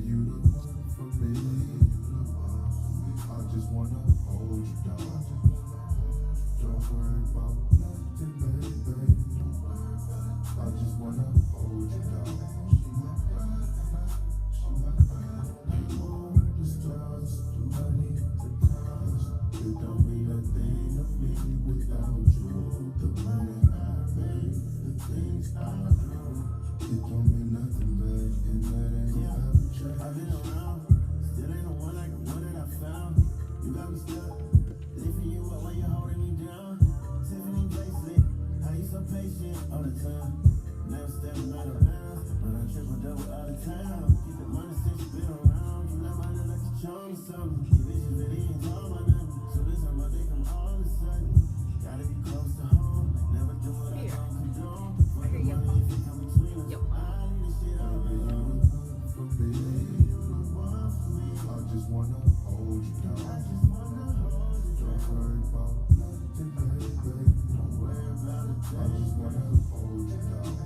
you the one for me. I just wanna hold you down. Don't worry about nothing, baby. I just wanna hold you down. The moon, the stars, the money, the cars. It don't mean a thing to me without you. The money I make, the things I do. It don't mean nothing, babe, and that ain't gonna ever change. I've been around, still ain't the one like the one that I found. You got me stuck, lifting you up while you're holding me down. Tiffany bracelet, how you so patient all the time. Never stepping out around, but I triple double all the time. Keep the money since you been around. You like my little like a charm or something. These bitches really ain't talking about nothing. So this time I think I'm all of a sudden. Gotta be close to home. Never do what I don't condone. For the money if it come between us. I need this shit all alone. For me, you the one for me. I just wanna hold you down. I just wanna hold you down. Don't worry about nothing, baby. Don't worry about it. I just wanna hold you down.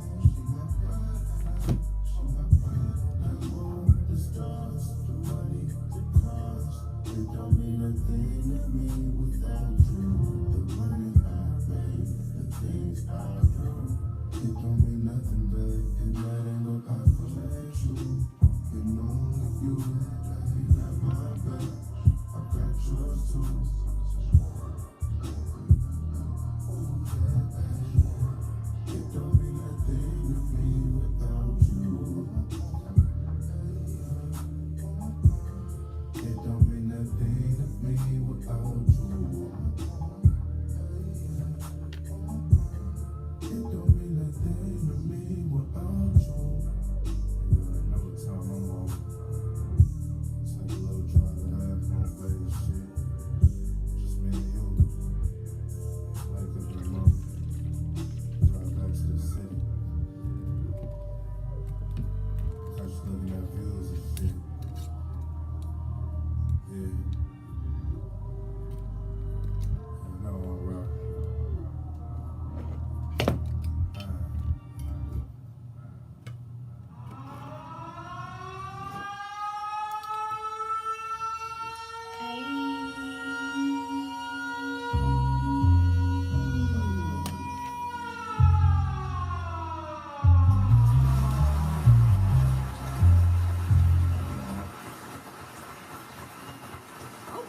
The moon, the stars, the money, the cars. It don't mean a thing to me without you. The money I make, the things I do. It don't mean nothing, babe, and that ain't no confirmation. You know if you got my back, I got yours too. It don't mean nothing to me without you. It don't mean nothing to me without you. It don't mean nothing to me without you. You already know what time I'm on. Take a little drive and have fun, Vegas shit. Just me and you. Wake up in the morning. Drive back to the city. Catch you looking at views and shit. Yeah. I know I'm right.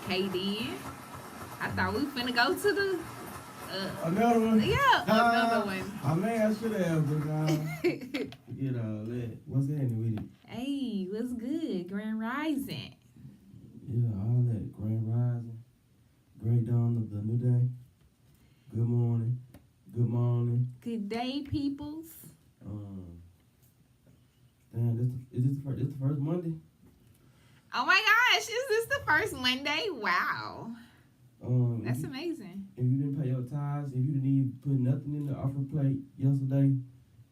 Okay then. I thought we finna go to the Another one? yeah, another one. I mean, I should have, but forget all that. What's happening with it? Hey, what's good? Grand Rising. Yeah, all that. Grand Rising. Great dawn of the new day. Good morning. Good morning. Good day, peoples. Damn, is this the first Monday? Oh my gosh, is this the first Monday? Wow. That's amazing. If you didn't pay your tithes, if you didn't even put nothing in the offer plate yesterday,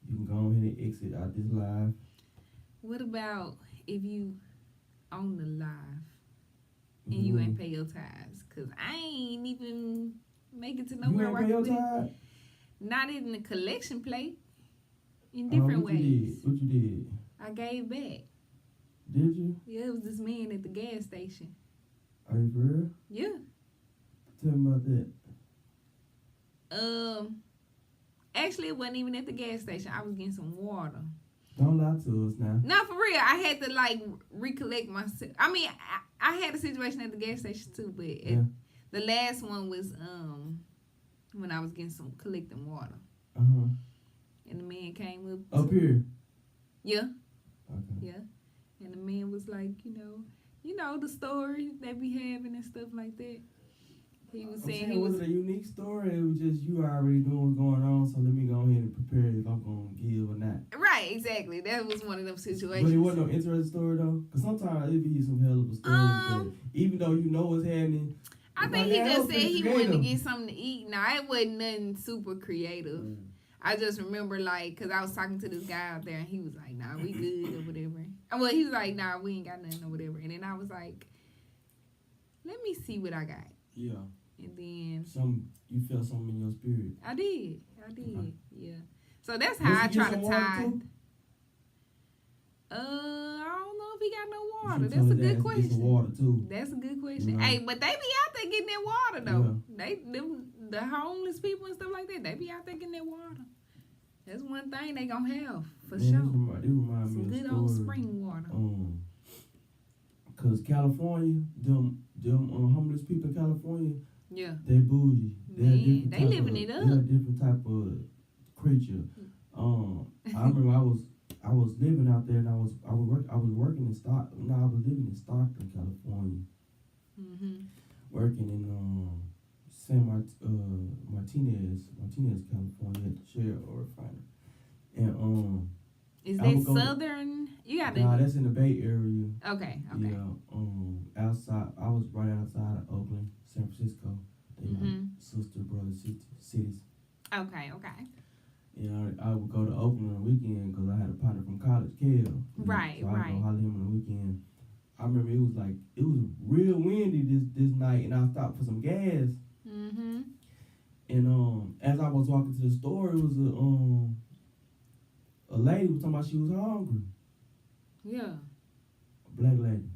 you can go ahead and exit out this live. What about if you on the live and you ain't pay your tithes? Cause I ain't even make it to nowhere where I can put it. Not in the collection plate. In different ways. What you did? I gave back. Did you? Yeah, it was this man at the gas station. Are you for real? Yeah. Tell me about that. Actually, it wasn't even at the gas station. I was getting some water. Don't lie to us now. Not for real. I had to like recollect myself. I mean, I had a situation at the gas station too, but the last one was when I was collecting water. And the man came up here. Yeah. Okay. Yeah. And the man was like, you know the story they be having and stuff like that. He was saying was it a unique story? It was just you already doing what's going on, so let me go ahead and prepare if I'm gonna give or not. Right, exactly. That was one of them situations. But it wasn't no interesting story though, because sometimes it be some hell of a story. Even though you know what's happening. I think he just said he wanted to get something to eat. Now it wasn't nothing super creative. I just remember because I was talking to this guy out there and he was like, "Nah, we good or whatever." Well, he was like, "Nah, we ain't got nothing or whatever." And then I was like, "Let me see what I got." Yeah. And then you felt something in your spirit. I did. Okay. Yeah. So that's how I try to tithe. I don't know if he got no You water. should That's a tell good his ass to get some question. water too. That's a good question. You know? Hey, but they be out there getting that water though. The homeless people and stuff like that, they be out there getting that water. That's one thing they gonna have for Man, sure. It remind Some me good of a old story. spring water. Cause California, them homeless people in California, Yeah. they bougie. Man, they living it up. They're a different type of creature. I remember I was living out there and I was working in Stockton. No, I was living in Stockton, California. Mhm. Working in Martinez, California at the share or refinery. And Is I would that go to- southern? You gotta. nah, that's in the Bay Area. Okay. Yeah, outside. I was right outside of Oakland, San Francisco. They like Mhm. sister, brother, cities. Okay. You know, I would go to Oakland on the weekend because I had a partner from college, Kel. Right, So I right. go holler at him on the weekend. I remember it was real windy this night, and I stopped for some gas. Mhm. And as I was walking to the store, it was a lady was talking about she was hungry. Yeah. A black lady.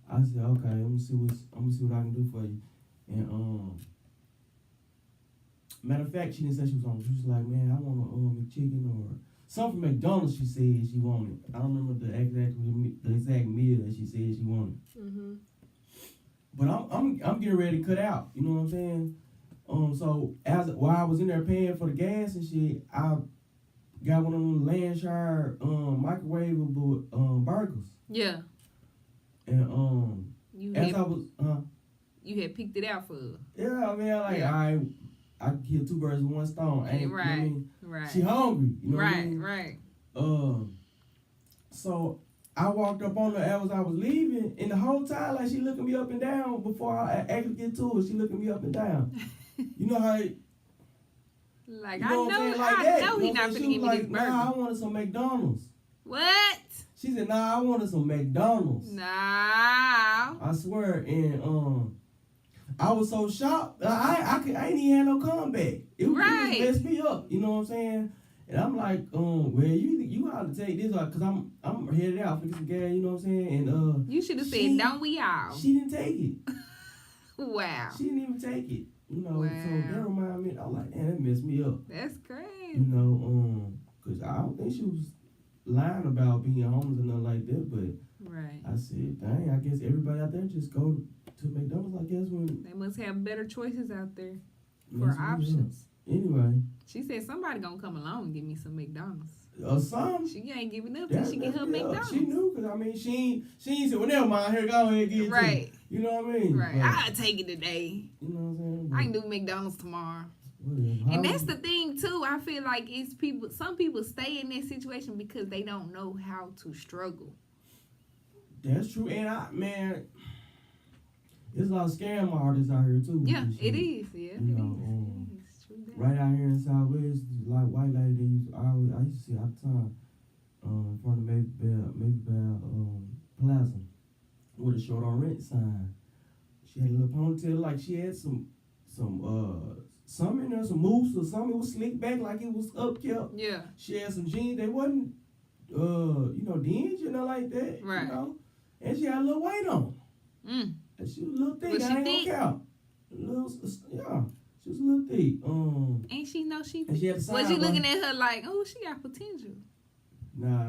I said, okay, I'm gonna see what I can do for you. And matter of fact, she didn't say she was hungry. She was like, man, I want a McChicken or something from McDonald's. She said she wanted. I don't remember the exact meal that she said she wanted. Mhm. But I'm getting ready to cut out. You know what I'm saying? So while I was in there paying for the gas and shit, I got one of them Landshire microwavable burgers. Yeah. And You as had, I was you had picked it out for her. yeah, I mean, like Yeah. I could kill two birds with one stone. Ain't, you know what I Right. mean? Right. She hungry. You know what I Right. mean? Right. So I walked up on her as I was leaving, and the whole time, like, she looking me up and down before I actually get to it. She looking me up and down. You know how? Like, You know what I'm saying? Like I that. know You he know not what I'm finna saying? give me She was this like, burger. nah, I wanted some McDonald's. What? She said, nah, I wanted some McDonald's. Nah. I swear, and I was so shocked. I ain't even had no comeback. It Right. messed me up. You know what I'm saying? And I'm like, well, you ought to take this, cause I'm headed out for get some gas. You know what I'm saying? And You should have said, she- don't we all? she didn't take it. Wow. She didn't even take it. You know, so Wow. that reminded me. I'm like, damn, that messed me up. That's You crazy. know, cause I don't think she was lying about being homeless or nothing like that. But Right. I said, dang, I guess everybody out there just go to McDonald's. I guess when They must have better choices out there for messed me up. options. Anyway, She said somebody gonna come along and give me some McDonald's. some. She ain't giving up till she get her McDonald's. She knew, cause I mean, she ain't said, well, never mind. Here, go ahead and get it. Right. You know what I mean? Right. But, I'll take it today. you know what I'm saying? I can do McDonald's tomorrow. Whatever. And that's the thing too. I feel like it's people. Some people stay in that situation because they don't know how to struggle. That's true, and man, there's a lot of scam artists out here too. Yeah, and it shit. is. Yeah, You know, it is. True that. Right out here in Southwest, like white lady, I used to see all the time, in front of Maybell Plaza, with a short on rent sign. She had a little ponytail, like she had some in there, some mousse or something. It was slicked back like it was upkept. Yeah. She had some jeans. They wasn't, dingy or nothing like that. Right. You know, and she had a little weight on. Mm. And she was a little thick. Was she I ain't thick? gonna count. Yeah, she was a little thick. Ain't she know she? And she had the Was you sideburn. looking at her like, oh, she got potential? Nah.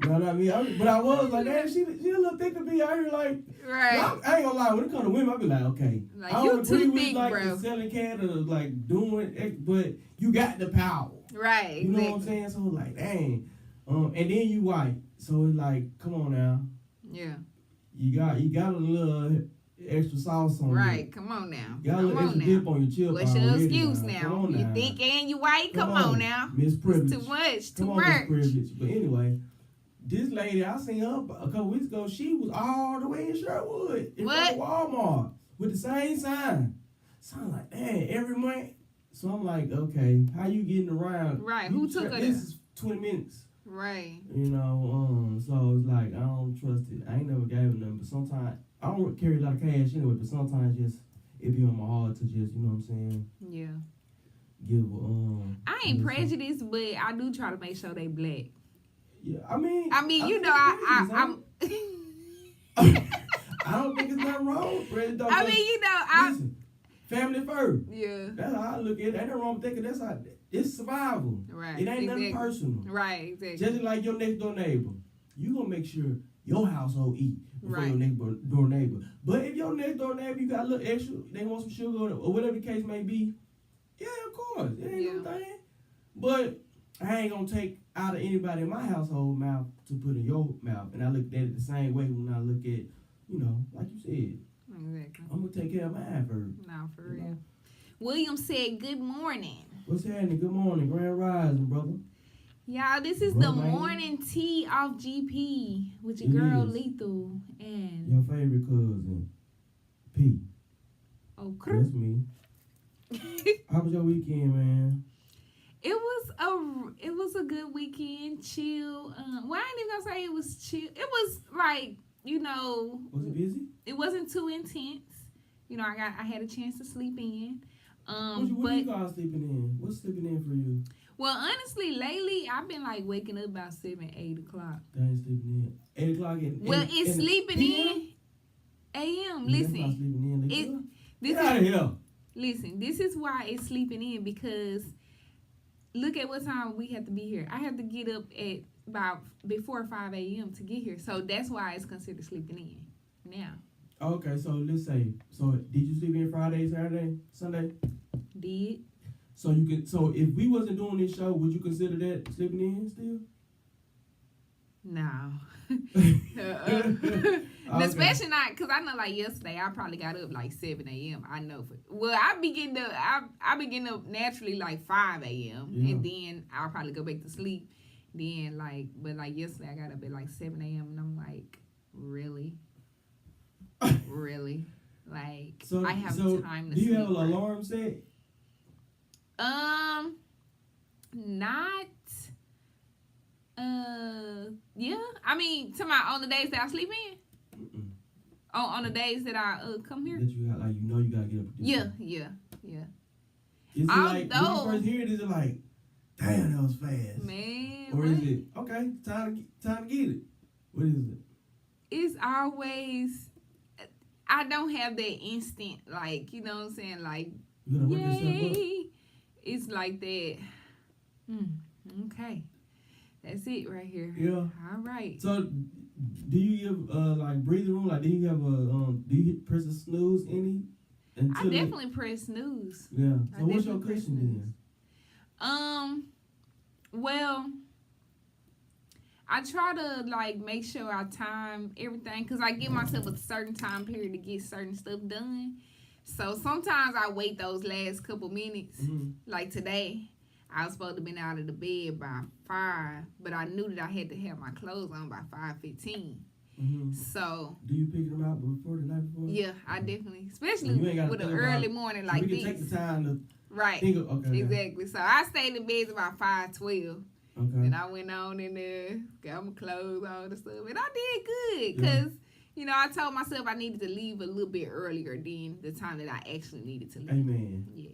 No, not me. But I was like, damn, she a little thick to be out here. Like, Right. I ain't gonna lie. When it comes to women, I be like, okay, Like, I you don't agree too with big, like bro. the selling cat or like doing it, but you got the power. Right. You know Exactly. what I'm saying? So like, dang. And then you white, so it's like, come on now, Yeah. you got a little extra sauce on Right. you. Come on now. Got a Come little on extra now. dip on your chip. What's your already excuse Come now? on You now. thick and you white? Come on now. Miss Privilege. It's too much. Too Come on, Miss much. Privilege. But anyway, this lady, I seen her a couple weeks ago. She was all the way in Sherwood, in front of Walmart, with the same sign. So I'm like, damn, every month. So I'm like, okay, how you getting around? Right, You who took her This there? is 20 minutes. Right. You know, so it's like, I don't trust it. I ain't never gave her nothing, but sometimes, I don't carry a lot of cash anyway, but sometimes just, it be on my heart to just, you know what I'm saying, Yeah. give I ain't give her some- prejudiced, but I do try to make sure they black. Yeah, I mean, you know, I'm. I don't think it's nothing wrong with Fred. I mean, you know, listen, family first. Yeah. That's how I look at it. Ain't nothing wrong with thinking that's how it's survival. Right. It ain't nothing personal. Right. Exactly. Just like your next door neighbor, you gonna make sure your household eat before Right. your next door neighbor. But if your next door neighbor, you got a little extra, they want some sugar or whatever the case may be, yeah, of course, it ain't no thing. But I ain't gonna take out of anybody in my household mouth to put in your mouth, and I look at it the same way when I look at, you know, like you said, Exactly. I'm gonna take care of mine first. No, for real. know? William said, "Good morning." What's happening? Good morning, Grand Rising, brother. Y'all, this is Bro, the man. morning tea off GP with your It girl is. Lethal and Your favorite cousin, P. Okra. That's me. How was your weekend, man? It was a good weekend, chill. Well, I ain't even gonna say it was chill. It was like, you know, Was it busy? it wasn't too intense. You know, I had a chance to sleep in. What do But you call sleeping in? What's sleeping in for you? well, honestly, lately I've been like waking up about 7, 8 o'clock. That ain't sleeping in. 8 o'clock in. Well, it's sleeping in a.m. Listen, That's not sleeping in. this Get out of here. listen. This is why it's sleeping in, because look at what time we have to be here. I have to get up at about before 5 a.m. to get here, so that's why it's considered sleeping in now. Okay, so let's say. So did you sleep in Friday, Saturday, Sunday? Did So you could. So if we wasn't doing this show, would you consider that sleeping in still? no. Okay. Especially not because I know, like yesterday, I probably got up like 7 a.m. I know I begin up naturally like 5 a.m. Yeah. and then I'll probably go back to sleep. Then but yesterday I got up at like 7 a.m. and I'm like, really, really, like So I have so time to do you sleep. have an right? alarm set? Not. Yeah. I mean, on the days that I sleep in. Mm-mm. On the days that I come here. That you got like you gotta get up. At this Yeah, time. yeah. Is it like when Although- you first hear it? Is it like, damn, that was fast? Man, Or is what? it okay? Time to get it. What is it? It's always. I don't have that instant, like, you know what I'm saying, like, You gotta work yourself up. yay. It's like that. Okay, that's it right here. Yeah. All right. So, do you give like breathing room? Like, do you have a do you press a snooze any? I definitely press snooze. Yeah. I So what's your definitely press cushion then? Well, I try to like make sure I time everything because I give myself a certain time period to get certain stuff done. So sometimes I wait those last couple minutes. Mm-hmm. Like today, I was supposed to be out of the bed by 5, but I knew that I had to have my clothes on by 5:15. Mm-hmm. So Do you pick them out before the night before? yeah, I definitely, So especially you ain't gotta with an think about early it. morning So like we can this. take the time to Right. think of okay. Exactly. So I stayed in bed about 5:12. Okay. And I went on in there, got my clothes on and stuff. And I did good Yeah. because, you know, I told myself I needed to leave a little bit earlier than the time that I actually needed to leave. Amen. Yes.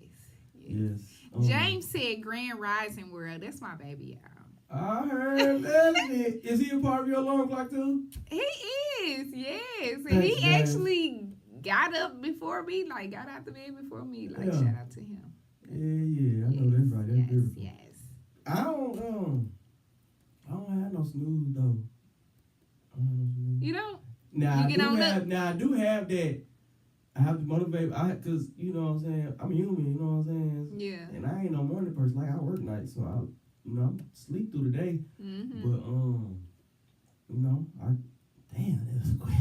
Yes. James said Grand Rising World. That's my baby, y'all. I heard that. Is he a part of your alarm clock too? He is, yes. And Thanks, he James. actually got up before me, like got out the bed before me. Like, Yeah. shout out to him. Yeah. I know that's right. That's Yes, beautiful. yes. I don't have no snooze though. I don't have no snooze. You know? Now You get on up. I do have that. I have to motivate. Cause you know what I'm saying. I'm human. You know what I'm saying. Yeah. And I ain't no morning person. Like I work nights, so I sleep through the day. Mm-hmm. But damn, that was quick.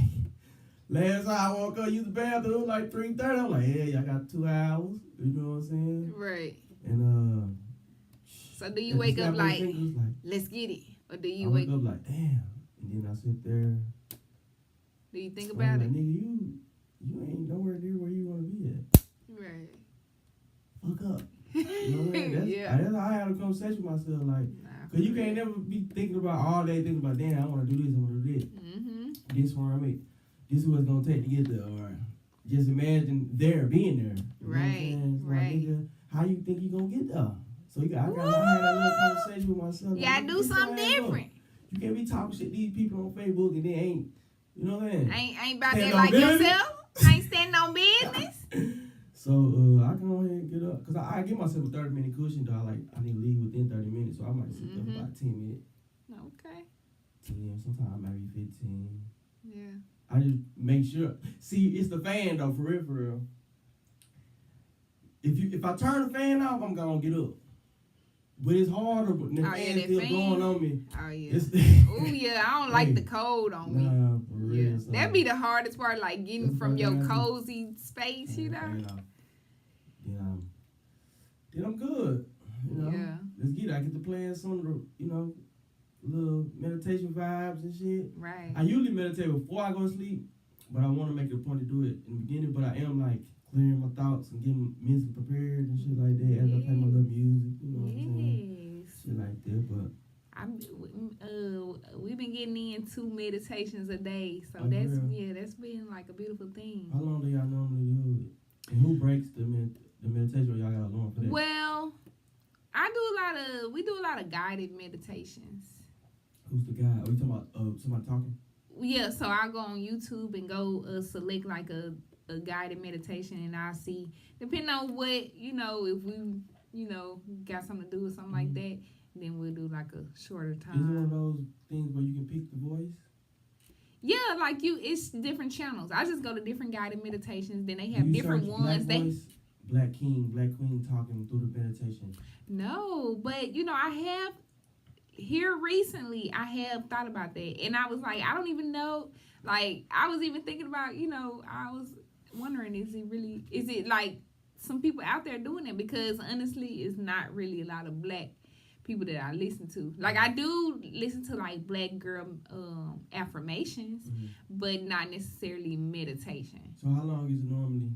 Last time I woke up, use the bathroom like 3:30. I'm like, yeah, I got 2 hours. You know what I'm saying? Right. And So do you and wake snap up my like, fingers, like let's get it? Or do I you wake wake up like, damn. And then I sit there. Do you think I'm about like, it? nigga, you ain't nowhere near where you want to be at. Right. Fuck up. You know what I mean? That's how I had a conversation with myself. Like, cause you can't never be thinking about all day, thinking about, damn, I want to do this, I want to do this. Mm-hmm. This where I'm at. This is what it's gonna take to get there. Or just imagine being there. You know what I'm Right, saying? It's right. Like, nigga, how you think you gonna get there? So I had a little conversation with myself. You gotta like, do get your something ass up. different. You can't be talking shit to these people on Facebook and they ain't, you know what I'm saying? Ain't about Stand that on like business. yourself. Ain't standing on business. So I can go ahead and get up, cause I give myself a 30-minute cushion. Though I need to leave within 30 minutes, so I might sit there for about 10 minutes. Okay. 10, sometimes maybe 15. Yeah. I just make sure. See, it's the fan though, for real, for real. If I turn the fan off, I'm gonna get up. But it's harder, but the fan's still going on me. Oh yeah. It's Oh yeah, I don't like the cold on me. Nah, for real. Yeah. So That'd be the hardest part, like getting That's from what your I do. cozy space, you know. Then I'm good. You know, Yeah. let's get it. I get to play some of the, little meditation vibes and shit. Right. I usually meditate before I go to sleep, but I want to make it a point to do it in the beginning. But I am like clearing my thoughts and getting mentally prepared and shit like that as I play my little music. You know what I'm saying? Yes. Shit like that. But We've been getting in 2 meditations a day, so Oh, that's yeah. that's been like a beautiful thing. how long do y'all normally do it? And who breaks the meditation? Or y'all got a long for that? Well, we do a lot of guided meditations. Who's the guy? Are you talking about somebody talking? Yeah, so I go on YouTube and go select like a guided meditation, and I see, depending on what, if we, got something to do or something like that, then we'll do like a shorter Is it one of time. those things where you can pick the voice? Yeah, like it's different channels. I just go to different guided meditations. Then they Do have you different search ones. Black voice, Black king, Black queen talking through the meditation. No, but I have here recently. I have thought about that, and I was like, I don't even know. Like, I was even thinking about, I was wondering, is it like some people out there doing it? Because honestly, it's not really a lot of Black people that I listen to. Like, I do listen to like Black girl affirmations, but not necessarily meditation. So how long is it normally?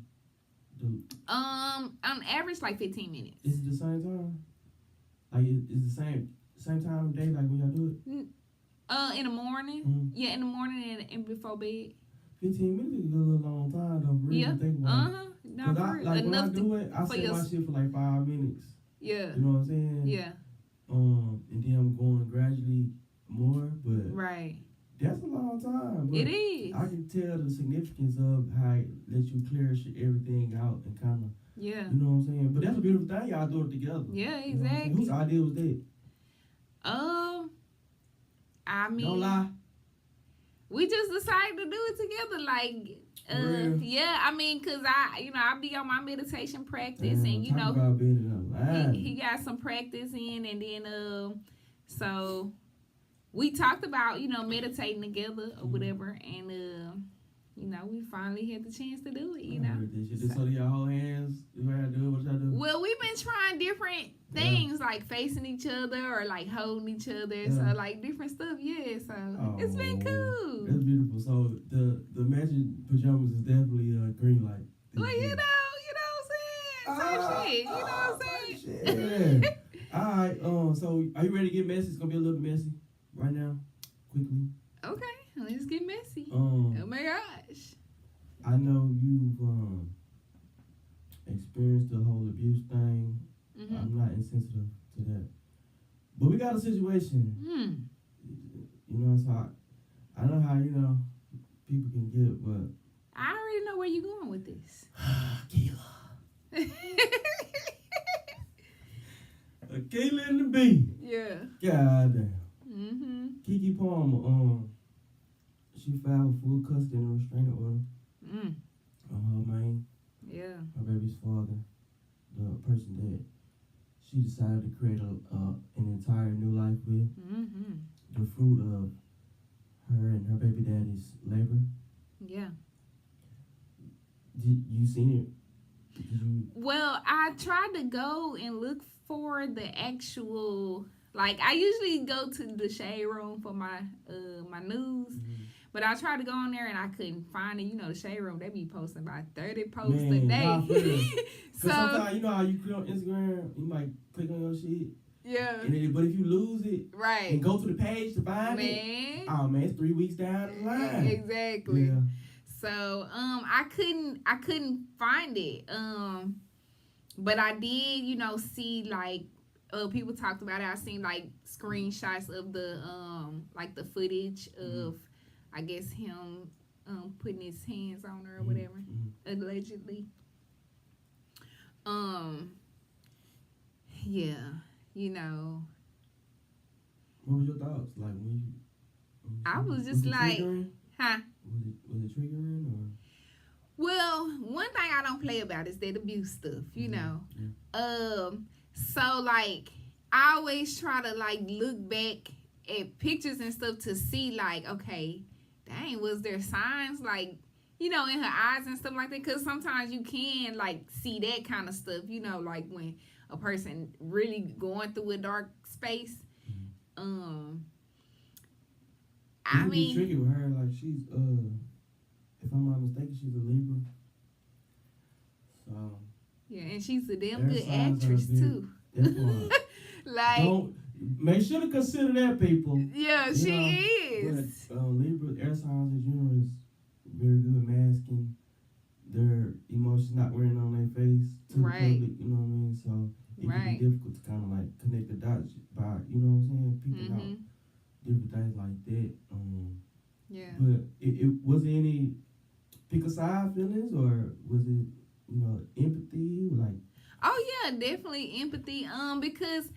On average, like 15 minutes. Is it the same time? Like it's the same time of day, like when y'all do it? In the morning. Mhm. Yeah, in the morning and before bed. 15 minutes is a little long time though, really Yeah. think about it. Not Cause for real. when I Enough do it, I for set your my shit for like 5 minutes. Yeah. You know what I'm saying? Yeah. And then I'm going gradually more, but Right. that's a long time. But It is. I can tell the significance of how it lets you clear everything out and kind of, Yeah. you know what I'm saying? But that's a beautiful thing, y'all doing it together. Yeah, You know what I'm saying? exactly. Whose idea was that? I mean, Don't lie. we just decided to do it together. Like, For real? yeah, I mean, cause I be on my meditation practice, Damn, and talk about being in a line. he got some practice in, and then so we talked about meditating together or whatever, and we finally had the chance to do it. I heard that shit. So do y'all hold hands? You gotta do it? What y'all do? Well, we've been trying different things, like facing each other or like holding each other, Yeah. so like different stuff. Yeah, so it's been cool. That's beautiful. So the matching pajamas is definitely a green light. Well, you know what I'm saying? Same shit. You know what I'm saying? Shit. All right. So are you ready to get messy? It's gonna be a little bit messy right now, quickly. Okay, let's get messy. Um, Oh my gosh. I know you've experienced the whole abuse thing. Mhm. I'm not insensitive to that, but we got a situation. You know, so I know how people can get, but I already know where you're going with this. Akela and the B. Yeah. God damn. Mm-hmm. Keke Palmer, she filed for full custody and restraining order on her man, Yeah. her baby's father, the person that she decided to create an entire new life with, Mm-hmm. the fruit of her and her baby daddy's labor. Yeah. Did you seen it? Did you? Well, I tried to go and look for the actual. Like, I usually go to the shade room for my my news, but I tried to go on there and I couldn't find it. The shade room, they be posting about 30 posts a Man, day. nah, for real. So sometimes you know how you click on Instagram, you might click on your shit, yeah, but if you lose it right, and go to the page to find it, man. oh man, it's 3 weeks down the line. Exactly. Yeah. So I couldn't find it. But I did, see like people talked about it. I seen like screenshots of the like the footage of I guess him putting his hands on her or whatever, allegedly. Yeah, you know. What was your thoughts? Like when you I was just like, triggering? huh? Was it triggering or? Well, one thing I don't play about is that abuse stuff, you know. Yeah. So like I always try to like look back at pictures and stuff to see like, okay, dang, was there signs like, you know, in her eyes and stuff like that? Because sometimes you can like see that kind of stuff, you know, like when a person really going through a dark space. I Be mean, tricky with her. Like she's if I'm not mistaken, she's a Libra. So yeah, and she's a damn Their good signs are actress big. too. that's why. Like, Don't make sure to consider that, people. yeah, You she know, is. But Libra air signs in general is very good at masking their emotions, not wearing on their face to the Right. public. You know what I mean? So it Right. can be difficult to kind of like connect the dots by, you know what I'm saying, picking out different things like that. Yeah. But it was it any pick a side feelings or was it, you know, empathy? Like, Oh yeah, definitely empathy. Because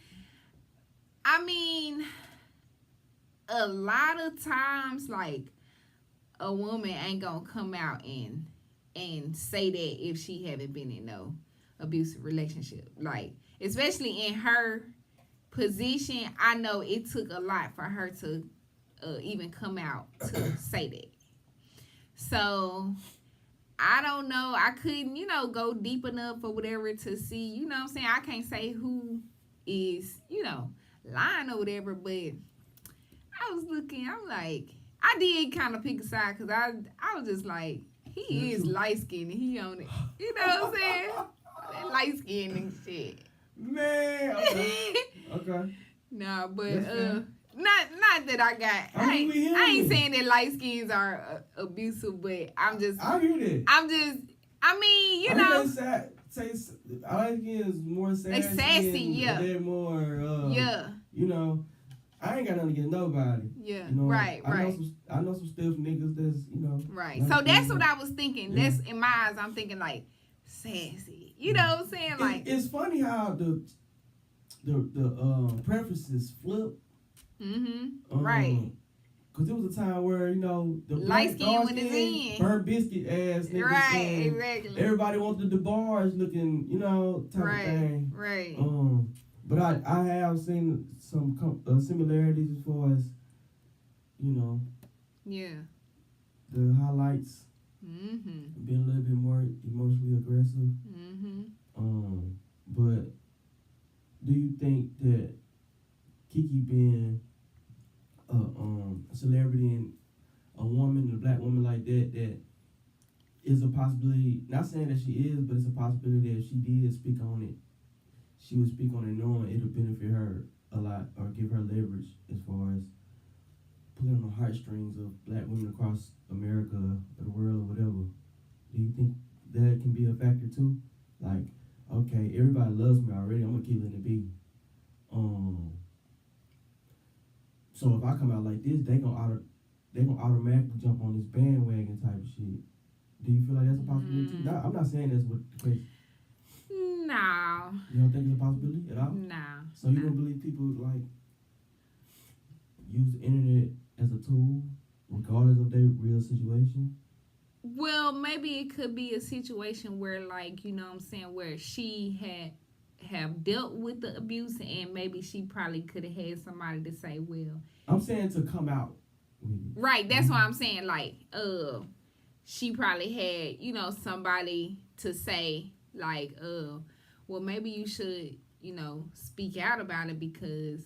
I mean, a lot of times, like a woman ain't gonna come out and say that if she haven't been in no abusive relationship. Like, especially in her position, I know it took a lot for her to even come out to say that. So I don't know. I couldn't, you know, go deep enough or whatever to see, you know what I'm saying? I can't say who is, you know, lying or whatever, but I was looking, I'm like, I did kind of pick a side because I was just like, he is light skinned and he on it. You know what I'm saying? That light skinned and shit. man, okay. Nah, but That's fair. not that I got. I mean, we hear I ain't you. saying that light skins are abusive, but I hear that. I mean, you I know, I like is more sassy. sassy, and yeah. They're more, yeah, you know, I ain't got nothing against nobody. yeah, You know, right. I know some stiff niggas that's, you know. Right. like So that's you. what I was thinking. Yeah. That's in my eyes. I'm thinking like sassy. You know what I'm saying? Like, It's funny how the preferences flip. right. Cause it was a time where, you know, the Light black, skin dark when it's skin, in. burnt biscuit ass niggas. Right. and Exactly. everybody wanted the bars looking, you know, type Right. of thing. Right. But I have seen some similarities as far as, you know, Yeah. the highlights being a little bit more emotionally aggressive. But do you think that Kiki being a celebrity and a woman, a black woman like that is a possibility? Not saying that she is, but it's a possibility that if she did speak on it, she would speak on it knowing it'll benefit her a lot or give her leverage as far as pulling on the heartstrings of black women across America or the world or whatever. Do you think that can be a factor too? Like, okay, everybody loves me already, I'm gonna keep letting it be. So if I come out like this, they gonna automatically jump on this bandwagon type of shit. Do you feel like that's a possibility too? I'm not saying that's what the case. No. You don't think it's a possibility at all? No. So you don't believe people like use the internet as a tool, regardless of their real situation? Well, maybe it could be a situation where, like, you know what I'm saying, where she have dealt with the abuse and maybe she probably could have had somebody to say, well. I'm saying to come out with it. Right, that's what I'm saying. Like, she probably had, you know, somebody to say, like, well, maybe you should, you know, speak out about it because,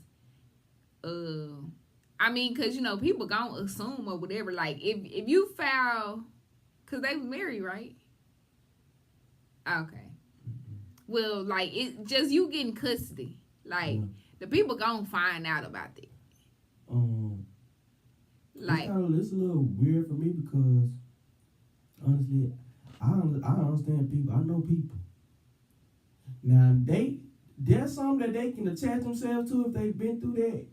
I mean, because, you know, people gonna assume or whatever. Like, if you file, because they was married, right? Okay. Well, like, it just you getting custody. Like, the people gonna find out about it. Like, it's a little weird for me because, honestly, I understand people. I know people. Now, there's something that they can attach themselves to if they've been through that,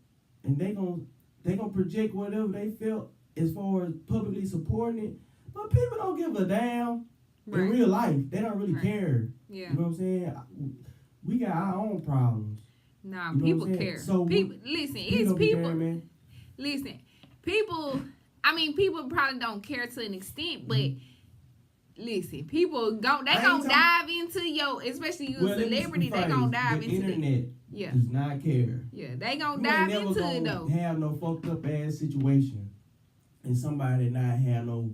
and they gonna project whatever they felt as far as publicly supporting it. But people don't give a damn in real life. They don't really care. Yeah. You know what I'm saying? We got our own problems. Nah, You know people what I'm saying? care. So people, listen, You it's don't be people. caring, man. Listen, people. I mean, people probably don't care to an extent, but listen, people they gonna dive into your, especially you a celebrity. They gonna dive the into internet. it. Yeah, Does not care. yeah, they gonna You ain't dive never into gonna it though. have no fucked up ass situation, and somebody not have no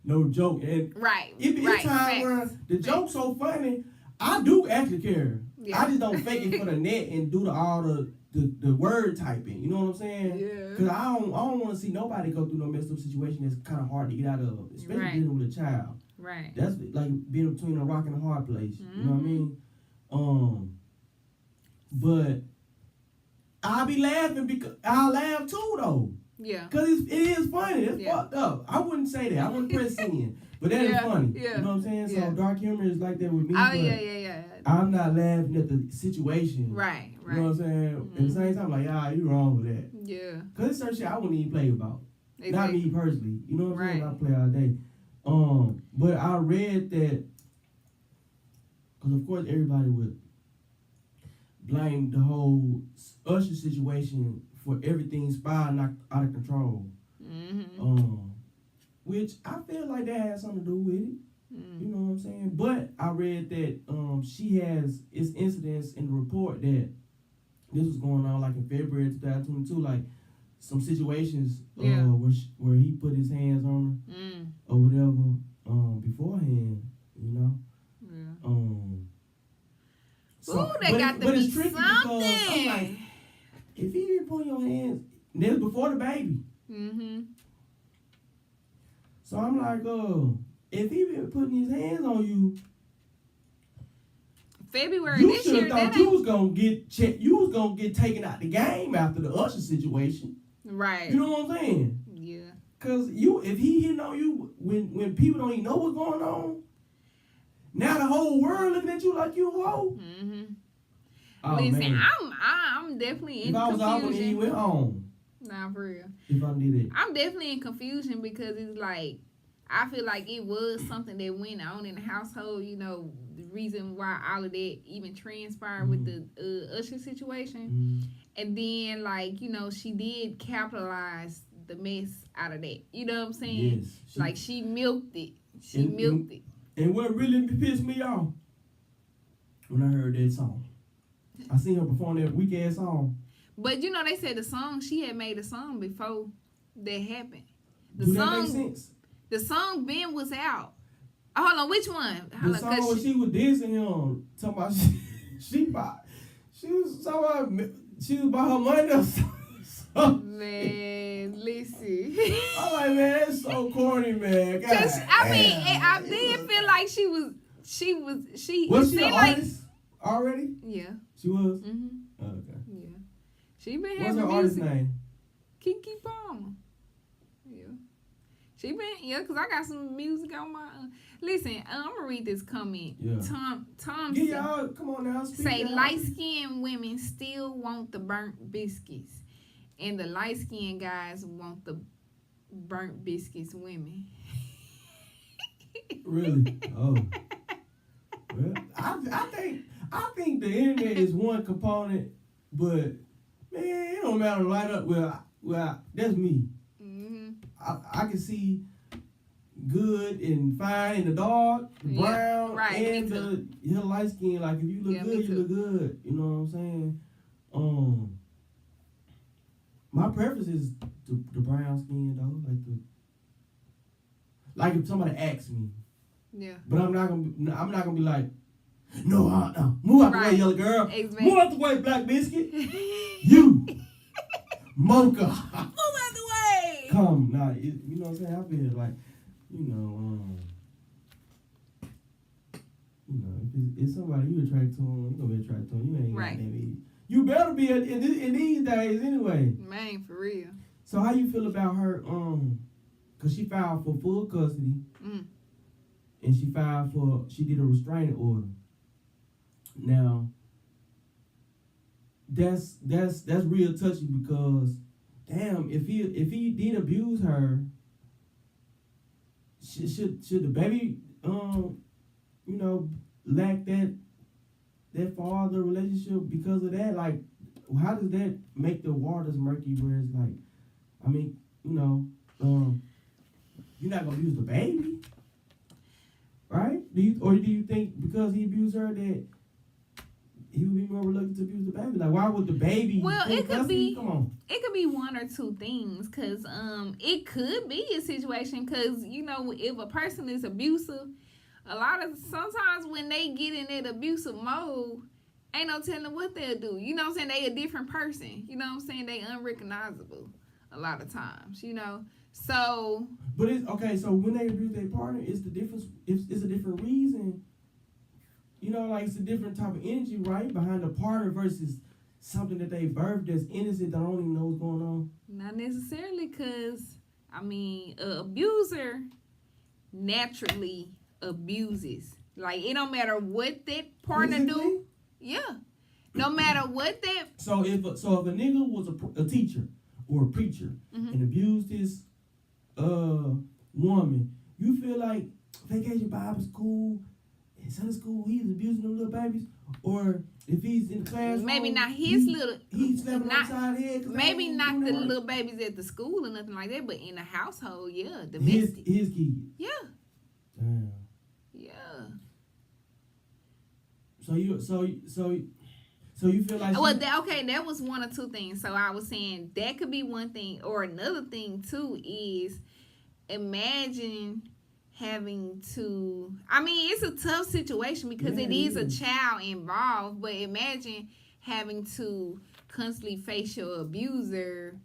no joke. And Right, it be right. a time where the joke's so funny. I do actually care. Yeah. I just don't fake it for the net and do all the word typing. You know what I'm saying? Yeah. Cause I don't want to see nobody go through no messed up situation that's kind of hard to get out of, especially Right. dealing with a child. Right. That's like being between a rock and a hard place. You know what I mean? But I'll be laughing because I'll laugh too though. Yeah. Cause it is funny. It's Yeah. fucked up. I wouldn't say that. I wouldn't press in. But that is Yeah, funny. yeah, You know what I'm saying? yeah. So dark humor is like that with me. Oh but yeah. I'm not laughing at the situation. Right. You know what I'm saying? At the same time, like, you wrong with that. Yeah. Cause it's certain shit I wouldn't even play about. Not Exactly. me personally. You know what I'm saying? Right. I play all day. But I read that, cause of course everybody would blame the whole Usher situation for everything spiraling out of control. Which I feel like that has something to do with it. You know what I'm saying? But I read that she has incidents in the report that this was going on like in February 2022, like some situations where he put his hands on her or whatever beforehand, you know. Yeah. So, Ooh, they got to but be it's tricky because I'm something. like, if he didn't put your hands, that was before the baby. So I'm like, if he been putting his hands on you, February you this should year. have thought That you ain't was gonna get checked. You was gonna get taken out the game after the Usher situation. right. You know what I'm saying? Yeah. Cause if he hitting on you when people don't even know what's going on, now the whole world looking at you like you a hoe. Oh, Listen, man. I'm definitely in If I was out when he confusion. went home, Nah, for real. if I did it. I'm definitely in confusion because it's like I feel like it was something that went on in the household. You know, the reason why all of that even transpired with the Usher situation, and then like you know she did capitalize the mess out of that. You know what I'm saying? Yes. Like she milked it. And what really pissed me off when I heard that song, I seen her perform that weak ass song. But you know they said the song she had made a song before that happened. The Do song, that make sense? The song Ben was out. Oh, hold on, which one? The song when she was dissing him, talking about she was talking about she was about her money or something. Man, listen. I'm like, man, that's so corny, man. God, Cause I mean, damn. I did feel like she was. Was she an artist already? Yeah. She was. Oh, okay. Yeah. She been What's having her artist music. name? Keke Palmer. Yeah. She been cause I got some music on my. Listen, I'm gonna read this comment. Yeah. Tom Yeah, y'all, come on now. Speak say out. light skinned women still want the burnt biscuits, and the light skinned guys want the burnt biscuits women. Really? Oh. Well, I think the internet is one component, but man, it don't matter to light up. Well, that's me. I can see good and fine in the dark, the brown, right, and the light skin. Like if you look good, you look good. You know what I'm saying? My preference is the brown skin though, like if somebody asks me. Yeah. But I'm not gonna be like, no, move out the way, yellow girl. Exactly. Move out the way, black biscuit. You, mocha. Move out the way. Come now, you know what I'm saying? I feel like, if it's somebody you attract to them, you gonna be attracted to them. You ain't right. got that. You better be in these days anyway. Man, for real. So how you feel about her? Cause she filed for full custody. And she did a restraining order. Now, that's real touchy because, damn, if he did abuse her, should the baby lack that father relationship because of that? Like, how does that make the waters murky? Where it's like, I mean, you're not gonna abuse the baby, right? Do you think because he abused her that he would be more reluctant to abuse the baby? Like, why would the baby? Well, it could be. Come on. It could be one or two things, cause it could be a situation, cause if a person is abusive, sometimes when they get in that abusive mode, ain't no telling what they'll do. You know what I'm saying? They a different person. You know what I'm saying? They unrecognizable a lot of times. So. But it's okay. So when they abuse their partner, it's the difference. It's a different reason. Like it's a different type of energy, right, behind the partner versus something that they birthed that's innocent that don't even know what's going on. Not necessarily, cause an abuser naturally abuses. Like, it don't matter what that partner do. Yeah. No matter what that. So if a nigga was a teacher or a preacher and abused his woman, you feel like Vacation Bible School and Sunday school, he's abusing them little babies? Or if he's in the classroom, maybe not his little. He's slapping upside the head. Maybe not the little babies at the school or nothing like that, but in the household, yeah, domestic. His kids. Yeah. Damn. Yeah. So you feel like that was one or two things. So I was saying that could be one thing, or another thing too is imagine having to. I mean, it's a tough situation because it is a child involved, but imagine having to constantly face your abuser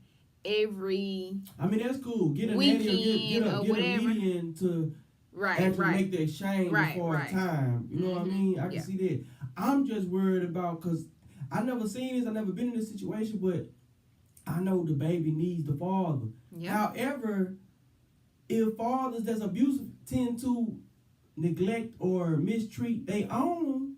every. I mean, that's cool. Get a weekend nanny or get whatever. A median to make the exchange before time. You know what I mean? I can see that. I'm just worried about because I never seen this. I never been in this situation, but I know the baby needs the father. Yep. However, if fathers that's abusive tend to neglect or mistreat their own,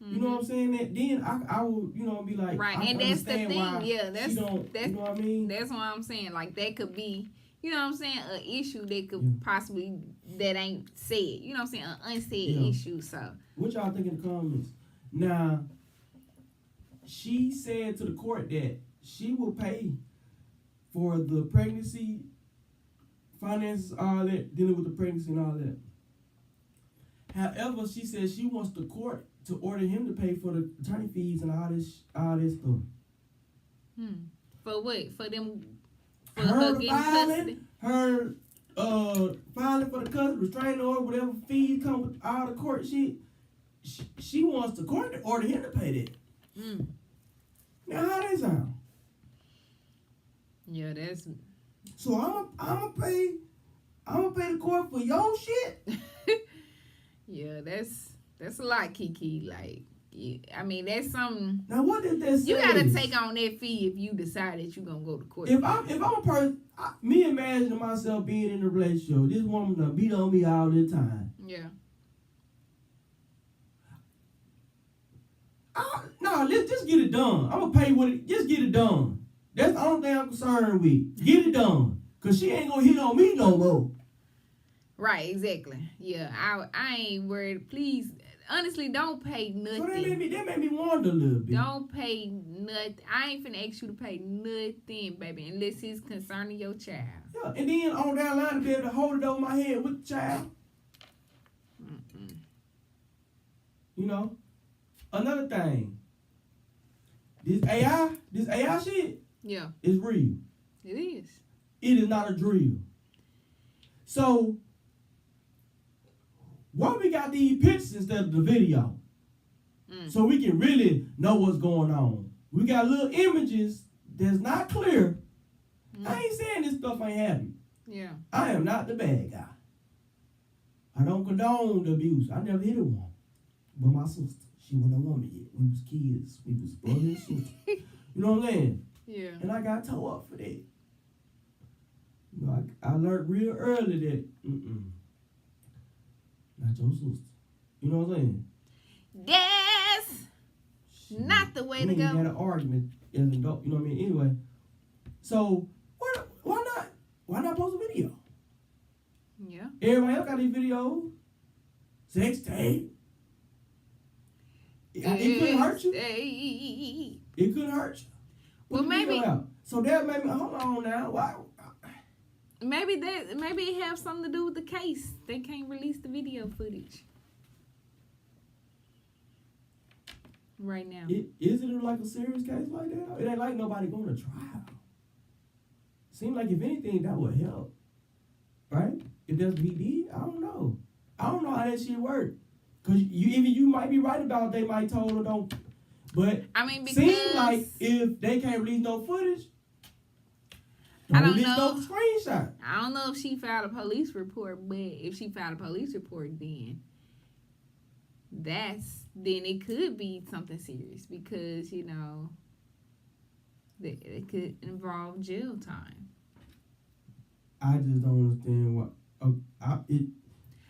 you know what I'm saying? That then I would be like, right, and that's the thing. Yeah, that's you know what I mean. That's what I'm saying. Like that could be, you know what I'm saying, an issue that could possibly that ain't said. You know what I'm saying, an unsaid issue. So what y'all think in the comments? Now, she said to the court that she will pay for the pregnancy finances, all that, dealing with the pregnancy and all that. However, she says she wants the court to order him to pay for the attorney fees and all this stuff. For what? For them? For her filing, her filing for the custody, restraining order, whatever fees come with all the court shit. She wants the court to order him to pay that. Now, how that sound? Yeah, that's. So I'm gonna pay the court for your shit. Yeah, that's a lot, Kiki. Like, I mean, that's something. Now, what did that say? You gotta take on that fee if you decide that you're gonna go to court. If I'm a person, me imagining myself being in a relationship, this woman done beat on me all the time. Yeah. No, let's just get it done. I'm gonna pay what it. Just get it done. That's the only thing I'm concerned with. Get it done, cause she ain't gonna hit on me no more. Right, exactly. Yeah, I ain't worried. Please, honestly, don't pay nothing. So that made me wonder a little bit. Don't pay nothing. I ain't finna ask you to pay nothing, baby, unless it's concerning your child. Yeah, and then on that line to be able to hold it over my head with the child. You know, another thing. This AI shit. Yeah, is real. It is. It is not a drill. So, why we got these pictures instead of the video? So we can really know what's going on. We got little images that's not clear. I ain't saying this stuff ain't happening. Yeah. I am not the bad guy. I don't condone the abuse. I never hit a woman. But my sister, she wasn't a woman yet. We was kids. We was brother and sister. You know what I'm saying? Yeah. And I got towed up for that. You know, I learned real early that, not your sister. You know what I'm saying? Yes. Not the way to we ain't had go. an argument as an adult. You know what I mean? Anyway, so why not? Why not post a video? Yeah. Everybody else got these videos. Sex tape. It couldn't hurt you. It couldn't hurt you. Well, Put the video maybe- out. So that made me hold on now. Why? Maybe it have something to do with the case. They can't release the video footage right now. Is it like a serious case like that? It ain't like nobody going to trial. Seems like if anything that would help, right? If that's what he did, I don't know. I don't know how that shit work. Cause you might be right about they might told her don't, but I mean, because seems like if they can't release no footage, I don't release know. no screenshot. I don't know if she filed a police report, but if she filed a police report, then it could be something serious because it could involve jail time. I just don't understand what.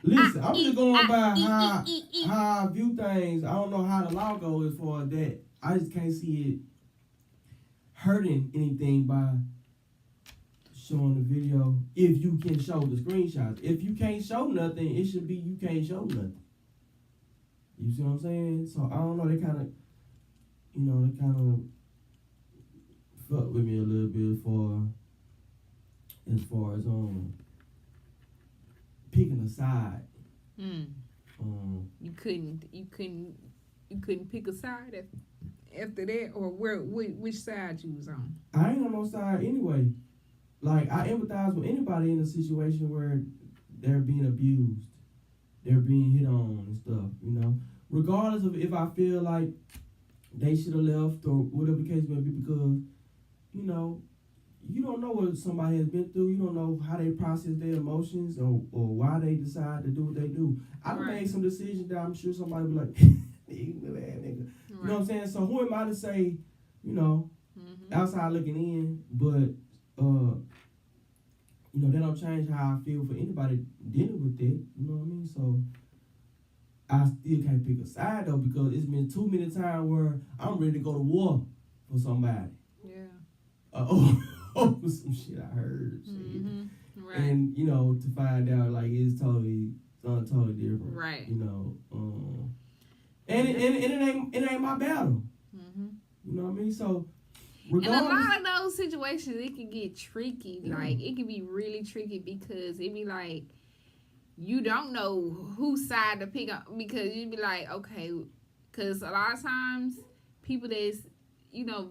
Listen, I'm just going by how I view things. I don't know how the law goes as far as that. I just can't see it hurting anything by showing the video if you can show the screenshots. If you can't show nothing, it should be you can't show nothing. You see what I'm saying? So I don't know. They kind of fuck with me a little bit as far as picking a side. You couldn't pick a side after that, or which side you was on. I ain't on no side anyway. Like, I empathize with anybody in a situation where they're being abused, they're being hit on and stuff, regardless of if I feel like they should have left or whatever the case may be, because you don't know what somebody has been through. You don't know how they process their emotions or why they decide to do what they do. I've made some decisions that I'm sure somebody will be like, nigga. You know what I'm saying? So who am I to say, outside looking in, but, that don't change how I feel for anybody dealing with it. You know what I mean? So I still can't pick a side, though, because it's been too many times where I'm ready to go to war for somebody. Yeah. Some shit I heard. Right. And, to find out, like, it's totally different. Right. And it ain't my battle. You know what I mean? So, regardless. And a lot of those situations, it can get tricky. Yeah. Like, it can be really tricky because it be like, you don't know whose side to pick up, because you'd be like, okay, because a lot of times people that's,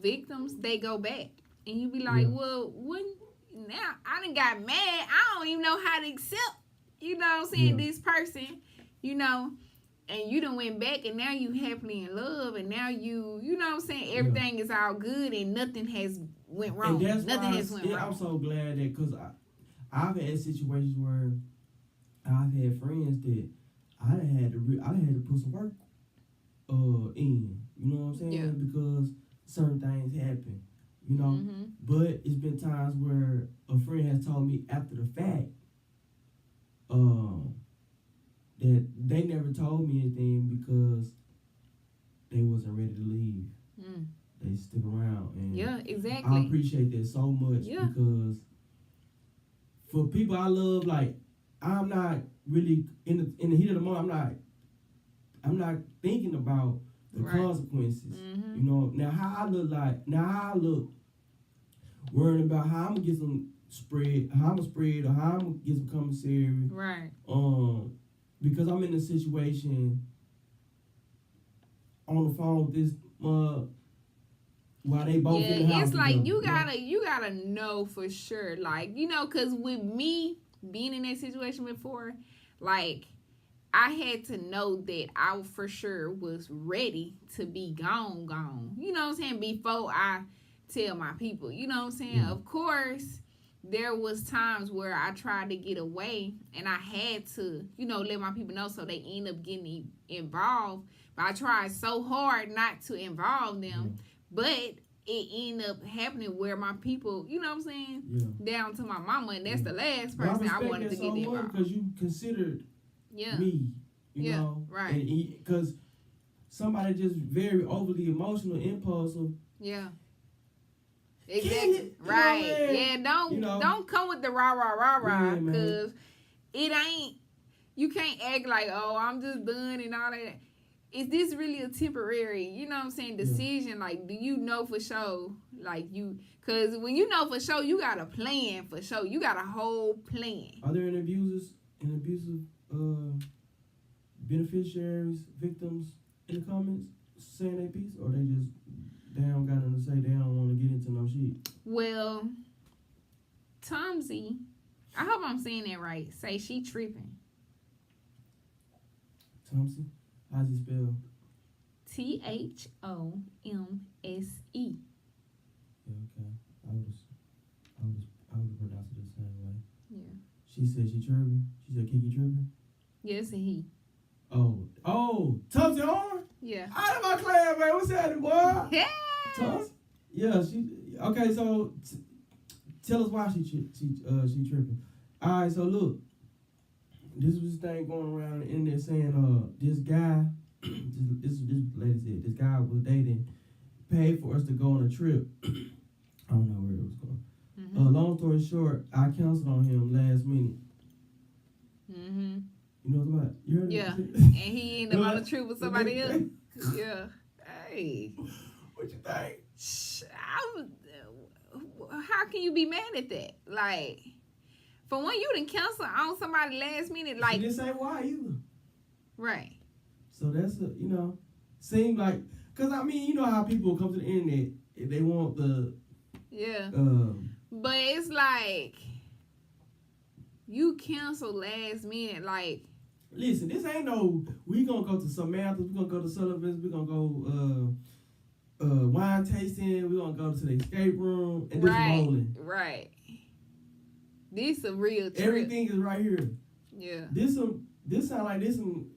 victims, they go back. And you be like, well, now I done got mad. I don't even know how to accept, this person, and you done went back and now you happily in love and now everything is all good and nothing has went wrong. Nothing has went wrong. I'm so glad that, because I've had situations where I've had friends that I done had to put some work in. You know what I'm saying? Yeah. Because certain things happen. But it's been times where a friend has told me after the fact that they never told me anything because they wasn't ready to leave. They stick around, and yeah, exactly. I appreciate that so much, because for people I love, like, I'm not really in the heat of the moment. I'm not thinking about the consequences. Now how I look worrying about how I'm gonna get some spread, how I'm gonna spread, or how I'm gonna get some commissary. Right. Because I'm in a situation on the phone with this while they both in the house. It's like together. you gotta know for sure, like, because with me being in that situation before, like, I had to know that I for sure was ready to be gone. You know what I'm saying? Before I tell my people, you know what I'm saying? Yeah. Of course, there was times where I tried to get away and I had to, let my people know so they end up getting involved. But I tried so hard not to involve them, but it ended up happening where my people, you know what I'm saying? Down to my mama, and that's the last person I wanted to get involved. Because you considered me, you know? Right. Because somebody just very overly emotional, impulsive. Yeah. Kill Exactly. it, Right. you know what I mean? Yeah, don't You know? don't come with the rah rah rah rah Yeah, man. because it ain't you can't act like, oh, I'm just done and all that. Is this really a temporary, you know what I'm saying, decision? Like, do you know for sure? Like because when you know for sure, you got a plan for sure. You got a whole plan. Are there any abusive beneficiaries, victims in the comments saying their piece, or they just they don't got nothing to say? They don't want to get into no shit. Well, Tomsy, I hope I'm saying that right. Say she tripping. Thompson, how's it spelled? THOMSE. Yeah, okay. I would have pronounced it the same way. Yeah. She said she tripping. She said Kiki tripping. Yes, and he. Oh, Thompson on? Yeah. Out of my class, man. What's happening, boy? Yeah. Thompson? Yeah, she. Okay, so tell us why she tripping. All right, so look, this was this thing going around the internet saying this guy, this lady said this guy was dating, paid for us to go on a trip. I don't know where it was going. Mm-hmm. Long story short, I canceled on him last minute. Mm-hmm. You know what I'm about? You heard Yeah. it? And he ended up on a trip with somebody else. Yeah. Hey. What you think? How can you be mad at that? Like, for when you done cancel on somebody last minute, She like, didn't say why either. right. So that's seemed like, cause I mean, you know how people come to the internet if they want the Yeah. But it's like, you cancel last minute, like. Listen, this ain't no, we gonna go to Samantha's, we gonna go to Sullivan's, we gonna go wine tasting, we gonna go to the escape room, and just rolling. Right. This a real trip. Everything is right here. Yeah. This sound like this some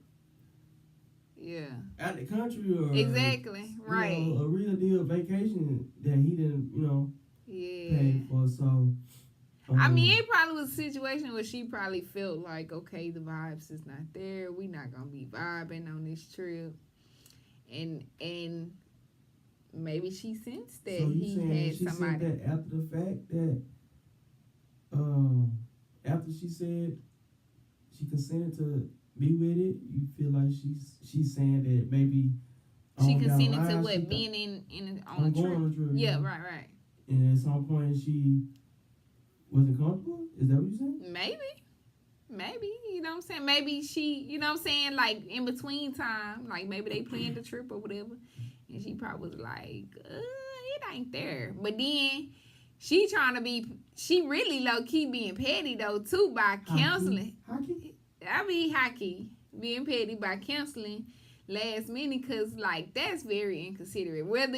Yeah. out the country or Exactly. Right. a real deal vacation that he didn't, Yeah. pay for. So I mean, it probably was a situation where she probably felt like, okay, the vibes is not there. We not gonna be vibing on this trip, and maybe she sensed that so you he saying had she somebody. said that after the fact that after she said she consented to be with it, you feel like she's saying that maybe She on down the consented to line, what being on a I'm trip. going on a trip. Yeah, right. And at some point she wasn't comfortable. Is that what you saying? Maybe, you know what I'm saying? Maybe she, you know what I'm saying, like in between time, like maybe they planned the trip or whatever, and she probably was like, it ain't there. But then she really low key being petty though too by canceling. Hockey? I mean, hockey being petty by canceling last minute, cause like that's very inconsiderate. Whether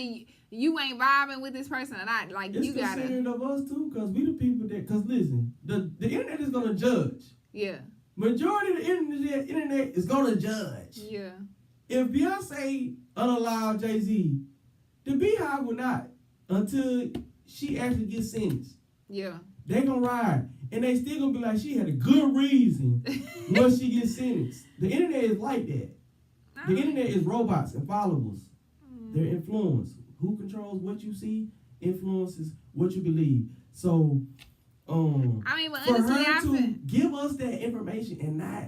you ain't vibing with this person or not, like It's you gotta. It's considerate of us too, cause we the people that. Cause listen, the internet is gonna judge. Yeah. Majority of the internet is gonna judge. Yeah. If Beyonce unallowed Jay-Z, the Beehive will not until she actually gets sentenced. Yeah. They gonna ride, and they still gonna be like she had a good reason once she gets sentenced. The internet is like that. The internet is robots and followers. They're influenced. Who controls what you see influences what you believe. So, I mean, but for honestly, her to give us that information and not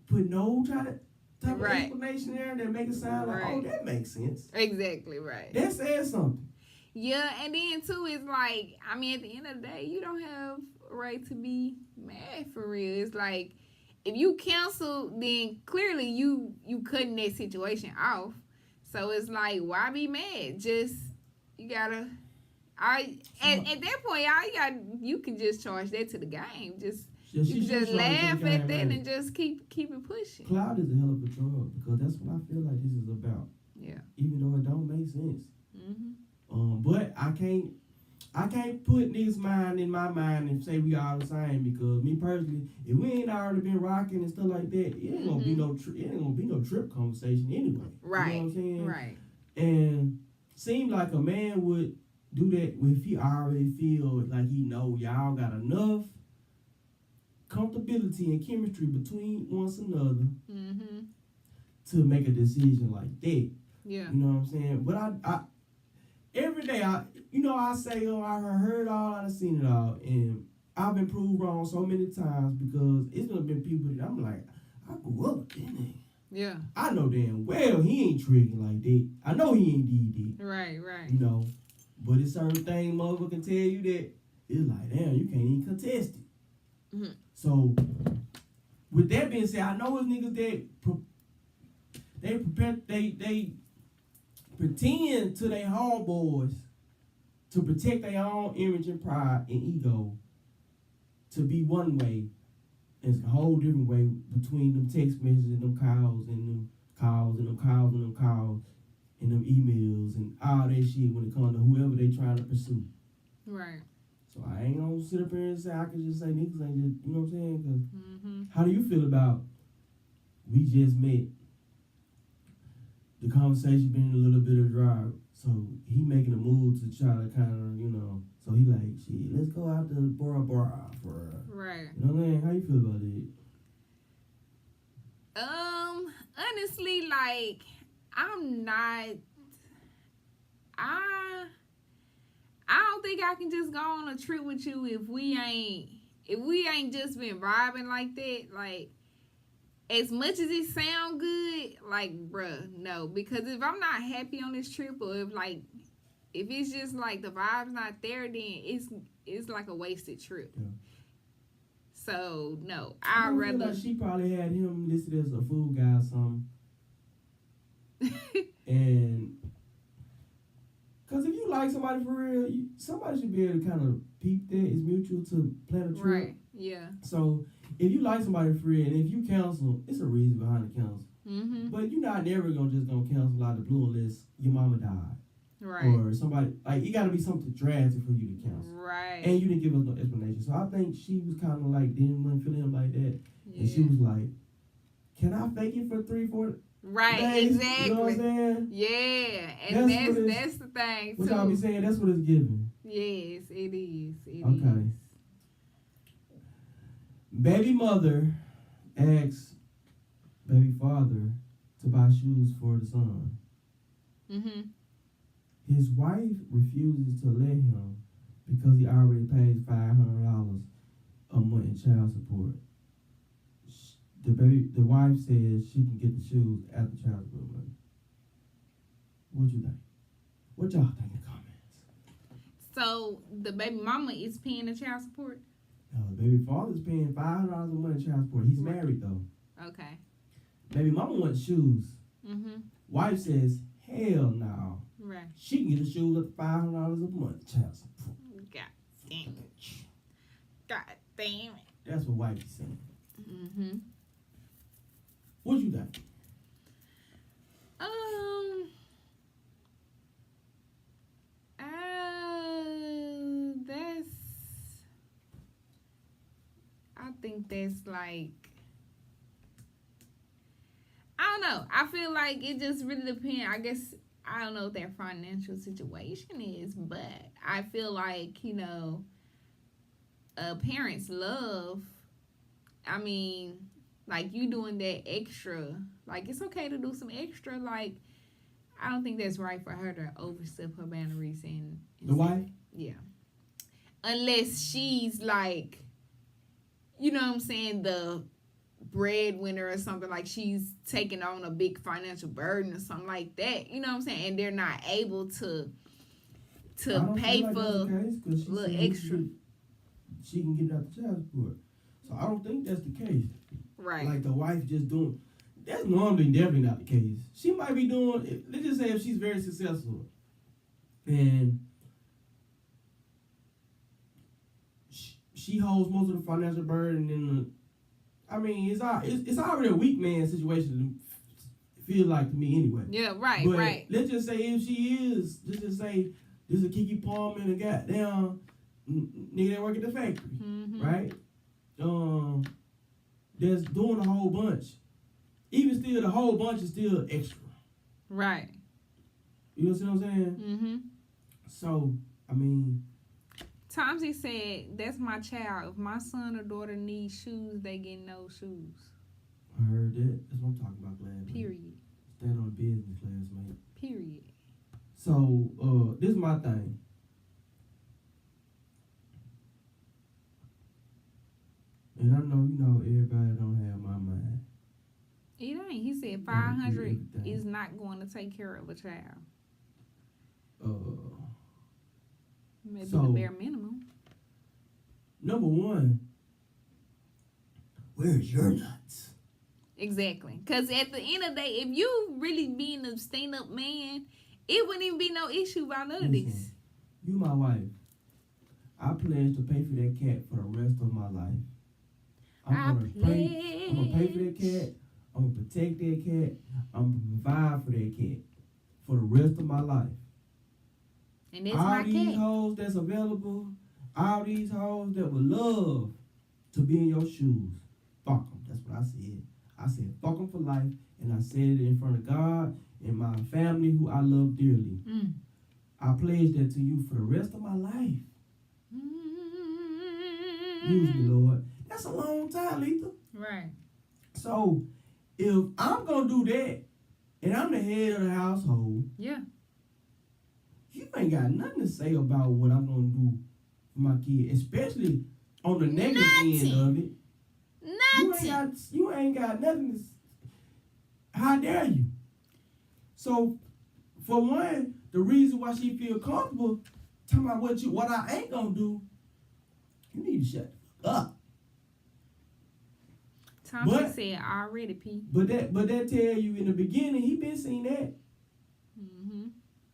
put no type of explanation there that make it sound like, oh, that makes sense. Exactly right. That says something. Yeah, and then too, it's like, I mean, at the end of the day, you don't have a right to be mad for real. It's like, if you cancel, then clearly you cutting that situation off. So it's like, why be mad? Just, you gotta, at that point, you can just charge that to the game. You can just laugh at that and just keep it pushing. Cloud is a hell of a drug because that's what I feel like this is about. Yeah. Even though it don't make sense. Mm-hmm. But I can't put niggas' mind in my mind and say we all the same because me personally, if we ain't already been rocking and stuff like that, it ain't gonna be no trip conversation anyway. Right. You know what I'm saying? Right. And seemed like a man would do that if he already feel like he know y'all got enough comfortability and chemistry between one another to make a decision like that. Yeah. You know what I'm saying? But I every day I say, oh, I heard all, I seen it all, and I've been proved wrong so many times because it's gonna been people that I'm like, I grew up with that nigga. Yeah. I know damn well he ain't tricking like that. I know he ain't did that. Right. You know, but it's certain things motherfucker can tell you that it's like, damn, you can't even contest it. Mhm. So, with that being said, I know it's niggas that they pretend to their homeboys to protect their own image and pride and ego to be one way. It's a whole different way between them text messages and them calls and them calls and them calls and them calls and them emails and all that shit when it comes to whoever they trying to pursue. Right. So I ain't gonna sit up here and say I can just say niggas ain't just, you know what I'm saying? Cause Mm-hmm. how do you feel about we just met? The conversation been a little bit of dry, so he making a move to try to kind of, you know, so he like, shit, let's go out to Bora Bora for, Right. you know what I mean? How you feel about it? Honestly, like, I'm not. I don't think I can just go on a trip with you if we ain't just been vibing like that. Like, as much as it sound good, like, bruh, no. Because if I'm not happy on this trip, or if it's just like the vibe's not there, then it's like a wasted trip. Yeah. So no, I I'd feel rather. like she probably had him listed as a food guy or something. And because if you like somebody for real, somebody should be able to kind of peep that. It's mutual to plan a trip. Right. Yeah. So if you like somebody for real, and if you cancel, it's a reason behind the cancel. Mm-hmm. But you're not never gonna cancel out of the blue unless your mama died. Right. Or somebody, like, it gotta be something drastic for you to cancel. Right. And you didn't give us no explanation. So I think she was kind of like, wasn't feeling him like that. Yeah. And she was like, can I fake it for 3-4 right. days? Exactly. You know what I'm saying? Yeah, and that's the thing What y'all be too. saying, that's what it's giving. Yes, it is. It Okay. is. Baby mother asks baby father to buy shoes for the son. Mm-hmm. His wife refuses to let him because he already pays $500 a month in child support. The wife says she can get the shoes after child support money. What you think? What y'all think in the comments? So the baby mama is paying the child support. The baby father's paying $500 a month in child support. He's married though. Okay. Baby mama wants shoes. Mm-hmm. Wife says, hell no. Right. She can get the shoes at $500 a month child support. God damn it. God damn it. That's what wife is saying. Mm-hmm. What you think? I think that's like, I don't know. I feel like it just really depends. I guess I don't know what their financial situation is, but I feel like, parents love, I mean, like, you doing that extra, like, it's okay to do some extra, like, I don't think that's right for her to overstep her boundaries and The wife? yeah. Unless she's like, you know what I'm saying, the breadwinner or something, like she's taking on a big financial burden or something like that. You know what I'm saying? And they're not able to pay for a little extra. She can get out the child support. So I don't think that's the case. Right. Like the wife just doing, that's normally definitely not the case. She might be doing, let's just say if she's very successful and she holds most of the financial burden in it's already a weak man situation to feel like to me anyway. Yeah, right, but right. let's just say if she is, let's just say this is a Kiki Palmer and a goddamn nigga that work at the factory, Mm-hmm. right? That's doing a whole bunch. Even still, the whole bunch is still extra. Right. You know what I'm saying? Mm-hmm. So, I mean, Tomsy said, that's my child. If my son or daughter needs shoes, they get no shoes. I heard that. That's what I'm talking about, classmate. Period. Stand on business, classmate. Period. So, this is my thing. And I know, everybody don't have my mind. It ain't. He said Yeah, 500 everything. is not going to take care of a child. Maybe the So- bare minimum. Number one, where's your nuts? Exactly. Because at the end of the day, if you really being a stand-up man, it wouldn't even be no issue about none of this. Listen, you my wife. I pledge to pay for that cat for the rest of my life. I'm gonna pay for that cat. I'm gonna protect that cat. I'm gonna provide for that cat for the rest of my life. And that's All my these cat. hoes that's available, all these hoes that would love to be in your shoes, fuck them. That's what I said. I said fuck them for life, and I said it in front of God and my family who I love dearly. Mm. I pledge that to you for the rest of my life. Use me, Lord. That's a long time, Letha. Right. So, if I'm going to do that, and I'm the head of the household, Yeah. you ain't got nothing to say about what I'm going to do for my kid, especially on the negative end of it. Nothing. You ain't got nothing to how dare you? So, for one, the reason why she feel comfortable talking about what I ain't going to do, you need to shut the fuck up. Thompson But- said already, P. But that tell you in the beginning, he been seeing that. Mm-hmm.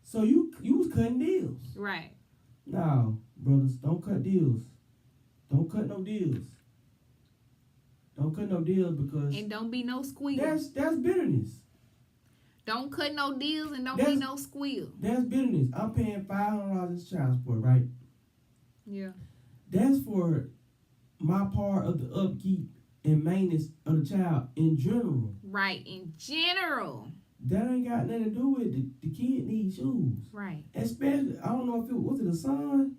So you was cutting deals. Right. No, brothers, don't cut deals. Don't cut no deals. Don't cut no deals because And don't be no squeal. that's bitterness. Don't cut no deals and don't be That's- no squeal. That's bitterness. I'm paying $500 in child support, right? Yeah. That's for my part of the upkeep and maintenance of the child in general. Right. In general. That ain't got nothing to do with the kid needs shoes. Right. Especially, I don't know if was it a son?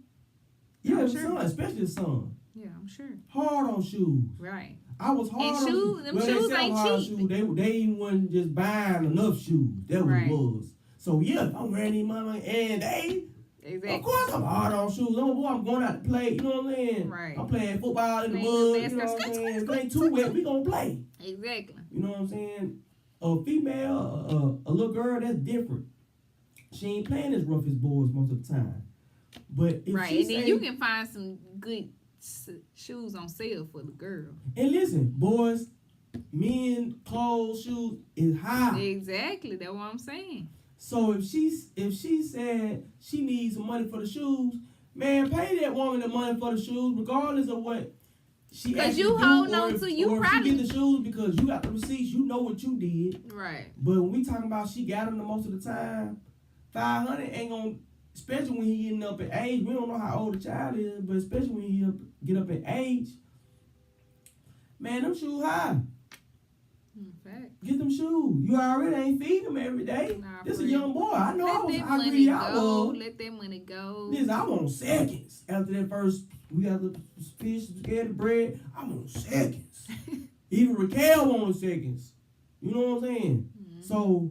Yeah, I'm the sure. son, especially the son. Yeah, I'm sure. Hard on shoes. Right. I was hard And on shoes- them they shoes sell ain't hard cheap. Shoes. They even wasn't just buying enough shoes. That what Right. it was. So yeah, if I'm wearing these mama and they, Exactly. of course I'm hard on shoes. I'm going out to play. You know what I'm saying? Right. I'm playing football in the Playing mud. the You know what I'm basketball. saying? If it ain't too wet, we gonna play. Exactly. You know what I'm saying? A female, a little girl, that's different. She ain't playing as rough as boys most of the time. But if Right. she And then say, you can find some good shoes on sale for the girl. and listen, boys, men clothes, shoes is high. Exactly. That's what I'm saying. So if she said she needs some money for the shoes, man, pay that woman the money for the shoes, regardless of what she 'Cause actually you do, hold or on if- to- you or if probably- she get the shoes because you got the receipts, you know what you did. Right. But when we talking about she got them the most of the time, 500 ain't gonna, especially when he getting up in age. We don't know how old the child is, but especially when he get up in age, man, them shoes high. In fact. Get them shoes. You already ain't feeding them every day. Nah, This for a real. young boy. I know I Let was that how money greedy I go. was. Let that money go. Listen, I want seconds. After that first, we got the fish, spaghetti, bread. I want seconds. Even Raquel wanted seconds. You know what I'm saying? Mhm. So,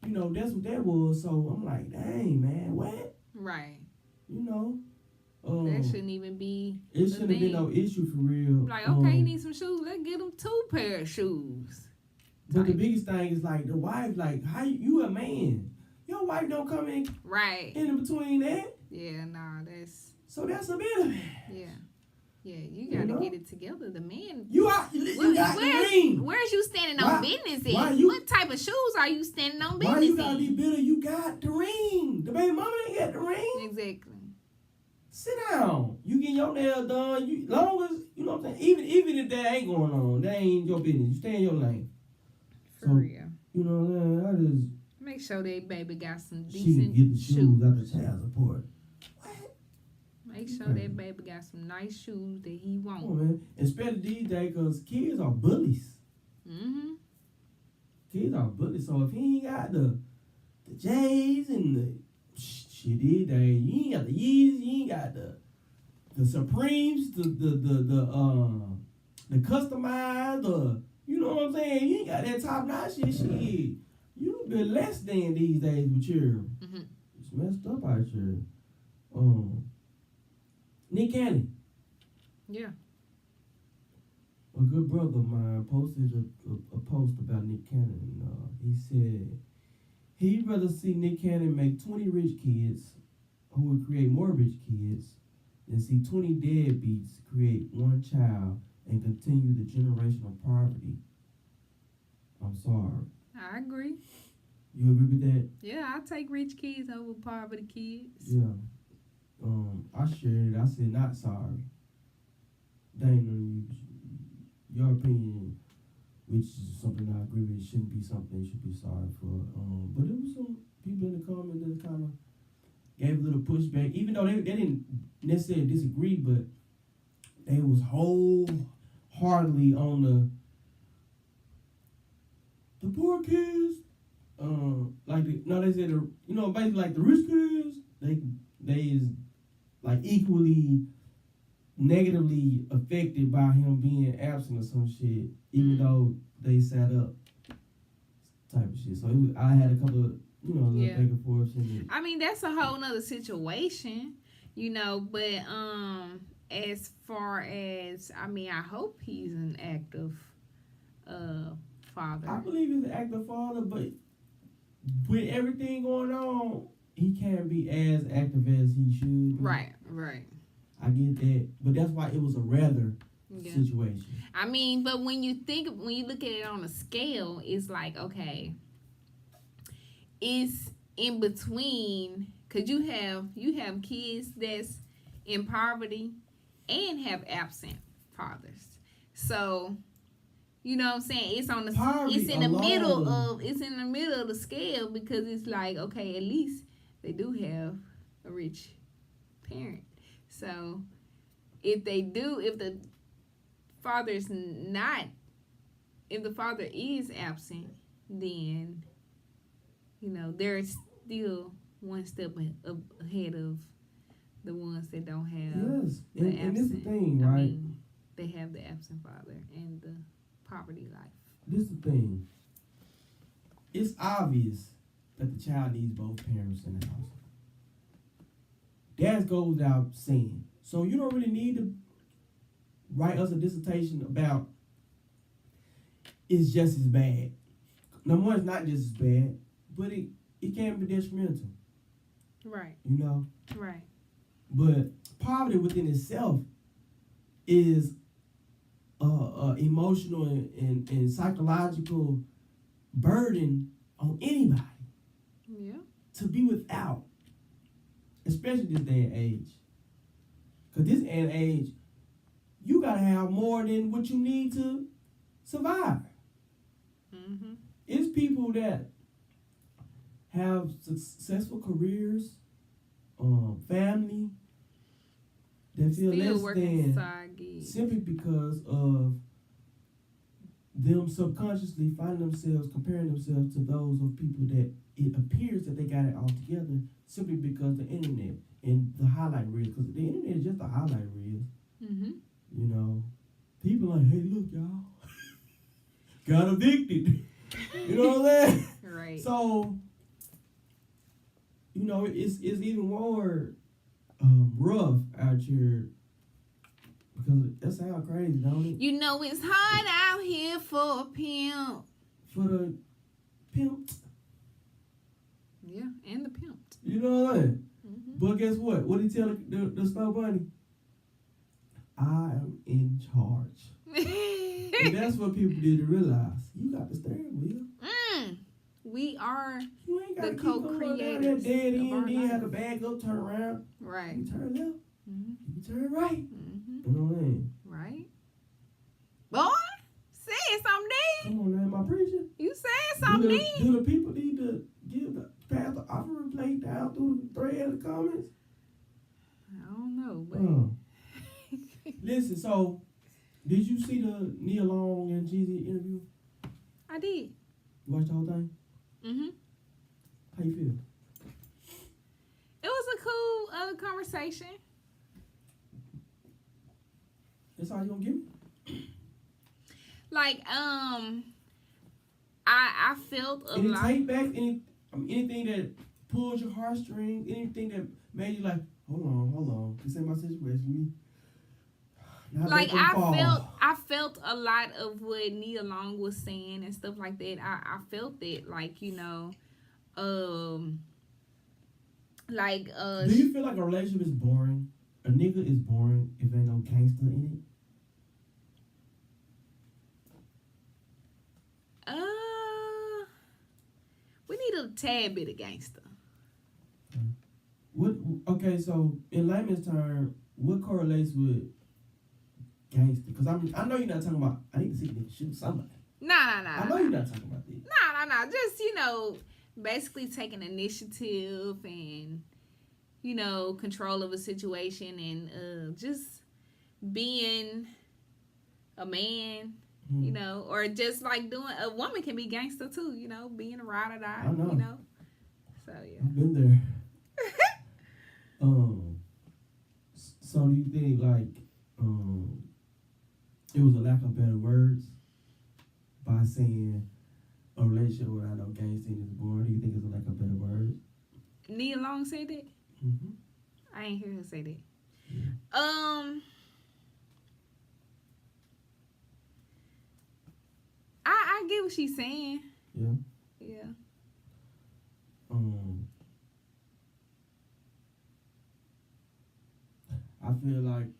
you know, that's what that was. So I'm like, dang, man, what? Right. You know? That shouldn't even be. It a shouldn't have been thing. no issue for real. Like, okay, you need some shoes. Let's get them 2 pair of shoes. But the type. biggest thing is like the wife, like, how you a man? Your wife don't come Right. in between that. Yeah, nah, that's. So that's a bit of it. Yeah. Yeah, you gotta know? get it together. The man. You got the ring. Where's you standing Why- on business why at? you- What type of shoes are you standing on Why you business gotta be in? bitter? You got the ring. The baby mama ain't got the ring. Exactly. Sit down. You get your nails done. You long as you know what I'm saying. Even if that ain't going on, that ain't your business. You stay in your lane. For So, real. You know what I'm saying? I just Make sure that baby got some she can decent get the shoes shoes. out the child support. Make sure Okay. that baby got some nice shoes that he Come on, wants. man. Especially these days, cause kids are bullies. Mm-hmm. Kids are bullies. So if he ain't got the J's and the shit these days, you ain't got the Yeezys, you ain't got the Supremes, the customized, You know what I'm saying? You ain't got that top notch shit. You a bit less than these days with your. Mhm. It's messed up out here. Nick Cannon. Yeah. A good brother of mine posted a post about Nick Cannon. He said he'd rather see Nick Cannon make 20 rich kids who would create more rich kids than see 20 deadbeats create one child and continue the generational poverty. I'm sorry. I agree. You agree with that? Yeah, I take rich kids over poverty kids. Yeah. I shared it. I said not sorry. Dana, your opinion, which is something I agree with, shouldn't be something you should be sorry for. But there was some people in the comments that kind of gave a little pushback, even though they didn't necessarily disagree, but they was wholeheartedly on the poor kids. They said basically like the rich kids, they is like equally negatively affected by him being absent or some shit, even though they sat up type of shit. So I had a couple of little back and forth. I mean, that's a whole nother situation, but as far as, I hope he's an active father. I believe he's an active father, but with everything going on, he can't be as active as he should be. Right. I get that, but that's why it was a rather situation. I mean, but when you look at it on a scale, it's like, okay, it's in between, because you have kids that's in poverty and have absent fathers. So, you know what I'm saying? It's on the Poverty it's in the alone. middle of the scale, because it's like, okay, at least they do have a rich parent. So if the father is absent, then they're still one step ahead of the ones that don't have. Yes, and this is the thing, right? They have the absent father and the poverty life. This is the thing. It's obvious that the child needs both parents in the house. That goes without saying. So you don't really need to write us a dissertation about it's just as bad. Number one, it's not just as bad, but it can be detrimental. Right. Right. But poverty within itself is emotional and psychological burden on anybody. Yeah. To be without, especially this day and age. Because this day and age, you got to have more than what you need to survive. Mm-hmm. It's people that have successful careers, family, that feel Still less working than side gigs. simply because of them subconsciously finding themselves, comparing themselves to those of people that it appears that they got it all together simply because the internet and the highlight reels, because the internet is just the highlight reels. Mm-hmm. People like, hey, look, y'all, got evicted. You know what I'm saying? Right. So, it's even more rough out here, because that sounds crazy, don't it? It's hard out here for a pimp. For the pimp. Yeah, and the pimp. You know what I'm saying? Mm-hmm. But guess what? What did he tell the Snow Bunny? I am in charge. And that's what people didn't realize. You got the steering wheel. We are You ain't got the to keep going down co-creators that dead of end, our then you have to life. bag up, turn around. right. You turn left, Mm-hmm. you turn right. Mm-hmm. You know what I mean? Right. Boy, say something. Come on now, am I preaching? You said something. Do the people need to pass the offering plate down through the thread of the comments? I don't know, but Listen, so did you see the Nia Long and Jeezy interview? I did. You watched the whole thing? Mm-hmm. How you feel? It was a cool conversation. That's all you gonna give me? Like, I felt a Any lot. take back, anything that pulled your heartstrings, anything that made you like, hold on, this ain't my situation. Not Like, back on the fall. I felt a lot of what Nia Long was saying and stuff like that. I felt it, like, you know, like Do you feel like a relationship is boring? A nigga is boring if ain't no gangster in we need a tad bit of gangster. it? What? Okay, so in layman's term, what correlates with gangster? Because I know you're not talking about. I need to see a nigga shoot somebody. Nah. I know you're not talking about this. Nah. Just, you know, basically taking initiative and, you know, control of a situation and just being a man, you know, or just like doing. A woman can be gangster too, you know, being a ride or die, I know. you know. So yeah. I've been there. So do you think like it was a lack of better words by saying a relationship without no gangster is boring? Do you think it's a lack of better words? Nia Long said that? Mm-hmm. I ain't hear her say that. Yeah. I get what she's saying. Yeah. Yeah. I feel like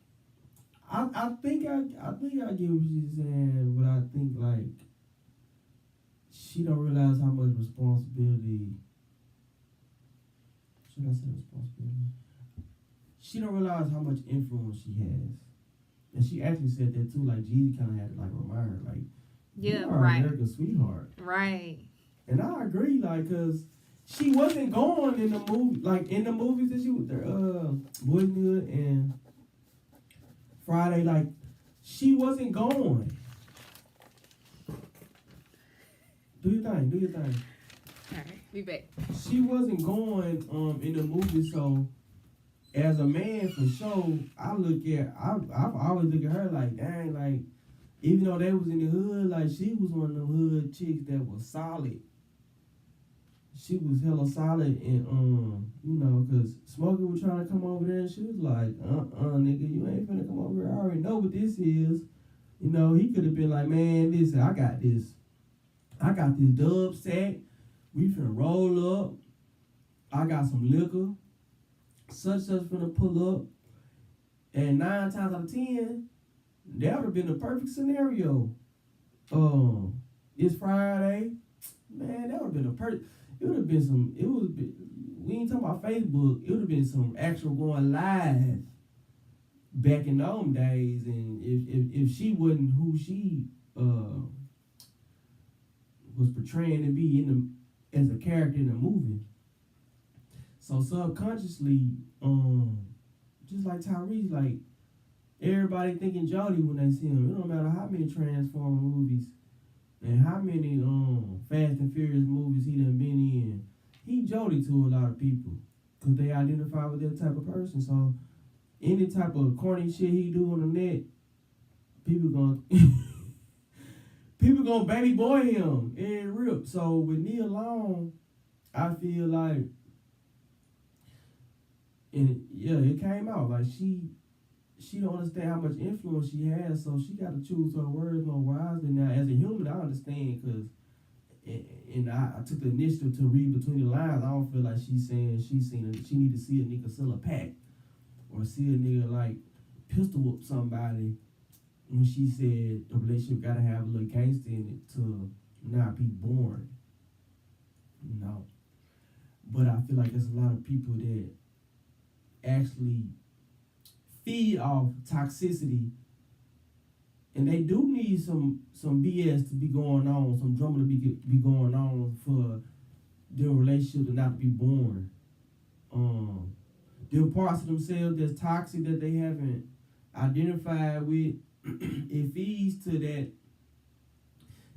I think I get what she's saying, but I think like she don't realize how much responsibility. Should I say responsibility? She don't realize how much influence she has, and she actually said that too. Like Jeezy kind of had to like remind her, like, Yeah, you are right. America's sweetheart. Right. And I agree, like, cause she wasn't going in the movie, like in the movies that she was there, Boyhood and Friday, like she wasn't going. Do your thing. Alright, be back. She wasn't going in the movie, so as a man for sure, I've always look at her like, dang, like even though they was in the hood, like she was one of them hood chicks that was solid. She was hella solid and you know, cause Smokey was trying to come over there and she was like, nigga, you ain't finna come over here. I already know what this is. You know, he could have been like, man, listen, I got this dub sack. We finna roll up. I got some liquor. Such finna pull up. And 9 times out of 10, that would have been the perfect scenario. It's Friday. Man, that would have been a perfect. It would have been some. We ain't talking about Facebook. It would have been some actual going live back in those days. And if she wasn't who she was portraying to be as a character in the movie, so subconsciously, just like Tyrese, like everybody thinking Jody when they see him. It don't matter how many Transformer movies and how many Fast and Furious movies he done been in. He Jody to a lot of people because they identify with that type of person. So any type of corny shit he do on the net, people gonna baby boy him and rip. So with Nia Long, I feel like, and yeah, it came out like she don't understand how much influence she has, so she got to choose her words more wisely. Now, as a human, I understand because, and I took the initiative to read between the lines. I don't feel like she's saying she need to see a nigga sell a pack or see a nigga like pistol whoop somebody when she said the relationship got to have a little gangster in it to not be boring. You know, but I feel like there's a lot of people that actually feed off toxicity, and they do need some BS to be going on, some drama to be going on for their relationship to not be boring. There are parts of themselves that's toxic that they haven't identified with. It feeds to that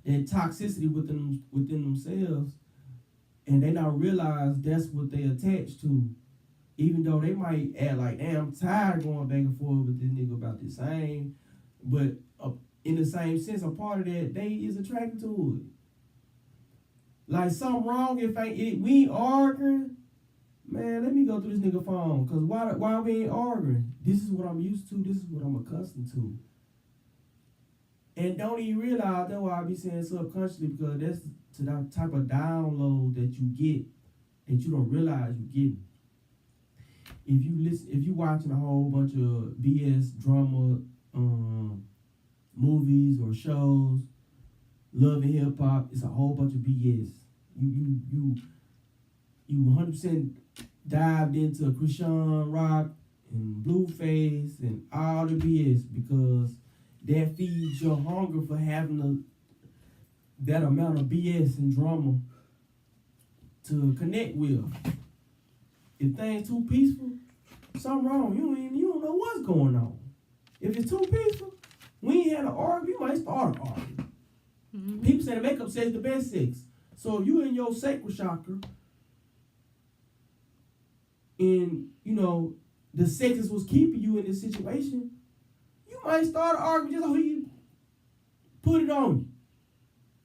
toxicity within themselves, and they don't realize that's what they attach to. Even though they might act like, damn, I'm tired of going back and forth with this nigga about the same, but in the same sense, a part of that, they is attracted to it. Like something wrong if we ain't arguing, man, let me go through this nigga phone. Cause why we ain't arguing? This is what I'm used to, this is what I'm accustomed to. And don't even realize that's why I be saying subconsciously, because that's to that type of download that you get that you don't realize you getting. If you watching a whole bunch of BS drama, movies or shows, love and hip hop, it's a whole bunch of BS. You 100% dived into Chrisean Rock and Blueface and all the BS because that feeds your hunger for having that amount of BS and drama to connect with. If things too peaceful, something wrong. You don't know what's going on. If it's too peaceful, we ain't had an argument, you might start an argument. Mm-hmm. People say the makeup sex is the best sex. So if you in your sacral chakra and the sex is what's keeping you in this situation, you might start an argument just so you put it on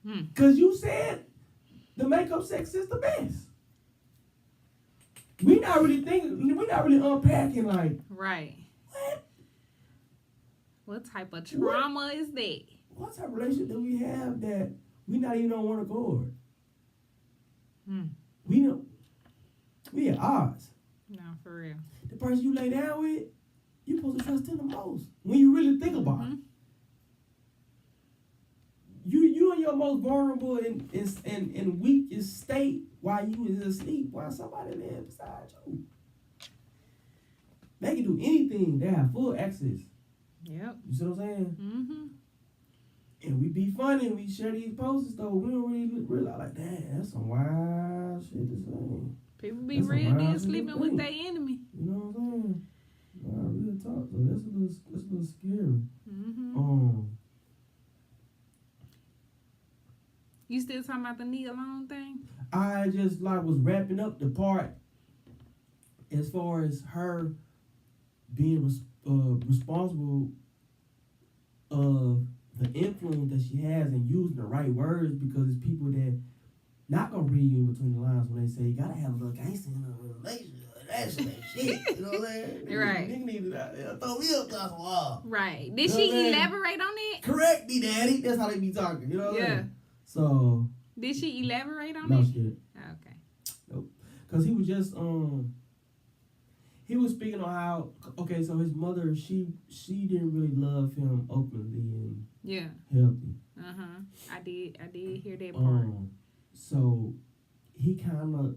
you. Because you said the makeup sex is the best. We're not really unpacking like, right. What? What type of trauma is that? What type of relationship do we have that we not even on one accord? We at odds. No, for real. The person you lay down with, you supposed to trust them the most. When you really think about it. You in your most vulnerable and weakest state while you is asleep, while somebody there beside you. They can do anything. They have full access. Yep. You see what I'm saying? Mm-hmm. And we be funny and we share these posts though. We don't really realize like, damn, that's some wild shit to say. People be real deal sleeping with their enemy. You know what I'm saying? Real talk though. That's a little scary. Mm-hmm. You still talking about the Nia Long thing? I just was wrapping up the part as far as her being responsible of the influence that she has and using the right words, because it's people that not gonna read in between the lines when they say you gotta have a little gangster in a relationship. That's that shit. You know what I'm saying? Right. Nigga need to throw me up to the wall. Right. Did she elaborate on it? Correct me, daddy. That's how they be talking. You know what I'm saying? So. Did she elaborate on it? No, she didn't. Okay. Nope. Because he was just he was speaking on how so his mother she didn't really love him openly and healthy. I did hear that part. So he kind of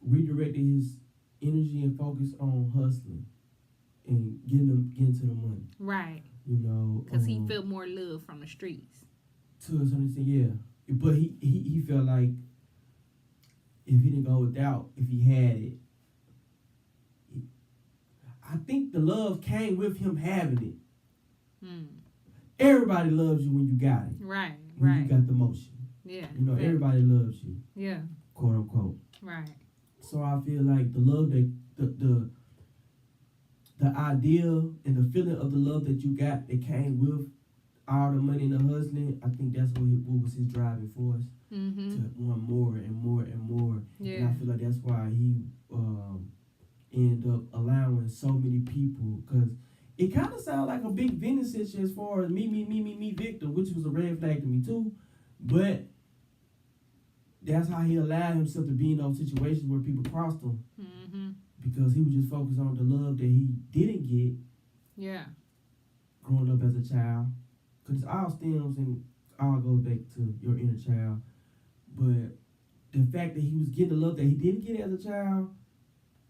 redirected his energy and focus on hustling and getting to the money. Right. Because he felt more love from the streets. To a certain extent, yeah. But he felt like if he didn't go without, if he had it, I think the love came with him having it. Everybody loves you when you got it. Right, when you got the motion. Yeah. Everybody loves you. Yeah. Quote unquote. Right. So I feel like the love that the idea and the feeling of the love that you got that came with all the money and the hustling, I think that's what was his driving force to want more and more and more. Yeah. And I feel like that's why he ended up allowing so many people, because it kind of sounds like a big vending situation as far as me, victim, which was a red flag to me too. But that's how he allowed himself to be in those situations where people crossed him. Because he was just focused on the love that he didn't get. Yeah. Growing up as a child. Because it all stems and all goes back to your inner child. But the fact that he was getting the love that he didn't get as a child,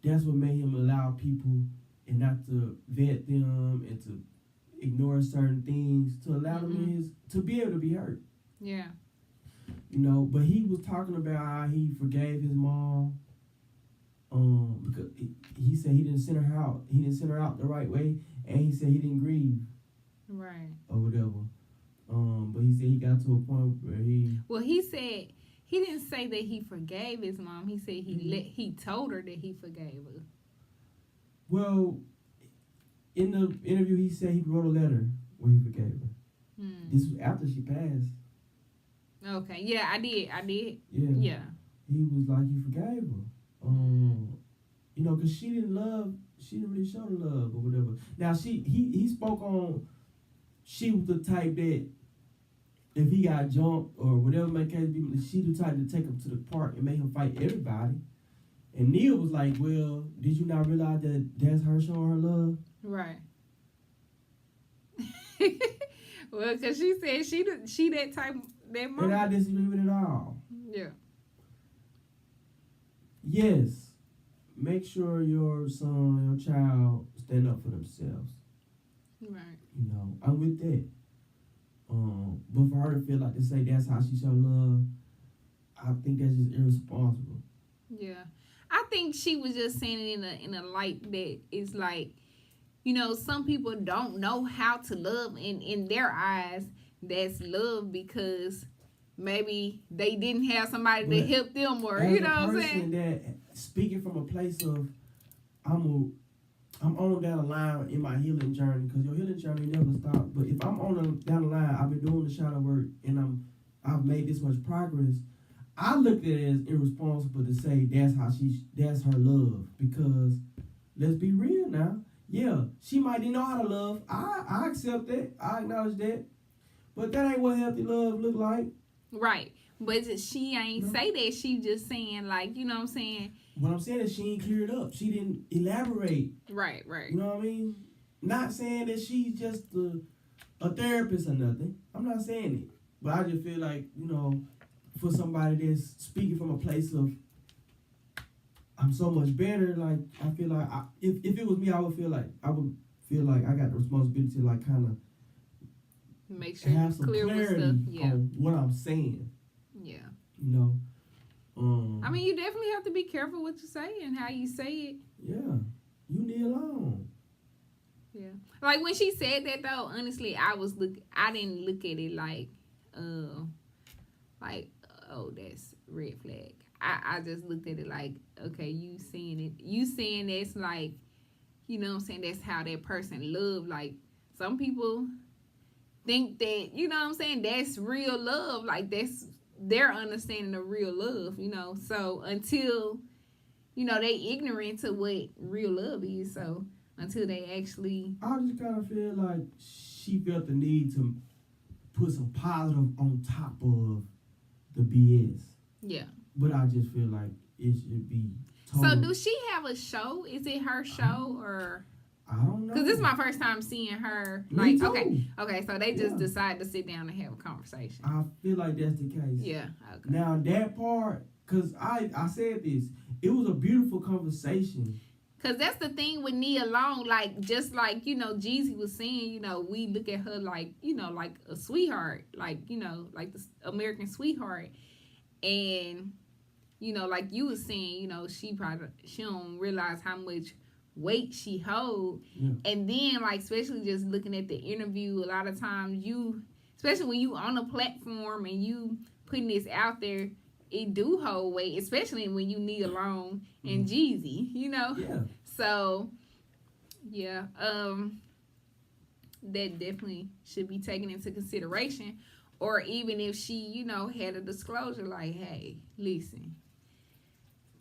that's what made him allow people and not to vet them and to ignore certain things, to allow them to be able to be hurt. Yeah. But he was talking about how he forgave his mom. Because he said he didn't send her out. He didn't send her out the right way, and he said he didn't grieve. Right. Or whatever. But he said he got to a point where he. Well, he said he didn't say that he forgave his mom. He said he told her that he forgave her. Well, in the interview, he said he wrote a letter where he forgave her. This was after she passed. Okay. Yeah, I did. Yeah. Yeah. He was like, he forgave her. You know, because she didn't really show the love or whatever. Now, he spoke on, she was the type that if he got jumped or whatever my case be, she the type to take him to the park and make him fight everybody. And Neil was like, well, did you not realize that that's her showing her love? Right. Well, because she said she that type, that mom. And I disagree with it all. Yeah. Yes, make sure your son, your child stand up for themselves. Right. You know, I'm with that. But for her to feel like to say that's how she show love, I think that's just irresponsible. Yeah. I think she was just saying it in a light that is like, you know, some people don't know how to love, and in their eyes, that's love because maybe they didn't have somebody to help them, or you know what I'm saying. That speaking from a place of I'm on down the line in my healing journey, because your healing journey never stops. But if I'm on down the line, I've been doing the shadow work and I've made this much progress. I look at it as irresponsible to say that's her love, because let's be real now. Yeah, she might didn't know how to love. I accept that. I acknowledge that. But that ain't what healthy love look like. Right. But she ain't say that. She just saying, like, you know what I'm saying? What I'm saying is she ain't cleared up. She didn't elaborate. Right. You know what I mean? Not saying that she's just a therapist or nothing. I'm not saying it. But I just feel like, you know, for somebody that's speaking from a place of I'm so much better, like, I feel like if it was me, I would feel like I got the responsibility to, like, kind of make sure have some clear clarity with stuff. Yeah. on what I'm saying. Yeah. You know? I mean, you definitely have to be careful what you say and how you say it. Yeah. You need alone. Yeah. Like, when she said that, though, honestly, I didn't look at it like, oh, that's red flag. I just looked at it like, okay, you saying that's like, you know what I'm saying, that's how that person love. Like, some people think that, you know what I'm saying, that's real love. Like, that's their understanding of real love, you know. So until, you know, they ignorant to what real love is. So until they actually, I just kind of feel like she felt the need to put some positive on top of the BS. yeah. But I just feel like it should be total. So do she have a show? Is it her show or? I don't know. Because this is my first time seeing her. Me Like, too. okay, so they just decided to sit down and have a conversation. I feel like that's the case. Yeah, okay. Now that part, because I said this, it was a beautiful conversation. Because that's the thing with Nia Long, like, just like, you know, Jeezy was saying, you know, we look at her like, you know, like a sweetheart, like, you know, like the American sweetheart. And, you know, like you was saying, you know, she don't realize how much weight she hold. Yeah. And then, like, especially just looking at the interview, a lot of times especially when you on a platform and you putting this out there, it do hold weight, especially when you Nia Long and Jeezy, you know? Yeah. So, yeah, that definitely should be taken into consideration. Or even if she, you know, had a disclosure like, hey, listen,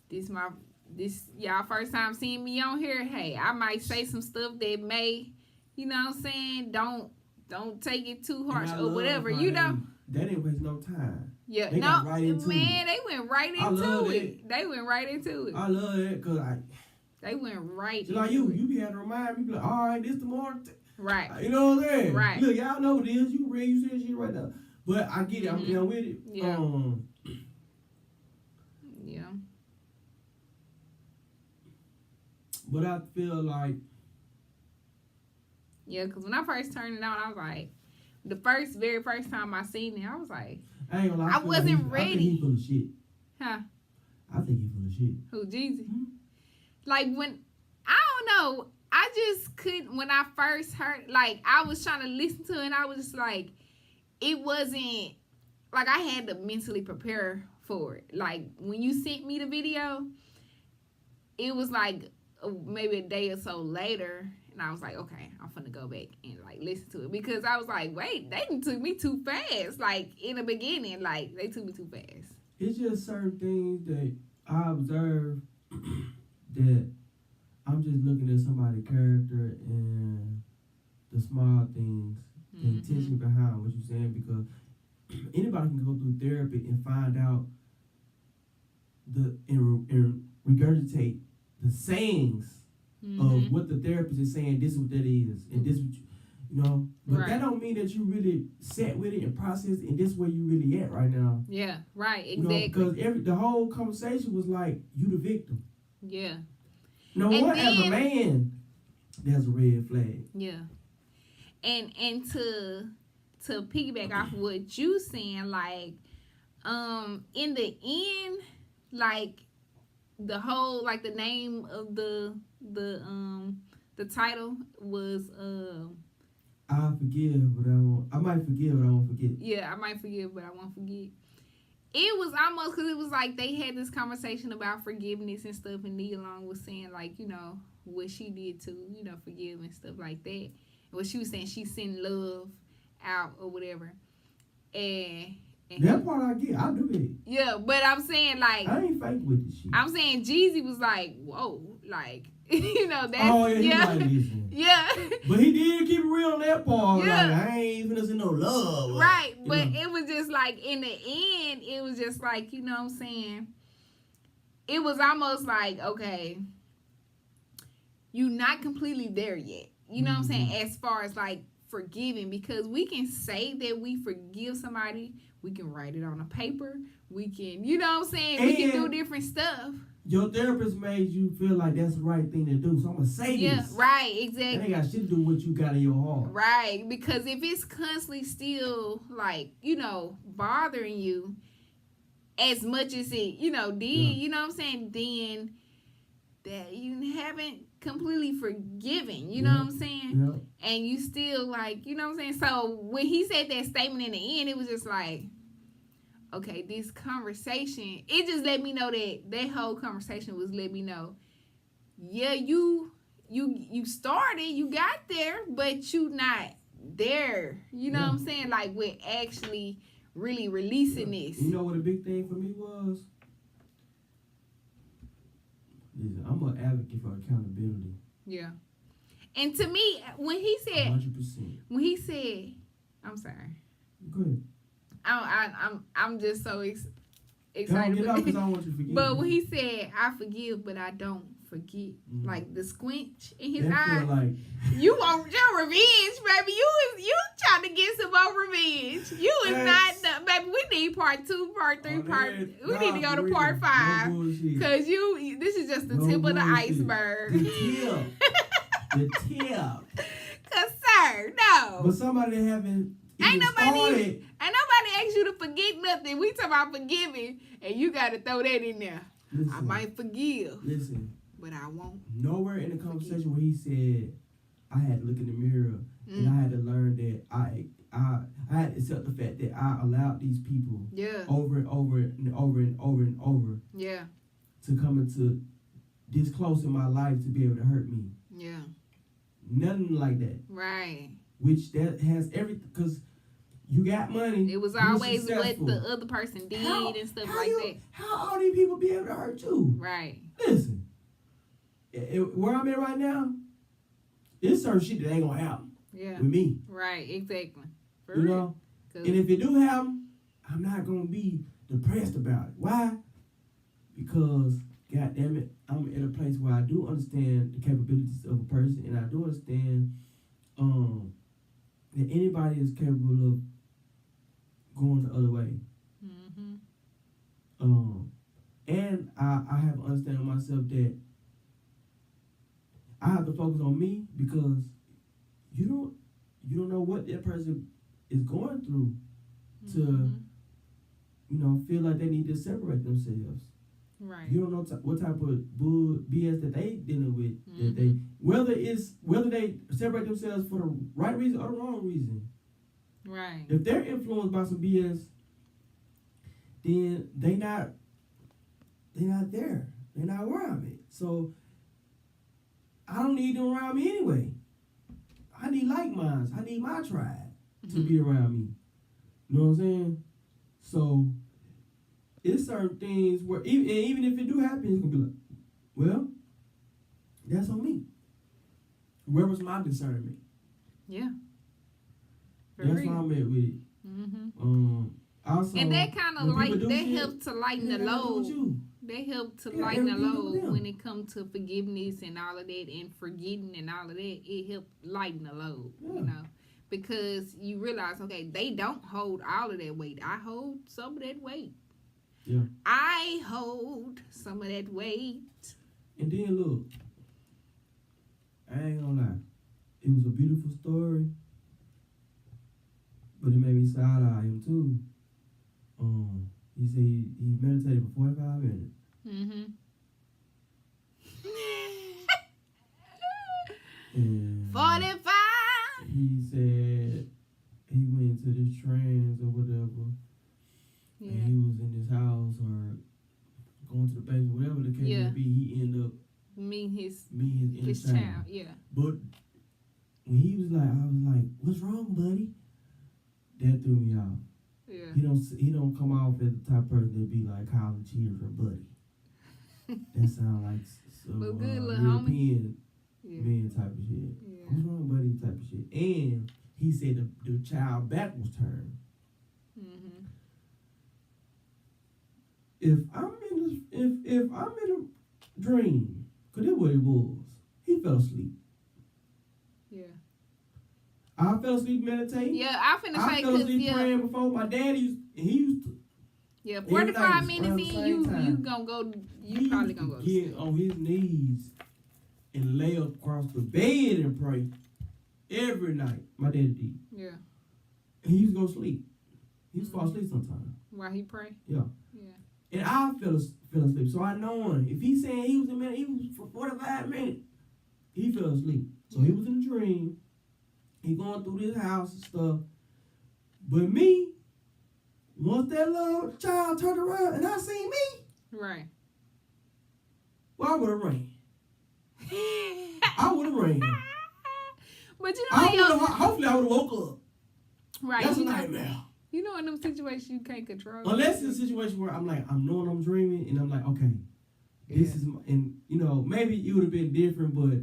this y'all first time seeing me on here. Hey, I might say some stuff that may, you know what I'm saying, don't take it too harsh or whatever, you know. They didn't waste no time. Yeah, they got right into man, it. they went right into it. They went right into it. I love that because they went right into like it. you be had to remind me, be like, all right, this the morning. Right. You know what I'm saying? Right. Look, y'all know what it is. You read, you said shit right now. But I get it. I'm with it. Yeah. Yeah. But I feel like. Yeah, because when I first turned it on, I was like, the very first time I seen it, I was like, I ain't gonna lie. I wasn't ready. I think he full of shit. Huh? I think he full of shit. Who, Jeezy? Mm-hmm. Like, when, I don't know, I just couldn't, when I first heard, like, I was trying to listen to it, and I was just like, it wasn't, like, I had to mentally prepare for it. Like, when you sent me the video, it was like maybe a day or so later, And I was like, okay, I'm finna go back and like listen to it because I was like, wait, they took me too fast. Like in the beginning, like they took me too fast. It's just certain things that I observe that I'm just looking at somebody's character and the small things, the intention behind what you're saying, because anybody can go through therapy and find out and regurgitate the sayings of what the therapist is saying. This is what that is, and this what you know. But that don't mean that you really sat with it and processed it, and this where you really at right now. Yeah, right, exactly. You know, because the whole conversation was like you the victim. Yeah. You know what? As a man, there's a red flag. Yeah. And to piggyback off of what you saying, like, in the end, like the whole, like the name of the title was I forgive, but I won't. I might forgive, but I won't forget. Yeah, I might forgive, but I won't forget. It was almost because it was like they had this conversation about forgiveness and stuff, and Nia Long was saying like, you know, what she did to, you know, forgive and stuff like that. And what she was saying, she sent love out or whatever. And that part I get. I do that. Yeah, but I'm saying like I ain't fake with this shit. I'm saying Jeezy was like, whoa, like you know that's oh yeah. Yeah. But he did keep it real on that part. Yeah. Like, I ain't even no love. Right, but it was just like in the end, it was just like, you know what I'm saying? It was almost like, okay, you're not completely there yet. You know what I'm saying? As far as like forgiving, because we can say that we forgive somebody, we can write it on a paper, we can, you know what I'm saying? We can do different stuff. Your therapist made you feel like that's the right thing to do, so I'm gonna say this. Yeah, right, exactly. That ain't got shit to do with what you got in your heart. Right, because if it's constantly still like, you know, bothering you as much as it, you know, did, you know what I'm saying, then that you haven't completely forgiven, you know what I'm saying? Yeah. And you still like, you know what I'm saying? So when he said that statement in the end, it was just like, okay, this conversation, it just let me know that whole conversation was let me know, yeah, you started, you got there, but you not there. You know what I'm saying? Like with actually really releasing this. You know what a big thing for me was? Listen, I'm an advocate for accountability. Yeah. And to me, when he said 100%. When he said, I'm sorry. Go ahead. I'm just so excited. Don't get off because I don't want you to forget. But when he said, I forgive, but I don't forget, like the squinch in his eye, like, you want your revenge, baby. You trying to get some more revenge. You is not, baby. We need part 2, part 3, we need to go to part 5 because this is just the tip of the iceberg. The tip. Cause sir, no. But somebody haven't. Ain't nobody asked you to forget nothing. We talk about forgiving, and you got to throw that in there. Listen, I might forgive. Listen. But I won't. Nowhere in the conversation where he said, I had to look in the mirror and I had to learn that I had to accept the fact that I allowed these people over and over and over and over and over to come into this close in my life to be able to hurt me. Yeah. Nothing like that. Right. Which that has everything, because you got money. It was always what the other person did and stuff like that. How all these people be able to hurt you? Right. Listen, where I'm at right now, it's certain shit that ain't gonna happen. Yeah. With me. Right. Exactly. You know. And if it do happen, I'm not gonna be depressed about it. Why? Because, God damn it, I'm in a place where I do understand the capabilities of a person, and I do understand that anybody is capable of going the other way. And I have understanding myself that I have to focus on me, because you don't know what that person is going through to feel like they need to separate themselves. Right. You don't know what type of bull BS that they dealing with. That whether they separate themselves for the right reason or the wrong reason. Right. If they're influenced by some BS, then they not there. They're not where I'm at. So I don't need them around me anyway. I need like minds. I need my tribe to be around me. You know what I'm saying? So it's certain things where even if it do happen, it's gonna be like, well, that's on me. Where was my discernment? Yeah. That's why I'm at with it. Also, and that kind of like that helps to lighten the load. You. They help to lighten the load when it comes to forgiveness and all of that, and forgetting and all of that. It helps lighten the load, you know, because you realize, okay, they don't hold all of that weight. I hold some of that weight. Yeah. I hold some of that weight. And then look, I ain't gonna lie, it was a beautiful story, but it made me side eye him too. He said he meditated for 45 minutes. And 45. he said he went to this trance or whatever, Yeah. and he was in his house or going to the basement, whatever the case may be. He ended up meeting his inner child. Yeah. But when he was like, I was like, "What's wrong, buddy?" That threw me off. Yeah. He don't come off as the type of person that be like calling children buddy. That sound like some Well, good little European Yeah. man type of shit. Yeah. What's wrong, buddy? Type of shit. And he said the child back was turned. If I'm in a dream, cause that's what it was. He fell asleep. Yeah. I fell asleep meditating. Yeah, I finna say I fell asleep because praying before. My daddy used to. Yeah, Everything 45 was minutes around in, the you same gonna go. He You probably used gonna to go. To get sleep. on his knees and lay across the bed and pray every night. My daddy did. Yeah. And he used to go to sleep. He used to fall asleep sometimes. While he pray. Yeah. Yeah. And I fell asleep. So I know him. If he's saying he was for 45 minutes, he fell asleep. So he was in a dream. He going through this house and stuff. But me, once that little child turned around and I seen me, Right. well, I would have ran. I would have ran. But you know, Hopefully I would have woke up. right? That's a You know, nightmare. you know, in them situations you can't control. Unless it's a situation where I'm knowing I'm dreaming and I'm like, okay, this is, and you know, maybe it would have been different, but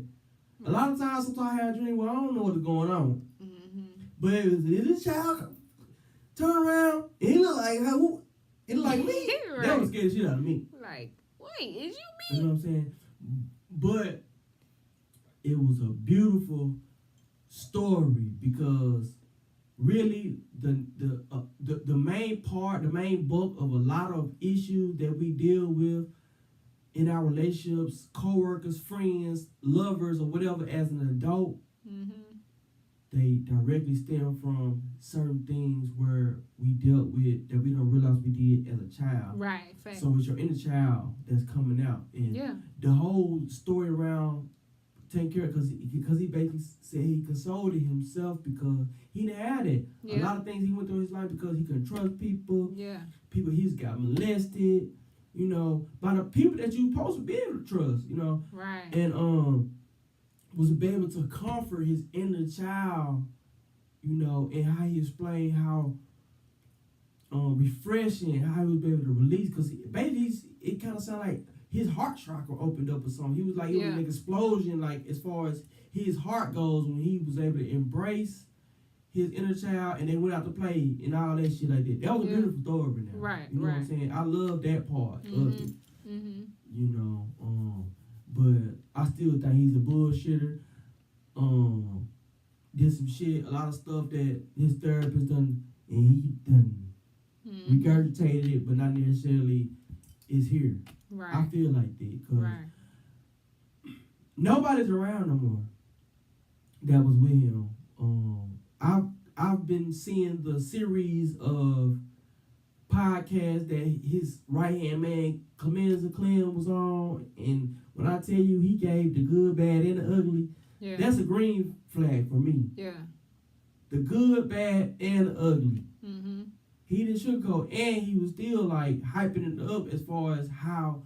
a lot of times, sometimes I have a dream where I don't know what's going on. But if this child turn around and he look like how it look like me, Right. that would scare the shit out of me. Like, wait, is You you know what I'm saying? But it was a beautiful story because really the main part, the main bulk of a lot of issues that we deal with in our relationships, co-workers, friends, lovers, or whatever as an adult, they directly stem from certain things where we dealt with that we don't realize we did as a child. right? Fact. So it's your inner child that's coming out. And Yeah. the whole story around taking care of, because he basically said he consoled himself because he didn't have it. A Yeah. lot of things he went through in his life because he couldn't trust people. Yeah. People he's got molested, you know, by the people that you supposed to be able to trust, you know. Right. And was able to comfort his inner child, you know, and how he explained how refreshing, how he was able to release, because basically it kind of sounded like his heart chakra opened up or something. He was like, it was an explosion, like as far as his heart goes, when he was able to embrace his inner child and they went out to play and all that shit like that. That was a beautiful story now. Right, You know what I'm saying? I love that part of it. You know, but I still think he's a bullshitter. Did some shit, a lot of stuff that his therapist done, and he done regurgitated it, but not necessarily is here. Right. I feel like that because Right. nobody's around no more that was with him. I've been seeing the series of podcasts that his right hand man Clemens Clem was on, and when I tell you he gave the good, bad, and the ugly, Yeah. that's a green flag for me. Yeah. The good, bad, and the ugly. Mm-hmm. He didn't sugarcoat, and he was still like hyping it up as far as how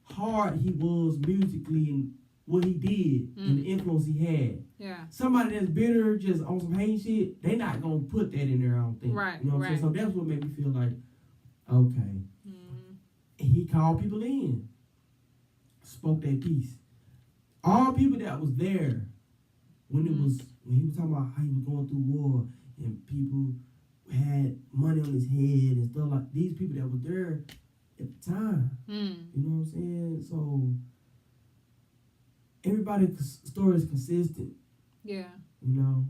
hard he was musically what he did and the influence he had. Yeah. Somebody that's bitter, just on some hate shit, they not gonna put that in there. I don't think. Right, You know what I'm saying? So that's what made me feel like, okay. And he called people in, spoke their piece. All people that was there when he was talking about how he was going through war and people had money on his head and stuff like these people that were there at the time. You know what I'm saying? So everybody's story is consistent. Yeah. You know?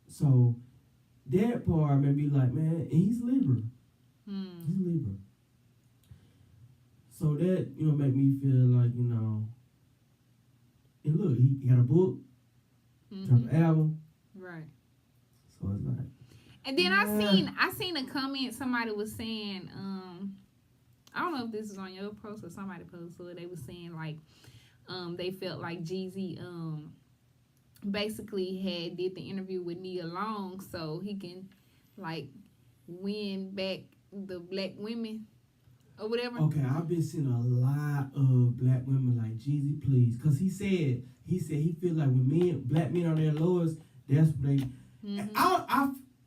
So that part made me like, man, and he's Libra. He's Libra. So that, you know, made me feel like, you know, and look, he got a book, dropped an album. Right. So it's like. And then I seen a comment somebody was saying, I don't know if this is on your post or somebody posted it. They was saying like, they felt like Jeezy basically had did the interview with Nia Long so he can like win back the black women or whatever. Okay, I've been seeing a lot of black women like Jeezy, please, because he said he feel like when black men are their lowest, that's what they.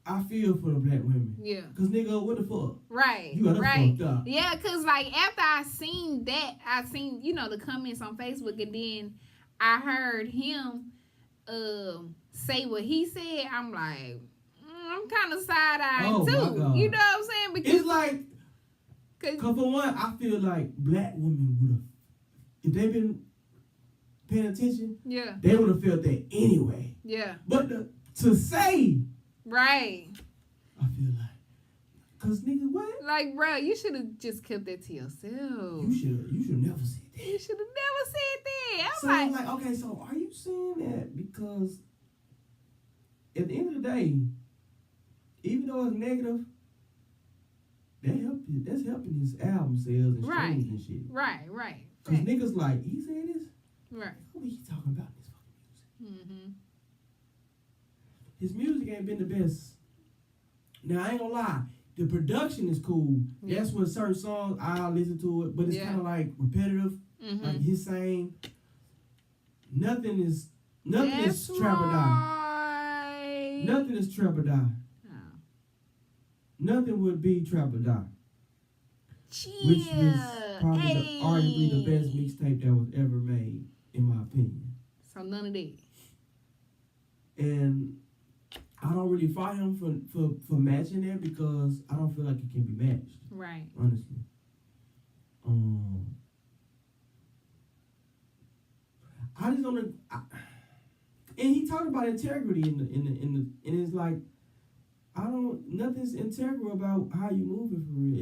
I feel for the black women. Yeah. Cause nigga, what the fuck? Right. You got right. fucked up. Yeah, cause like after I seen that, I seen the comments on Facebook, and then I heard him say what he said. I'm like, I'm kind of side-eyed too. You know what I'm saying? Because it's like, cause for one, I feel like black women would have, if they been paying attention, they would have felt that anyway. Yeah. But to say. Right. I feel like, cause nigga, what? Like, bro, you should have just kept that to yourself. You should never said that. You should have never said that. I'm like, okay, so are you saying that because at the end of the day, even though it's negative, that's helping his album sales and streams and shit. Right, right. Cause niggas like, he said this? Right. What are you talking about this fucking music? His music ain't been the best. Now, I ain't gonna lie. The production is cool. Yeah. That's when certain songs, I'll listen to it. But it's kind of like repetitive. Like his saying. Nothing is trap or die. Nothing is trap or die. Oh. Nothing would be trap or die. Which was probably arguably the best mixtape that was ever made, in my opinion. So none of that. And I don't really fight him for matching that because I don't feel like it can be matched. Right. Honestly. I just don't. And he talked about integrity in and it's like nothing's integral about how you moving for real.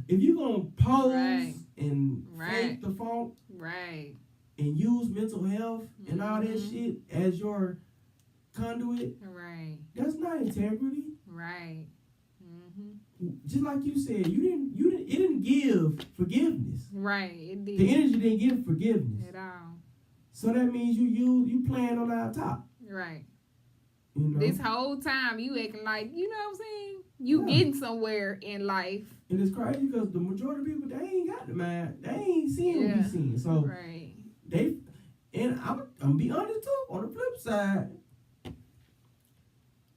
If you gonna pose and fake the funk, and use mental health and all that shit as your conduit, that's not integrity, just like you said, it didn't give forgiveness, it did. The energy didn't give forgiveness at all, so that means you playing on our top, you know? This whole time you acting like, you know what I'm saying, you getting somewhere in life, and it's crazy because the majority of people, they ain't got the mind, they ain't seeing what we seeing, so they, and I'm gonna be honest too, on the flip side,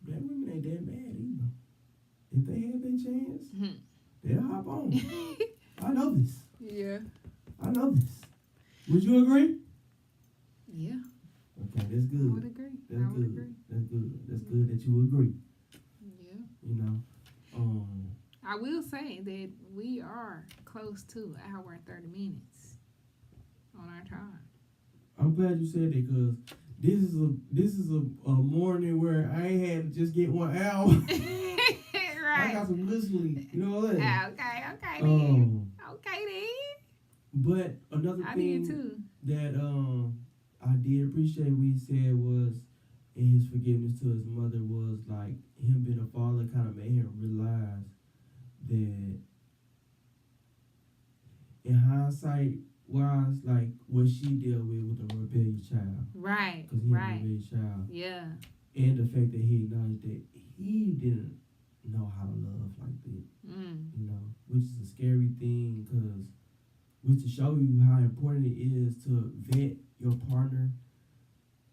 black women ain't that bad either. If they had their chance, they'll hop on. I know this. Yeah. I know this. Would you agree? Yeah. Okay, that's good. I would agree. That's I would agree. That's good. That's good that you agree. Yeah. You know. I will say that we are close to an hour and 30 minutes on our time. I'm glad you said that because this is a morning where I ain't had to just get 1 hour. I got some good sleep. You know what? Okay then. Okay then. But another thing that I did appreciate what he said was in his forgiveness to his mother was like him being a father kind of made him realize that in hindsight wise, like what she dealt with a rebellious child. Right. Because he was a rebellious child. Yeah. And the fact that he acknowledged that he didn't know how to love like that. You know, which is a scary thing because which to show you how important it is to vet your partner,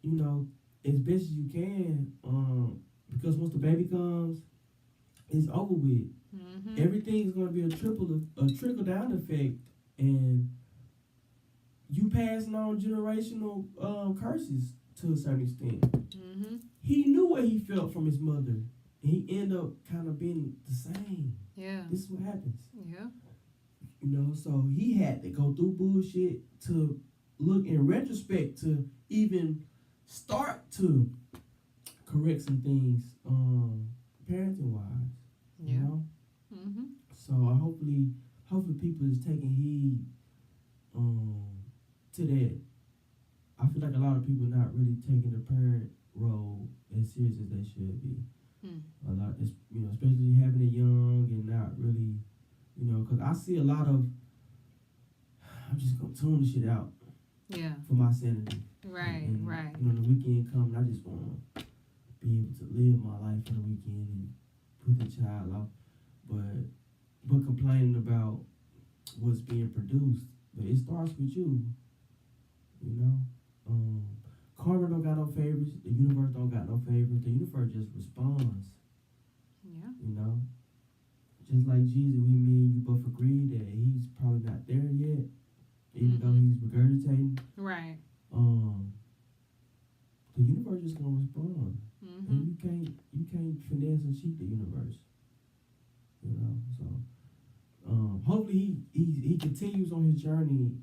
you know, as best as you can. Because once the baby comes, it's over with. Mm-hmm. Everything's gonna be a trickle down effect, and you passing on generational curses to a certain extent. Mm-hmm. He knew what he felt from his mother, and he ended up kind of being the same. Yeah. This is what happens. Yeah. You know, so he had to go through bullshit to look in retrospect to even start to correct some things, parenting wise. Yeah. You know? Mm-hmm. So hopefully people is taking heed to that. I feel like a lot of people not really taking the parent role as serious as they should be. A lot, you know, especially having it young and not really, you know, because I see a lot of. I'm just gonna tune the shit out. Yeah. For my sanity. Right. And, Right. You know, the weekend comes, I just want to be able to live my life for the weekend and put the child off, but complaining about what's being produced. But it starts with you. You know, karma don't got no favorites. The universe don't got no favorites. The universe just responds. Yeah. You know, just like Jesus, me and you both agree that he's probably not there yet, even though he's regurgitating. Right. The universe just gonna respond. Mm-hmm. And you can't finesse and cheat the universe. You know, so hopefully he continues on his journey.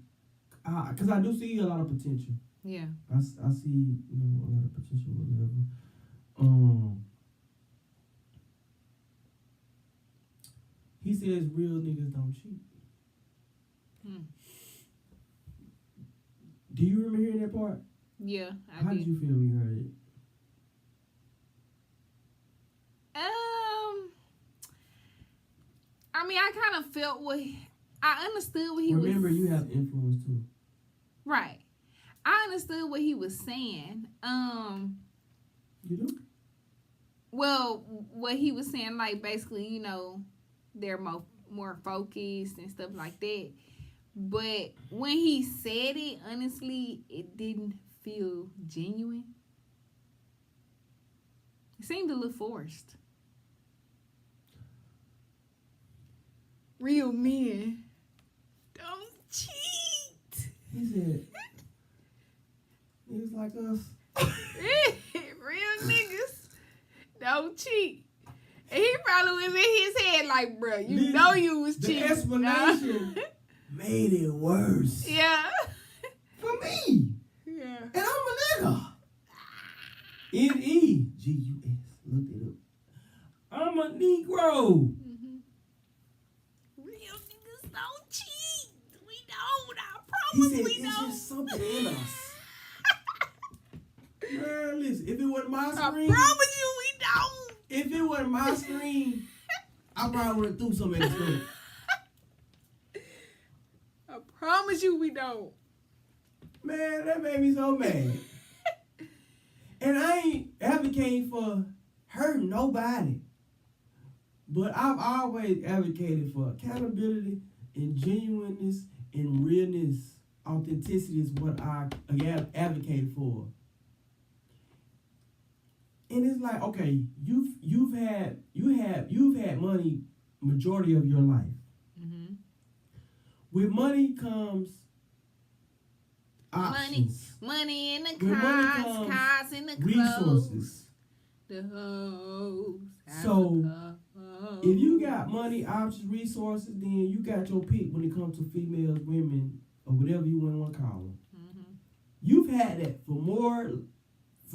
Cause I do see a lot of potential. Yeah. I see, you know, a lot of potential with whatever. He says real niggas don't cheat. Do you remember hearing that part? Yeah, How did you feel when you heard it? I mean, I kind of felt I understood what he was. Remember, you have influence too. Right. I understood what he was saying. You do? Well, what he was saying, like, basically, you know, they're more focused and stuff like that. But when he said it, honestly, it didn't feel genuine. It seemed a little forced. Real men don't cheat. He said, niggas like us. Real niggas don't cheat. And he probably was in his head like, bro, you know you was cheating. The explanation made it worse. Yeah. For me. Yeah. And I'm a nigga. N-E-G-U-S. Looked it up. I'm a Negro. Mm-hmm. Real niggas don't cheat. We don't. I He promise said we it's don't. just something in us. Man, listen, if it wasn't my I screen, promise you we don't. if it wasn't my screen, I probably would have threw something in the screen. I promise you we don't. Man, that made me so mad. And I ain't advocating for hurting nobody. But I've always advocated for accountability and genuineness and realness. Authenticity is what I advocate for. And it's like, okay, you've had money majority of your life. Mm-hmm. With money comes options. Money in the With money comes cars in the clothes. Resources. The hoes. So, if you got money, options, resources, then you got your pick when it comes to females, women, or whatever you want to call them. Mm-hmm. You've had that for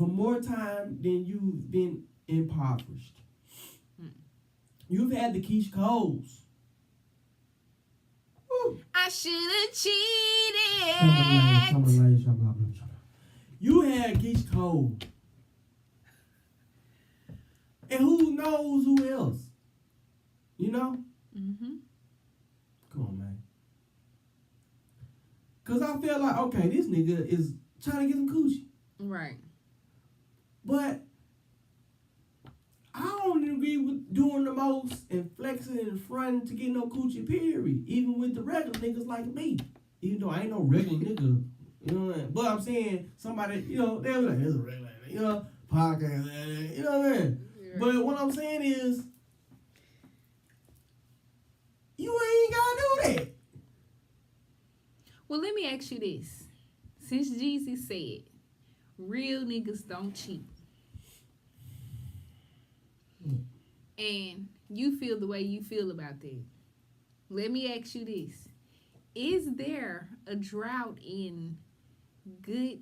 more time than you've been impoverished. You've had the Keisha Coles. Woo. I should have cheated. You had Keisha Cole. And who knows who else? You know? Mm-hmm. Come on, man. Because I feel like, okay, this nigga is trying to get some coochie. Right. But I don't agree with doing the most and flexing and fronting to get no coochie, period. Even with the regular niggas like me. Even though I ain't no regular nigga. You know what I mean? But I'm saying somebody, you know, they was like, it's a regular, you know, podcast, you know what I mean? Right. But what I'm saying is, you ain't gotta do that. Well, let me ask you this. Since Jeezy said, real niggas don't cheat. And you feel the way you feel about that. Let me ask you this. Is there a drought in good,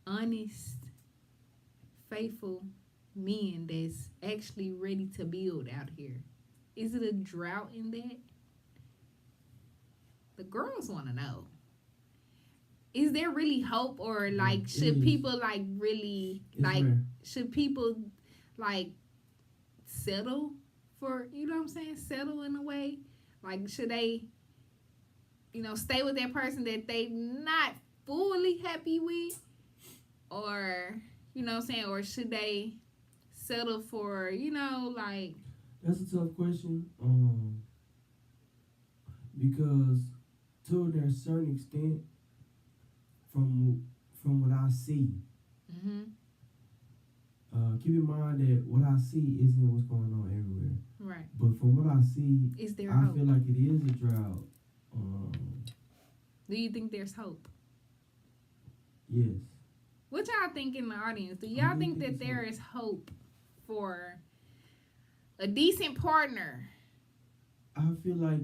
honest, faithful men that's actually ready to build out here? Is it a drought in that? The girls want to know. Is there really hope, or like should people like really like should people like settle for, you know what I'm saying, settle in a way? Like should they, you know, stay with that person that they not fully happy with, or you know what I'm saying, or should they settle for, you know, like? That's a tough question. Because to a certain extent, from what I see, keep in mind that what I see isn't what's going on everywhere. Right. But from what I see, is there I hope? feel like it is a drought. Do you think there's hope? Yes. What y'all think in the audience? Do y'all think that there is hope for a decent partner? I feel like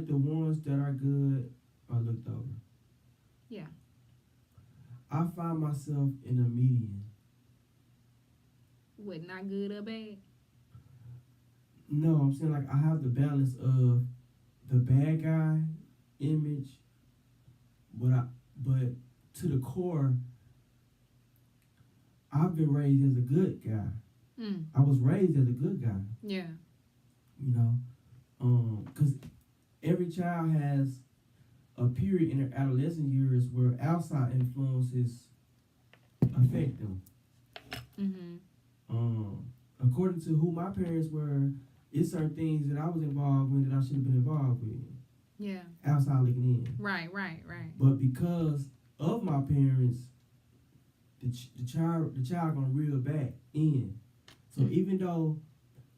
the ones that are good are looked over. Yeah. I find myself in a median. What, not good or bad? No, I'm saying like I have the balance of the bad guy image, but to the core, I've been raised as a good guy. I was raised as a good guy. Yeah. You know, because every child has a period in their adolescent years where outside influences affect them. According to who my parents were, it's certain things that I was involved with that I should have been involved with. Yeah. Outside looking in. Right. But because of my parents, the child gonna reel back in. So even though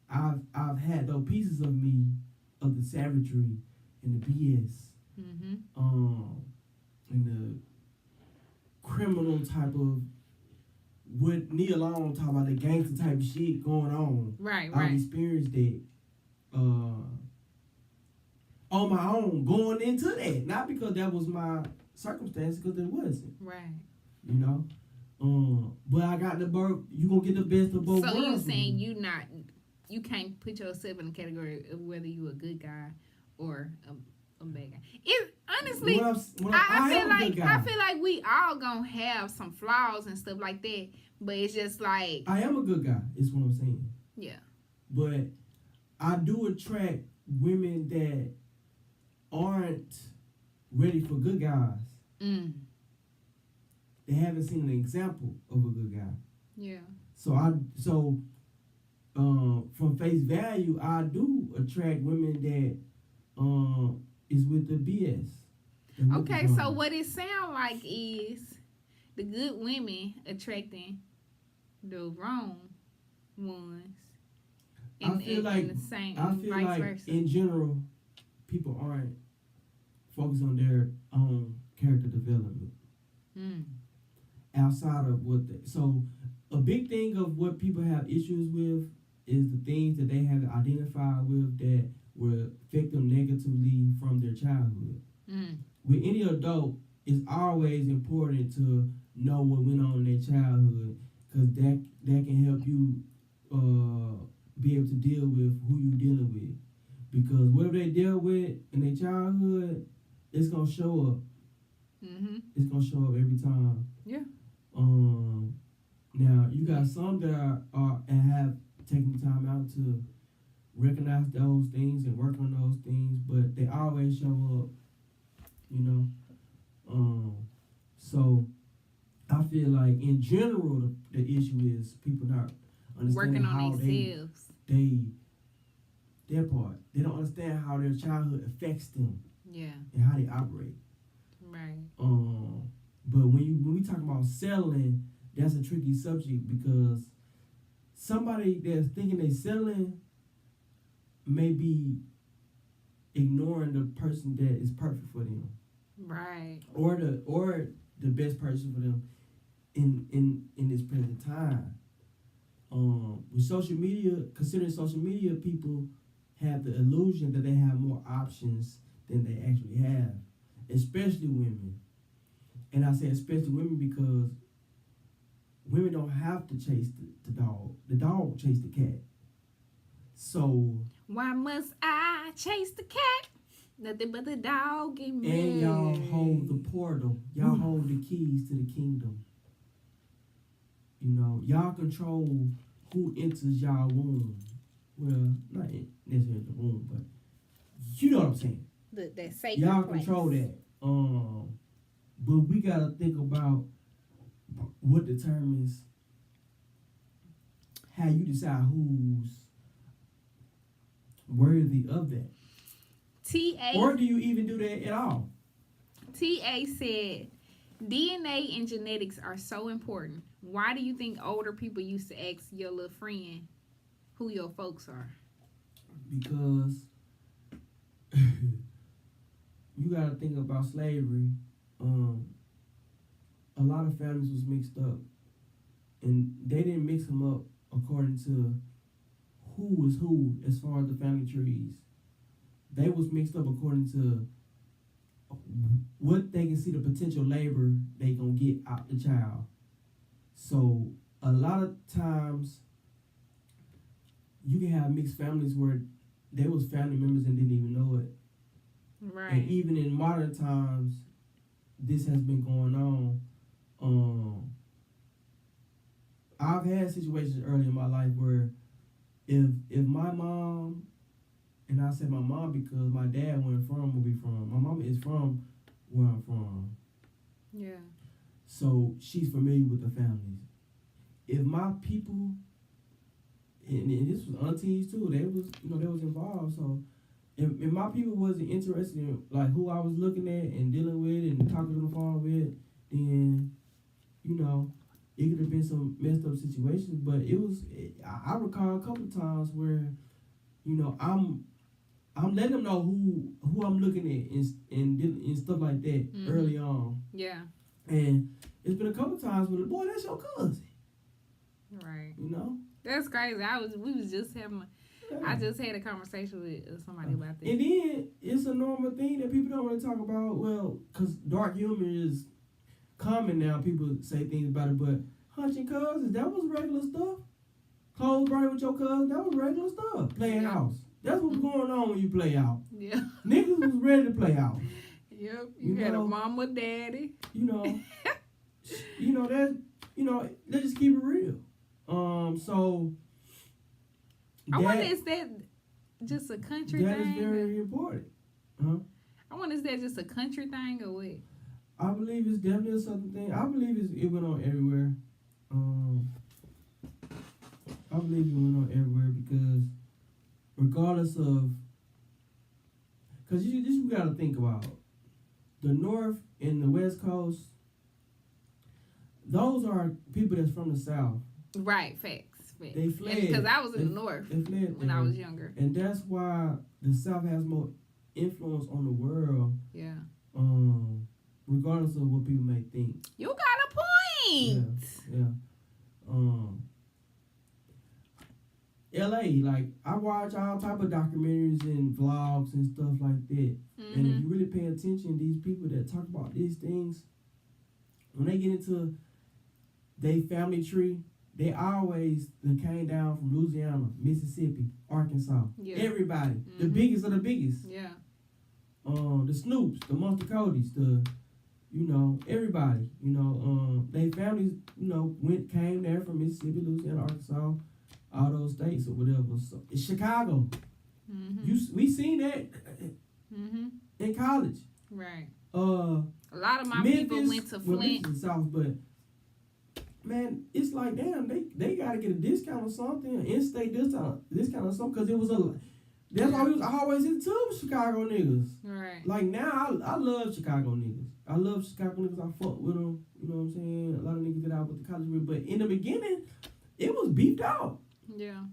I've had those pieces of me, of the savagery and the BS, and the criminal type of what Neil Long talk about, the gangster type of shit going on. Right. I've experienced that on my own going into that. Not because that was my circumstance, because it wasn't. Right. You know? But I got the birth. You gonna get the best of both worlds. So you saying you can't put yourself in the category of whether you a good guy or a bad guy. It honestly, I feel like we all gonna have some flaws and stuff like that. But it's just like I am a good guy. Is what I'm saying. Yeah. But I do attract women that aren't ready for good guys. They haven't seen an example of a good guy. Yeah. So from face value, I do attract women that is with the BS. Okay, so what it sound like is the good women attracting the wrong ones. I feel like vice versa. In general, people aren't focused on their own character development. Outside of so a big thing of what people have issues with is the things that they have identified with that will affect them negatively from their childhood. With any adult, it's always important to know what went on in their childhood, because that can help you be able to deal with who you're dealing with. Because whatever they deal with in their childhood, it's gonna show up. It's gonna show up every time. Yeah. Now you got some that are and have taken the time out to recognize those things and work on those things, but they always show up. You know. So I feel like in general the issue is people not understanding working on how themselves. Their part. They don't understand how their childhood affects them. Yeah. And how they operate. Right. But when we talk about selling, that's a tricky subject because somebody that's thinking they selling may be ignoring the person that is perfect for them, Right. or the best person for them in this present time. With social media, considering social media, people have the illusion that they have more options than they actually have, especially women. And I say especially women because women don't have to chase the dog. The dog chase the cat. So Why must I chase the cat? Nothing but the dog in me. and y'all hold the portal. Y'all hold the keys to the kingdom. You know, y'all control who enters y'all womb. Well, not necessarily the womb, but you know what I'm saying. That sacred Y'all place. control that. But we gotta think about what determines how you decide who's worthy of that. Or do you even do that at all? TA said, DNA and genetics are so important. Why do you think older people used to ask your little friend who your folks are? Because you gotta think about slavery. A lot of families was mixed up, and they didn't mix them up according to who was who as far as the family trees. They was mixed up according to what they can see the potential labor they gonna get out the child. So a lot of times you can have mixed families where they was family members and didn't even know it. Right. And even in modern times, this has been going on. I've had situations early in my life where if my mom, and I say my mom because my dad wasn't from where we from. My mom is from where I'm from. Yeah. So she's familiar with the families. If my people, and this was aunties too, they was involved. So if my people wasn't interested in like who I was looking at and dealing with and talking on the phone with, then it could have been some messed up situations. But I recall a couple of times where I'm letting them know who I'm looking at and stuff like that early on. Yeah. And it's been a couple of times where, boy, that's your cousin. Right. That's crazy. We was just having. I just had a conversation with somebody about this. And then it's a normal thing that people don't really talk about. Well, because dark humor is common now. People say things about it, but hunching cousins, that was regular stuff. Close party with your cousin, that was regular stuff. Playing house. That's what's going on when you play out. Yeah. Niggas was ready to play out. Yep. You had a mama, daddy. Let's just keep it real. So I wonder, is that just a country that thing? That is very important. Huh? I wonder, is that just a country thing or what? I believe it's definitely a southern thing. I believe it went on everywhere. I believe it went on everywhere because regardless of, because you got to think about the North and the West Coast. Those are people that's from the South. Right, facts. They fled. Because I was in the North they fled when I was younger. And that's why the South has more influence on the world. Yeah. Regardless of what people may think. You got a point. Yeah. LA, like I watch all type of documentaries and vlogs and stuff like that. Mm-hmm. And if you really pay attention, these people that talk about these things, when they get into their family tree, they always came down from Louisiana, Mississippi, Arkansas. Yeah. Everybody. The biggest of the biggest. Yeah. The Snoops, the Monster Codys, everybody. They families, came there from Mississippi, Louisiana, Arkansas, all those states or whatever. So it's Chicago. Mm-hmm. We seen that in college. Right. A lot of my Memphis, people went to Flint. Memphis is South, but man, it's like damn, they gotta get a discount or something, an in-state discount or something, because it was that's why I always into Chicago niggas. Right. Like now, I love Chicago niggas. I love Chicago niggas. I fuck with them. You know what I'm saying? A lot of niggas that I went to college with. But in the beginning, it was beefed out. Yeah.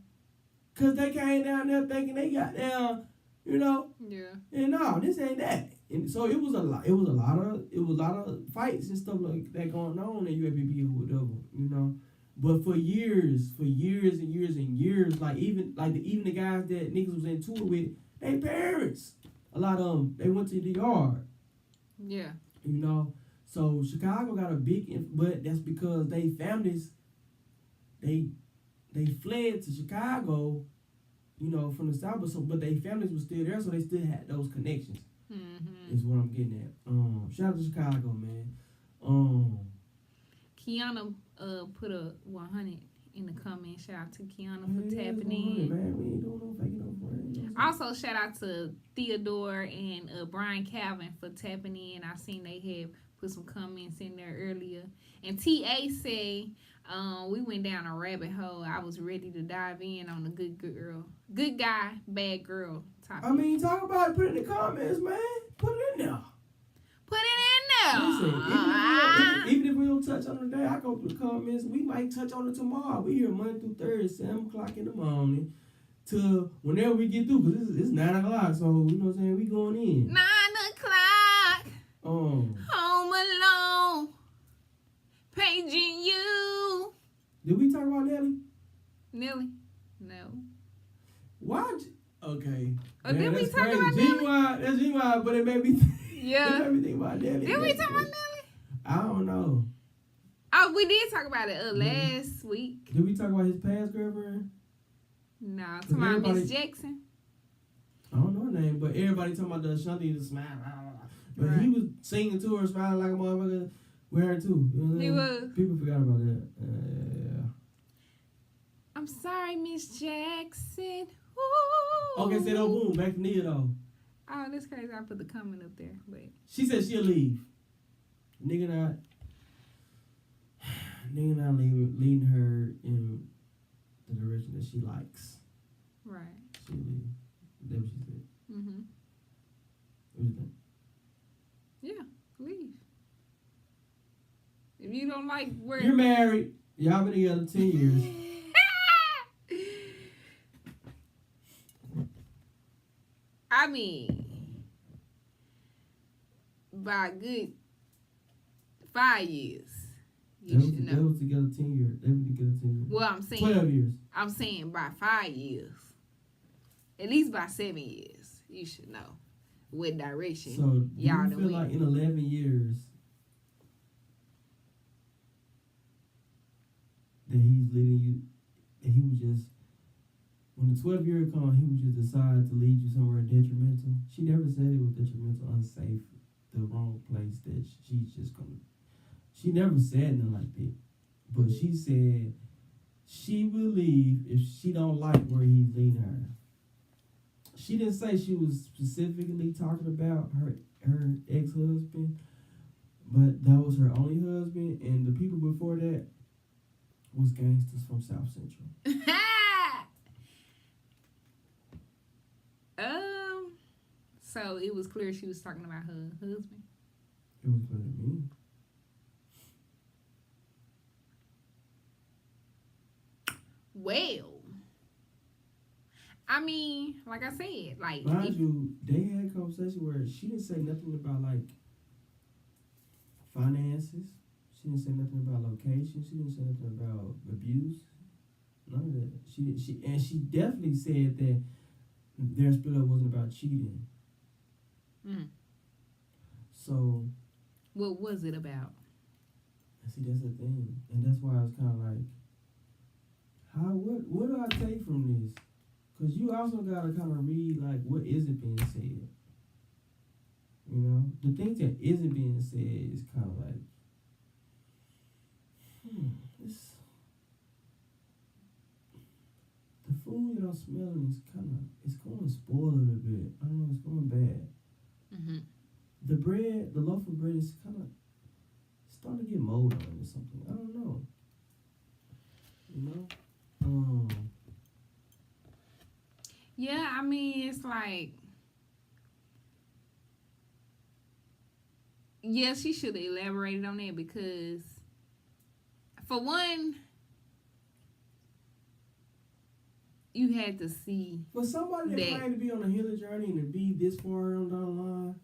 Because they came down there thinking they got down, you know? Yeah. And no, this ain't that. And so it was a lot of fights and stuff like that going on in UAPB or whatever, you know? But for years and years, like even the guys that niggas was in tour with, they parents. A lot of them, they went to the yard. Yeah. You know, so Chicago got a big, but that's because they families, they fled to Chicago, you know, from the South, but they families were still there, so they still had those connections. Mm-hmm. Is what I'm getting at. Shout out to Chicago, man. Kiana put a 100 in the comments. Shout out to Kiana for tapping in. Man, we ain't doing no faking no friends. Also, shout out to Theodore and Brian Calvin for tapping in. I seen they had put some comments in there earlier. And TA say, we went down a rabbit hole. I was ready to dive in on the good guy, bad girl topic. I mean, talk about it. Put it in the comments, man. Put it in there. Put it in there. Listen, even if we don't touch on it today, I go through the comments. We might touch on it tomorrow. We here Monday through Thursday, 7 o'clock in the morning to whenever we get through. Because it's 9 o'clock, so you know what I'm saying? We going in. 9 o'clock. Home alone. Paging you. Did we talk about Nelly? Nelly? No. What? Okay. Oh, did we talk about Nelly? Genuine, that's genuine, but it made me Yeah. it made me think about Nelly. Did we talk about Nelly? I don't know. Oh, we did talk about it last week. Did we talk about his past girlfriend? No, talking about Miss Jackson. I don't know her name, but everybody talking about the Ashanti the smile. But Right. he was singing to her, smiling like a motherfucker with her too. You know what He I mean? was. People forgot about that. Yeah. I'm sorry, Miss Jackson. Ooh. Okay, say no boom. Back to Nia though. Oh, that's crazy. I put the comment up there. Wait. She said she'll leave. Nigga not leading her in the direction that she likes. Right. She'll leave. That's what she said. Mm-hmm. What do you think? Yeah, leave. If you don't like where... You're married. Y'all been together 10 years. I mean, by a good 5 years, you should They know. was together 10 years. They were together 10 years. Well, I'm saying... 12 years. I'm saying by 5 years. At least by 7 years, you should know what direction So, do y'all you done feel went. like in 11 years that he's leading you, that he was just, when the 12th year come, he would just decide to lead you somewhere detrimental? She never said it was detrimental, unsafe, the wrong place, that she's just gonna, she never said nothing like that. But she said she will leave if she don't like where he's leading her. She didn't say she was specifically talking about her ex-husband, but that was her only husband, and the people before that was gangsters from South Central. So it was clear she was talking about her husband. It was clear to me. Well, I mean, like I said, like Mind you, they had a conversation where she didn't say nothing about like finances. She didn't say nothing about location. She didn't say nothing about abuse. None of that. She definitely said that their split up wasn't about cheating. Mm. So, what was it about? see, that's the thing, and that's why I was kind of like, what do I take from this? Because you also gotta kind of read like what isn't being said. You know, the things that isn't being said is kind of like, the food that I'm smelling is it's going to spoil a little bit. I don't know, it's going bad. Mm-hmm. The bread, the loaf of bread is kind of starting to get mold on it or something. I don't know. You know? Yeah, I mean, it's like, yeah, she should have elaborated on that because, for one, you had to see. For somebody that That- claimed to be on a healing journey and to be this far on down the line,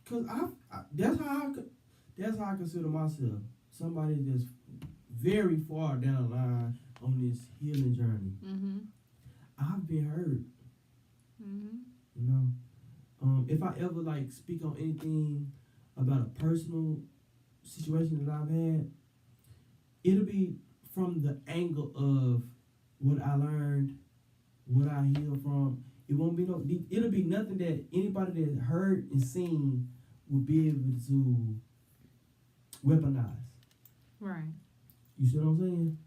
cause that's how I consider myself. Somebody that's very far down the line on this healing journey. Mm-hmm. I've been hurt, Mm-hmm. you know. If I ever like speak on anything about a personal situation that I've had, it'll be from the angle of what I learned, what I healed from. It won't be it'll be nothing that anybody that heard and seen would be able to weaponize. Right. You see what I'm saying?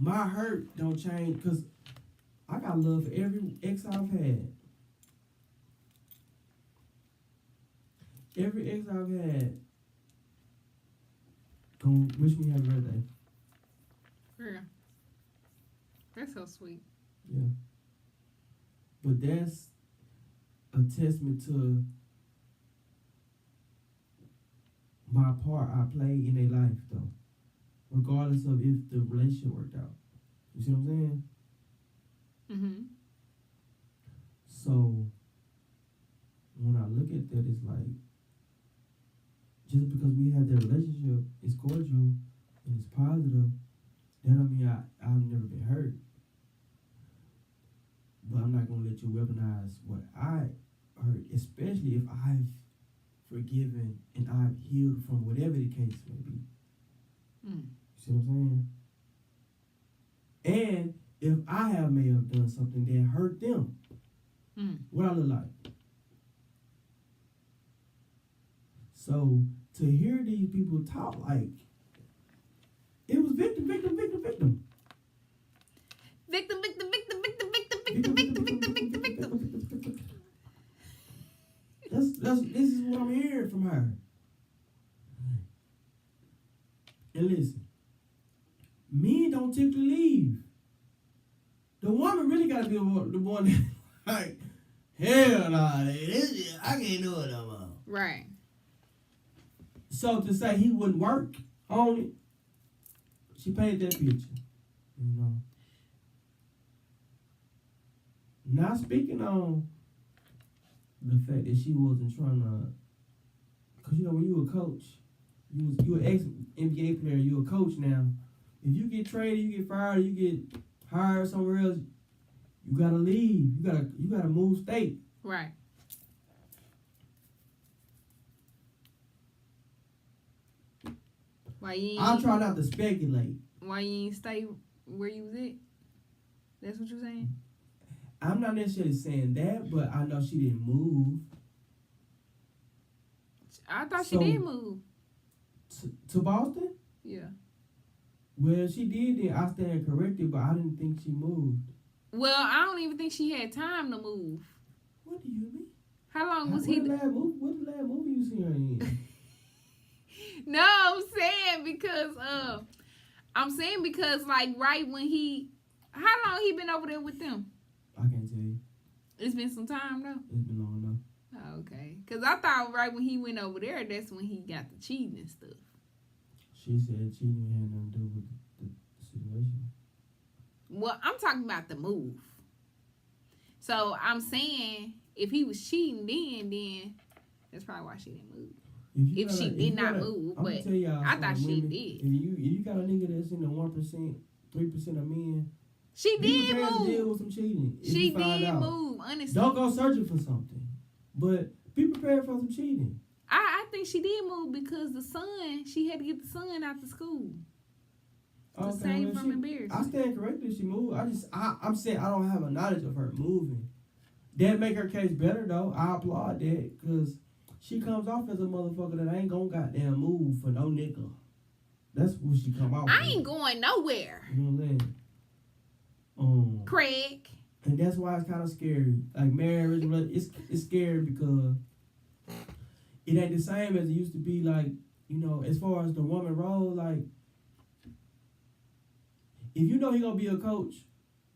My hurt don't change because I got love for every ex I've had. Every ex I've had gonna wish me happy birthday. Yeah. That's so sweet. Yeah. But that's a testament to my part I play in their life, though. Regardless of if the relationship worked out. You see what I'm saying? Mm-hmm. So, when I look at that, it's like, just because we have that relationship, it's cordial and it's positive, that don't mean I've never been hurt. But I'm not going to let you weaponize what I hurt, especially if I've forgiven and I've healed from whatever the case may be. Mm. You see what I'm saying? And if I may have done something that hurt them, what I look like. So to hear these people talk like it was victim. Victim, victim, victim, victim, victim, victim, victim, victim, victim, victim. This is what I'm hearing from her. And listen, men don't typically leave. The woman really got to be the one that, like, hell nah, I can't do it no more. Right. So to say he wouldn't work on it, she painted that picture. You know. Not speaking on the fact that she wasn't trying to, because you know when you a coach, you an ex-NBA player, you a coach now. If you get traded, you get fired, you get hired somewhere else, you gotta leave. You gotta move state. Right. Why you I ain't, try not to speculate. why you ain't stay where you was at? That's what you're saying? I'm not necessarily saying that, but I know she didn't move. I thought So- she did move. To Boston? Yeah. Well, she did, then I stand corrected, but I didn't think she moved. Well, I don't even think she had time to move. What do you mean? How long was What he? the last movie you seen her in? No, I'm saying because like right when how long he been over there with them? I can't tell you. It's been some time though. It's been long enough. Oh, okay, because I thought right when he went over there, that's when he got the cheating and stuff. She said cheating had nothing to do with the situation. Well, I'm talking about the move. So I'm saying if he was cheating then that's probably why she didn't move. If she did not move, I'm but gonna tell y'all I thought something, she women. did. If you got a nigga that's in the 1%, 3% of men, She be did prepared to deal move. with some cheating. if She you find did out. move, honestly. Don't go searching for something, but be prepared for some cheating. I think she did move because she had to get the son out of school. To save well, from embarrassment. I stand corrected if she moved. I'm saying I don't have a knowledge of her moving. That make her case better though. I applaud that because she comes off as a motherfucker that ain't gonna goddamn move for no nigga. That's what she come off. I as. ain't going nowhere, You know what I'm saying? Craig. And that's why it's kind of scary. Like marriage, it's scary because it ain't the same as it used to be. Like, you know, as far as the woman role, like if you know he gonna be a coach,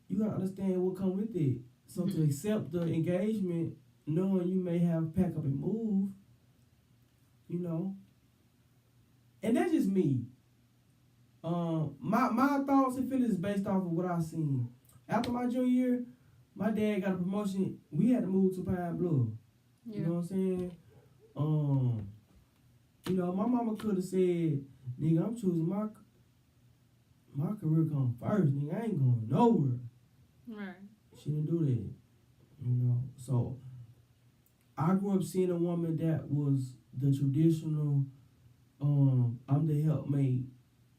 you gotta understand what come with it. So to accept the engagement knowing you may have to pack up and move, you know. And that's just me. My thoughts and feelings is based off of what I seen. After my junior year, my dad got a promotion. We had to move to Pine Bluff. Yeah. You know what I'm saying? You know, my mama could have said, nigga, I'm choosing my career come first, nigga. I ain't going nowhere. Right. She didn't do that. You know. So I grew up seeing a woman that was the traditional, I'm the helpmate,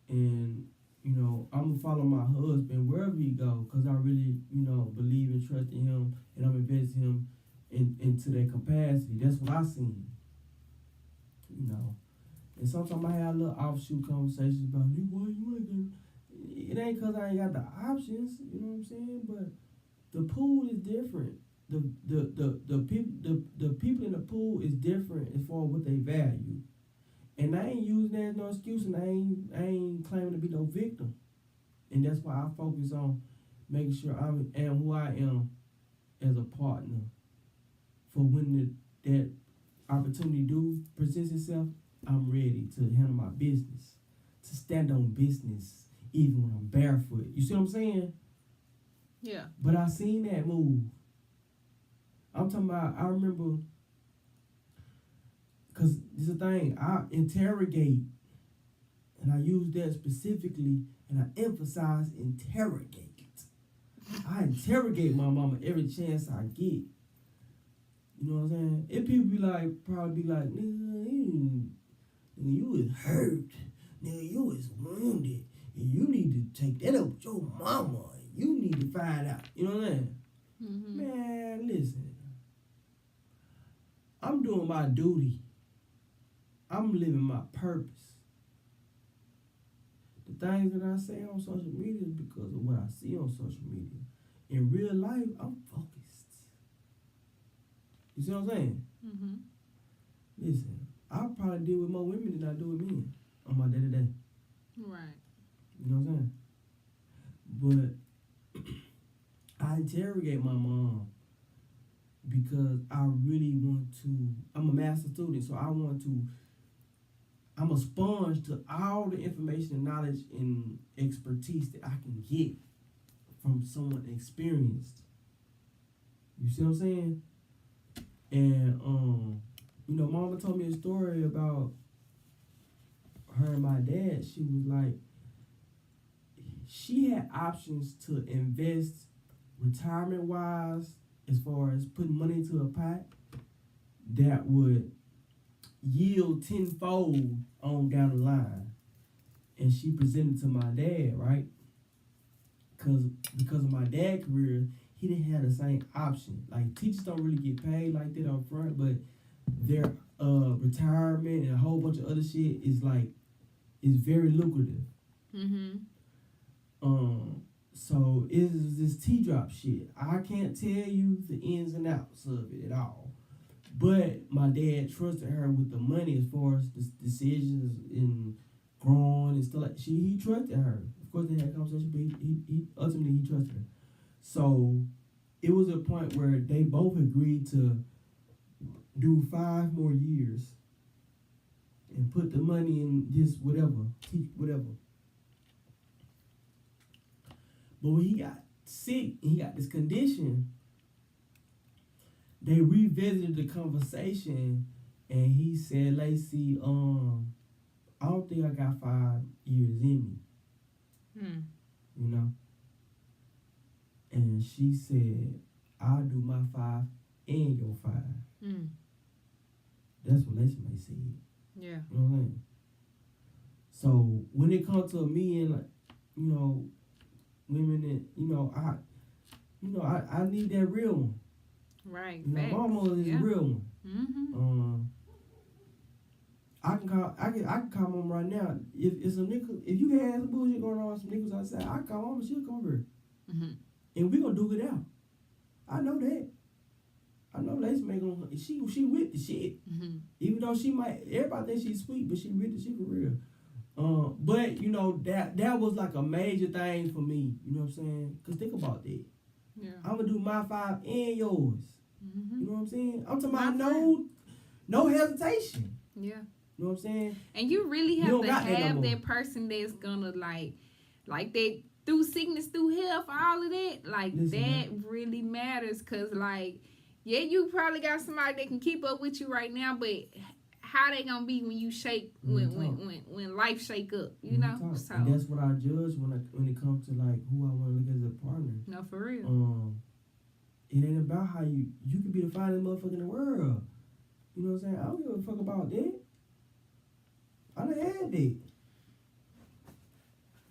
and you know, I'm gonna follow my husband wherever he go, cause I really, you know, believe and trust in him, and I'm investing him into that capacity. That's what I seen. You know, and sometimes I have little offshoot conversations about, nigga, why you ain't gonna? It ain't cause I ain't got the options. You know what I'm saying? But the pool is different. The people in the pool is different as far as what they value. And I ain't using that as no excuse, and I ain't claiming to be no victim. And that's why I focus on making sure I am who I am as a partner. For when that opportunity do presents itself, I'm ready to handle my business, to stand on business, even when I'm barefoot. You see what I'm saying? Yeah. But I seen that move. I'm talking about, I remember, because this is the thing, I interrogate, and I use that specifically, and I emphasize interrogate. I interrogate my mama every chance I get. You know what I'm saying? If people be like, probably be like, nigga, you was hurt. Nigga, you was wounded. And you need to take that up with your mama. You need to find out. You know what I'm saying? Mm-hmm. Man, listen. I'm doing my duty. I'm living my purpose. The things that I say on social media is because of what I see on social media. In real life, I'm focused. You see what I'm saying? Mm-hmm. Listen, I probably deal with more women than I do with men on my day-to-day. Right. You know what I'm saying? But I interrogate my mom because I really want to, I'm a master student, so I'm a sponge to all the information and knowledge and expertise that I can get from someone experienced. You see what I'm saying? And, you know, mama told me a story about her and my dad. She was like, she had options to invest retirement-wise as far as putting money into a pot that would yield tenfold on down the line. And she presented to my dad, right? Because of my dad's career, he didn't have the same option. Like, teachers don't really get paid like that up front, but their retirement and a whole bunch of other shit is very lucrative. Mm-hmm. So it is this T-drop shit. I can't tell you the ins and outs of it at all. But my dad trusted her with the money as far as the decisions in growing and stuff like. He trusted her. Of course, they had a conversation, but he ultimately he trusted her. So it was a point where they both agreed to do 5 more years and put the money in just whatever, teach whatever. But when he got sick and he got this condition, they revisited the conversation, and he said, Lacey, I don't think I got 5 years in me. You know? And she said, I'll do my 5 and your 5. That's what Lacey May said. Yeah. You know what I'm saying? So when it comes to me and, like, you know, women that, I need that real one. Right. You know, mama is a real one. Mm-hmm. I can call mom right now. If some niggas, if you had some bullshit going on, some niggas outside, I can call mom and she'll come over. Mm-hmm. And we gonna duke it out. I know that. I know Lacey May gonna she with the shit. Mm-hmm. Even though she might, everybody think she's sweet, but she with the shit for real. But you know that was like a major thing for me. You know what I'm saying? Cause think about that. Yeah. I'm gonna do my 5 and yours. You know what I'm saying? I'm talking about My friend. no hesitation. Yeah. You know what I'm saying? And you really You have don't to got that no have more. that person that's gonna like that through sickness, through health, all of that. Like Listen, that really matters, cause like, yeah, you probably got somebody that can keep up with you right now, but how they gonna be when you shake when life shake up, you know? So And that's what I judge when it comes to like who I want to look as a partner. no, for real. It ain't about how you can be the finest motherfucker in the world. You know what I'm saying? I don't give a fuck about that. I done had that.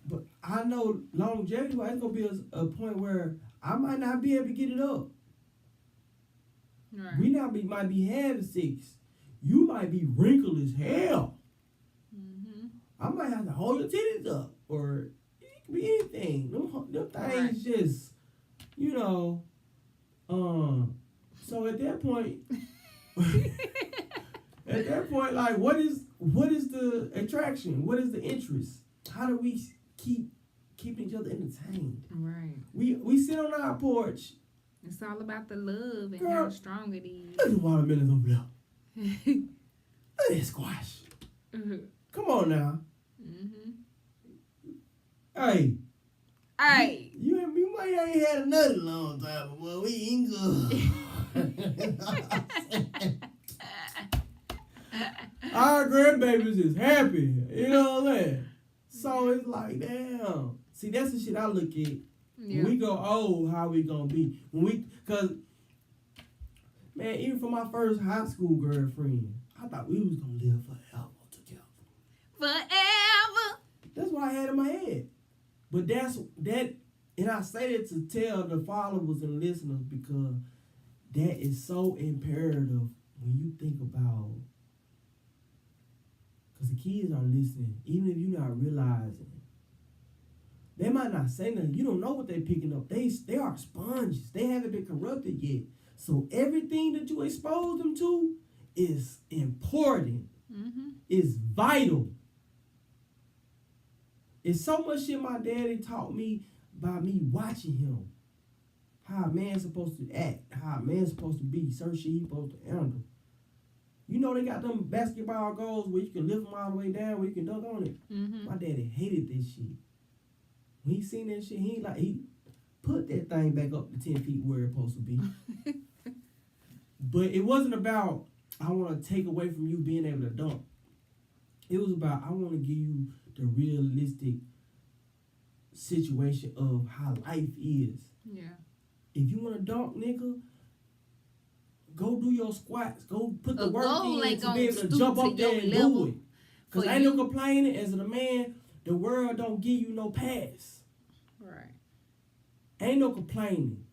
But I know longevity wise, it's gonna be a point where I might not be able to get it up. Right. We might be having sex. You might be wrinkled as hell. Mm-hmm. I might have to hold your titties up, or it could be anything. Them things just, you know. So at that point, like, what is the attraction? What is the interest? How do we keep each other entertained? Right. We sit on our porch. It's all about the love and Girl, how strong it is. Look at the watermelons over there. Look at that squash. Come on now. Mm-hmm. Hey. Hey. You might ain't had another long time, but boy, we ain't good. Our grandbabies is happy. You know what I'm saying? So it's like, damn. See, that's the shit I look at. Yeah. When we go old, how we gonna be? Cause man, even for my first high school girlfriend, I thought we was gonna live forever together. Forever. That's what I had in my head. But and I say that to tell the followers and listeners because that is so imperative when you think about, because the kids are listening, even if you're not realizing. They might not say nothing. You don't know what they're picking up. They are sponges. They haven't been corrupted yet. So everything that you expose them to is important. Mm-hmm. Is vital. It's so much shit my daddy taught me by me watching him. How a man's supposed to act. How a man's supposed to be. Certain shit he's supposed to handle. You know they got them basketball goals where you can lift them all the way down, where you can dunk on it. Mm-hmm. My daddy hated this shit. When he seen that shit, he put that thing back up to 10 feet where it's supposed to be. But it wasn't about, I want to take away from you being able to dunk. It was about, I want to give you the realistic situation of how life is. Yeah. If you want to dunk, nigga, go do your squats. Go put the A work goal in ain't to gonna be able to stoop jump to up there your and level do it. Because for ain't no you. complaining. As a man, the world don't give you no pass. Right. Ain't no complaining.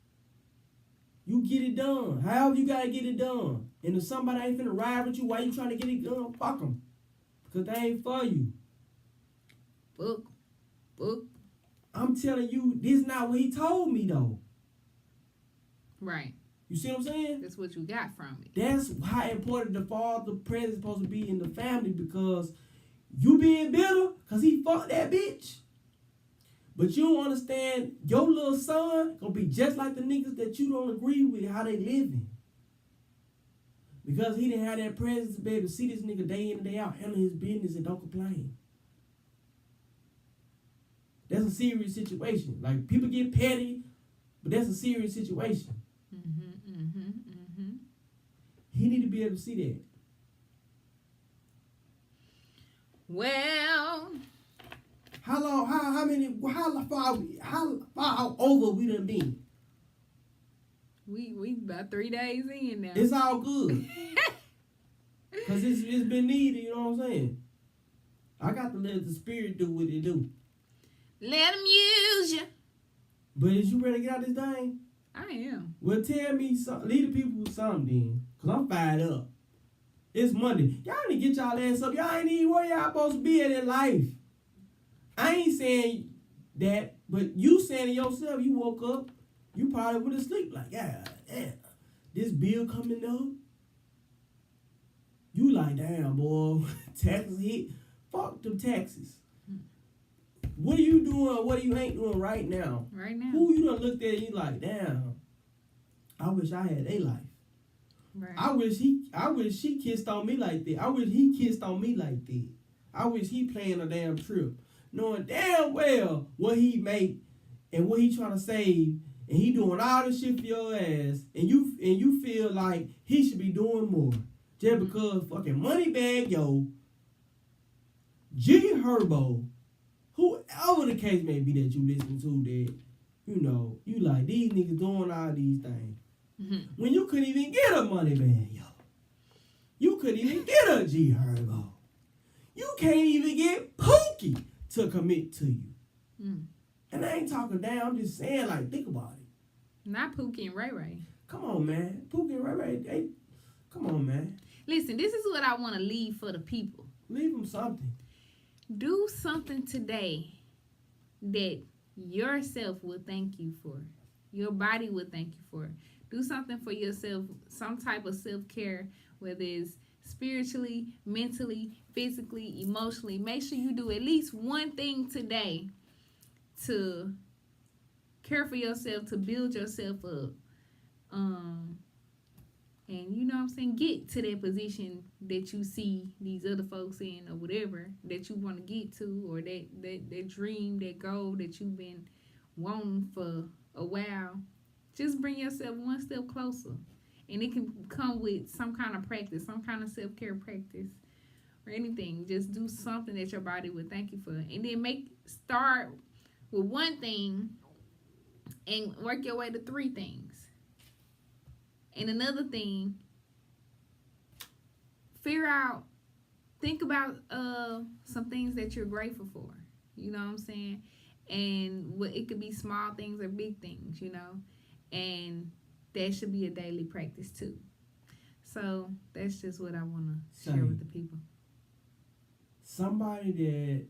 You get it done. However you gotta get it done. And if somebody ain't finna ride with you while you trying to get it done, fuck them. Because they ain't for you. Book. I'm telling you, this is not what he told me, though. Right. You see what I'm saying? That's what you got from it. That's how important the father presence is supposed to be in the family, because you being bitter because he fucked that bitch. But you don't understand, your little son gonna be just like the niggas that you don't agree with how they living. Because he didn't have that presence to be able to see this nigga day in and day out, handle his business and don't complain. That's a serious situation. Like, people get petty, but that's a serious situation. He need to be able to see that. Well, How far over we done been? we about 3 days in now. It's all good. Because it's been needed, you know what I'm saying? I got to let the spirit do what it do. Let him use you. But is you ready to get out this thing? I am. Well, tell me something. Lead the people with something then. Because I'm fired up. It's Monday. Y'all need to get y'all ass up. Y'all ain't even where y'all supposed to be at in life. I ain't saying that, but you saying it yourself. You woke up, you probably went to sleep like, yeah, this bill coming up. You like, damn, boy, taxes hit. Fuck them taxes. What are you doing? What you ain't doing right now? Right now. Who you done looked at and you like, damn, I wish I had their life. Right. I wish she kissed on me like that. I wish he kissed on me like that. I wish he planned a damn trip, knowing damn well what he make and what he trying to save, and he doing all this shit for your ass, and you feel like he should be doing more just because fucking Moneybagg Yo, G Herbo, whoever the case may be that you listen to, that you like these niggas doing all these things. When you couldn't even get a Moneybagg Yo. You couldn't even get a G Herbo. You can't even get Pookie to commit to you. And I ain't talking down, I'm just saying, like, think about it. Not Pookie and Ray Ray. Come on, man. Pookie and Ray Ray, come on, man. Listen, this is what I want to leave for the people. Leave them something. Do something today that yourself will thank you for. Your body will thank you for. Do something for yourself, some type of self-care, whether it's spiritually, mentally, physically, emotionally. Make sure you do at least one thing today to care for yourself, to build yourself up. And you know what I'm saying, get to that position that you see these other folks in, or whatever that you want to get to, or that dream, that goal that you've been wanting for a while. Just bring yourself one step closer. And it can come with some kind of practice, some kind of self-care practice, or anything. Just do something that your body would thank you for. And then start with one thing and work your way to 3 things. And another thing, think about some things that you're grateful for. You know what I'm saying? And it could be small things or big things, and that should be a daily practice too. So that's just what I want to share with the people. Somebody that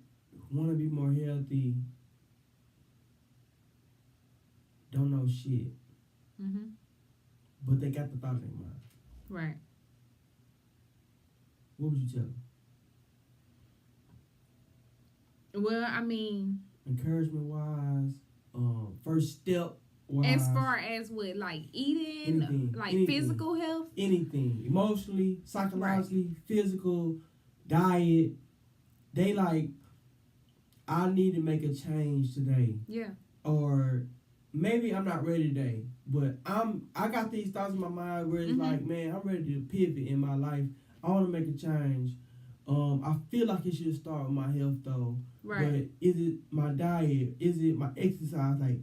want to be more healthy don't know shit, but they got the thought in their mind. Right. What would you tell them? Well, I mean, encouragement wise, first step wise. As far as what, like eating, anything. Physical health? Anything. Emotionally, psychologically, physical, diet. They like, I need to make a change today. Yeah. Or maybe I'm not ready today, but I got these thoughts in my mind where it's like, man, I'm ready to pivot in my life. I want to make a change. I feel like it should start with my health though. Right. But is it my diet? Is it my exercise? Like,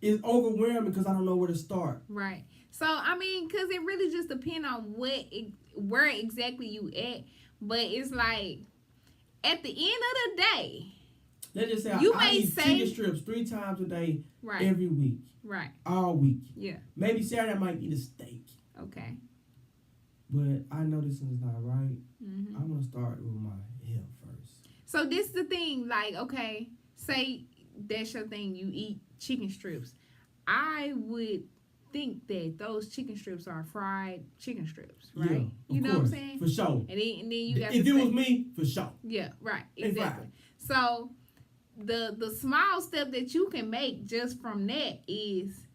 it's overwhelming because I don't know where to start. Right. So, I mean, because it really just depends on where exactly you at. But it's like, at the end of the day, let's just say you I eat chicken strips 3 times a day, every week. Right. All week. Yeah. Maybe Saturday I might eat a steak. Okay. But I know this one's not right. I want to start with my health first. So this is the thing, like, okay, say that's your thing, you eat chicken strips. I would think that those chicken strips are fried chicken strips, right? Yeah, you know course, what I'm saying? For sure. And then you got if it was me, for sure. Yeah, right. Exactly. So the small step that you can make just from that is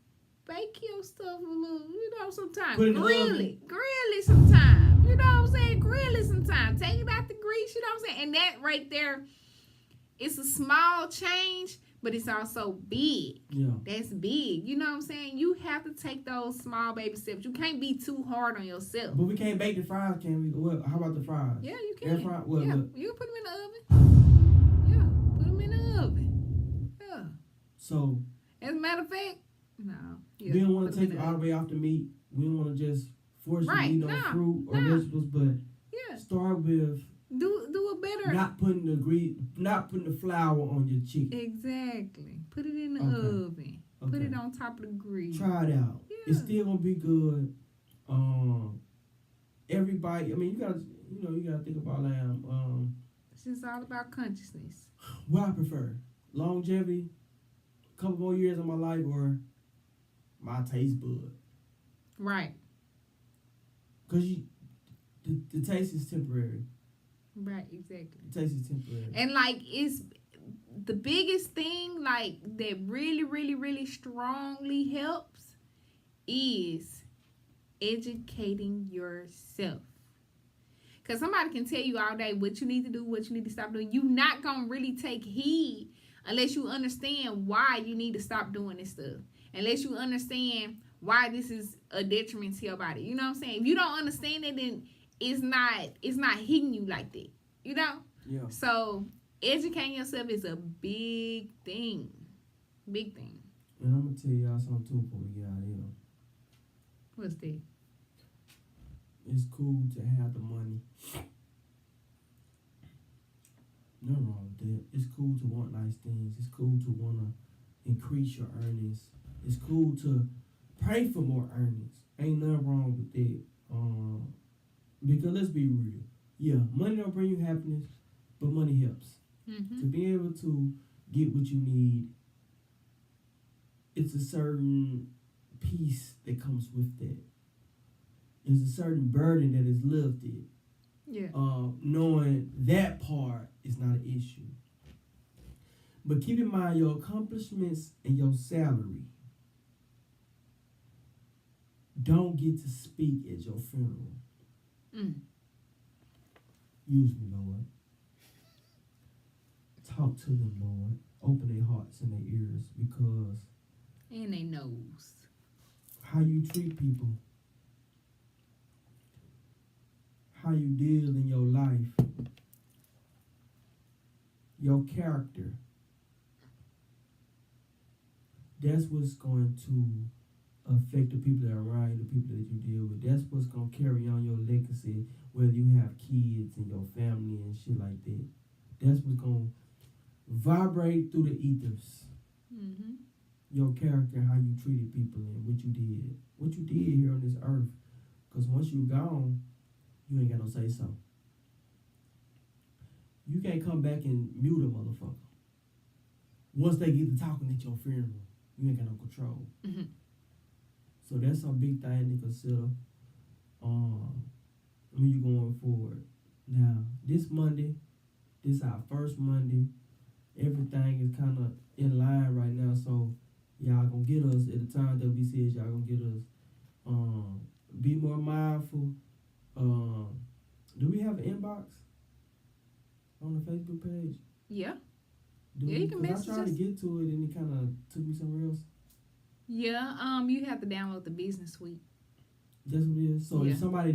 bake your stuff a little, sometimes. Grill it sometimes. You know what I'm saying? Grill it sometimes. Take it out the grease, you know what I'm saying? And that right there, it's a small change, but it's also big. Yeah. That's big. You know what I'm saying? You have to take those small baby steps. You can't be too hard on yourself. But we can't bake the fries, can we? What? How about the fries? Yeah, you can. Air fry? What? You can put them in the oven. Yeah, put them in the oven. Yeah. So. As a matter of fact, no. Yeah, we don't want to take it all the way off the meat. We don't want to just force you to eat no fruit or vegetables, but start with do a better. Not putting the flour on your chicken. Exactly. Put it in the oven. Okay. Put it on top of the grill. Try it out. Yeah. It's still gonna be good. Everybody. I mean, you gotta think about that. It's just all about consciousness. What I prefer: longevity, a couple more years of my life, or my taste bud. Right. Because the taste is temporary. Right, exactly. The taste is temporary. And like, it's the biggest thing like that really, really, really strongly helps is educating yourself. Because somebody can tell you all day what you need to do, what you need to stop doing. You're not going to really take heed unless you understand why you need to stop doing this stuff. Unless you understand why this is a detriment to your body. You know what I'm saying? If you don't understand it, then it's not hitting you like that. You know? Yeah. So educating yourself is a big thing. Big thing. And I'm gonna tell y'all something too before we get out of here. What's that? It's cool to have the money. Nothing wrong with that. It's cool to want nice things. It's cool to wanna increase your earnings. It's cool to pray for more earnings. Ain't nothing wrong with that. Because let's be real. Yeah, money don't bring you happiness, but money helps. Mm-hmm. To be able to get what you need, it's a certain peace that comes with that. There's a certain burden that is lifted. Yeah. Knowing that part is not an issue. But keep in mind your accomplishments and your salary don't get to speak at your funeral. Mm. Use me, Lord. Talk to them, Lord. Open their hearts and their ears, because And they nose. how you treat people, how you deal in your life, your character, that's what's going to affect the people that are around you, the people that you deal with. That's what's going to carry on your legacy, whether you have kids and your family and shit like that. That's what's going to vibrate through the ethers. Mm-hmm. Your character, how you treated people, and what you did. What you did here on this earth. Because once you're gone, you ain't got no say-so. You can't come back and mute a motherfucker. Once they get to talking at your funeral, you ain't got no control. Mm-hmm. So that's a big thing to consider when you're going forward. Now, this Monday, this our first Monday. Everything is kind of in line right now, so y'all gonna get us at the time that we said y'all gonna get us. Be more mindful. Do we have an inbox on the Facebook page? Yeah. Do Yeah, we? you can 'Cause message I tried us. to get to it and it kind of took me somewhere else. Yeah. You have to download the business suite. That's what it is. So Yeah. if somebody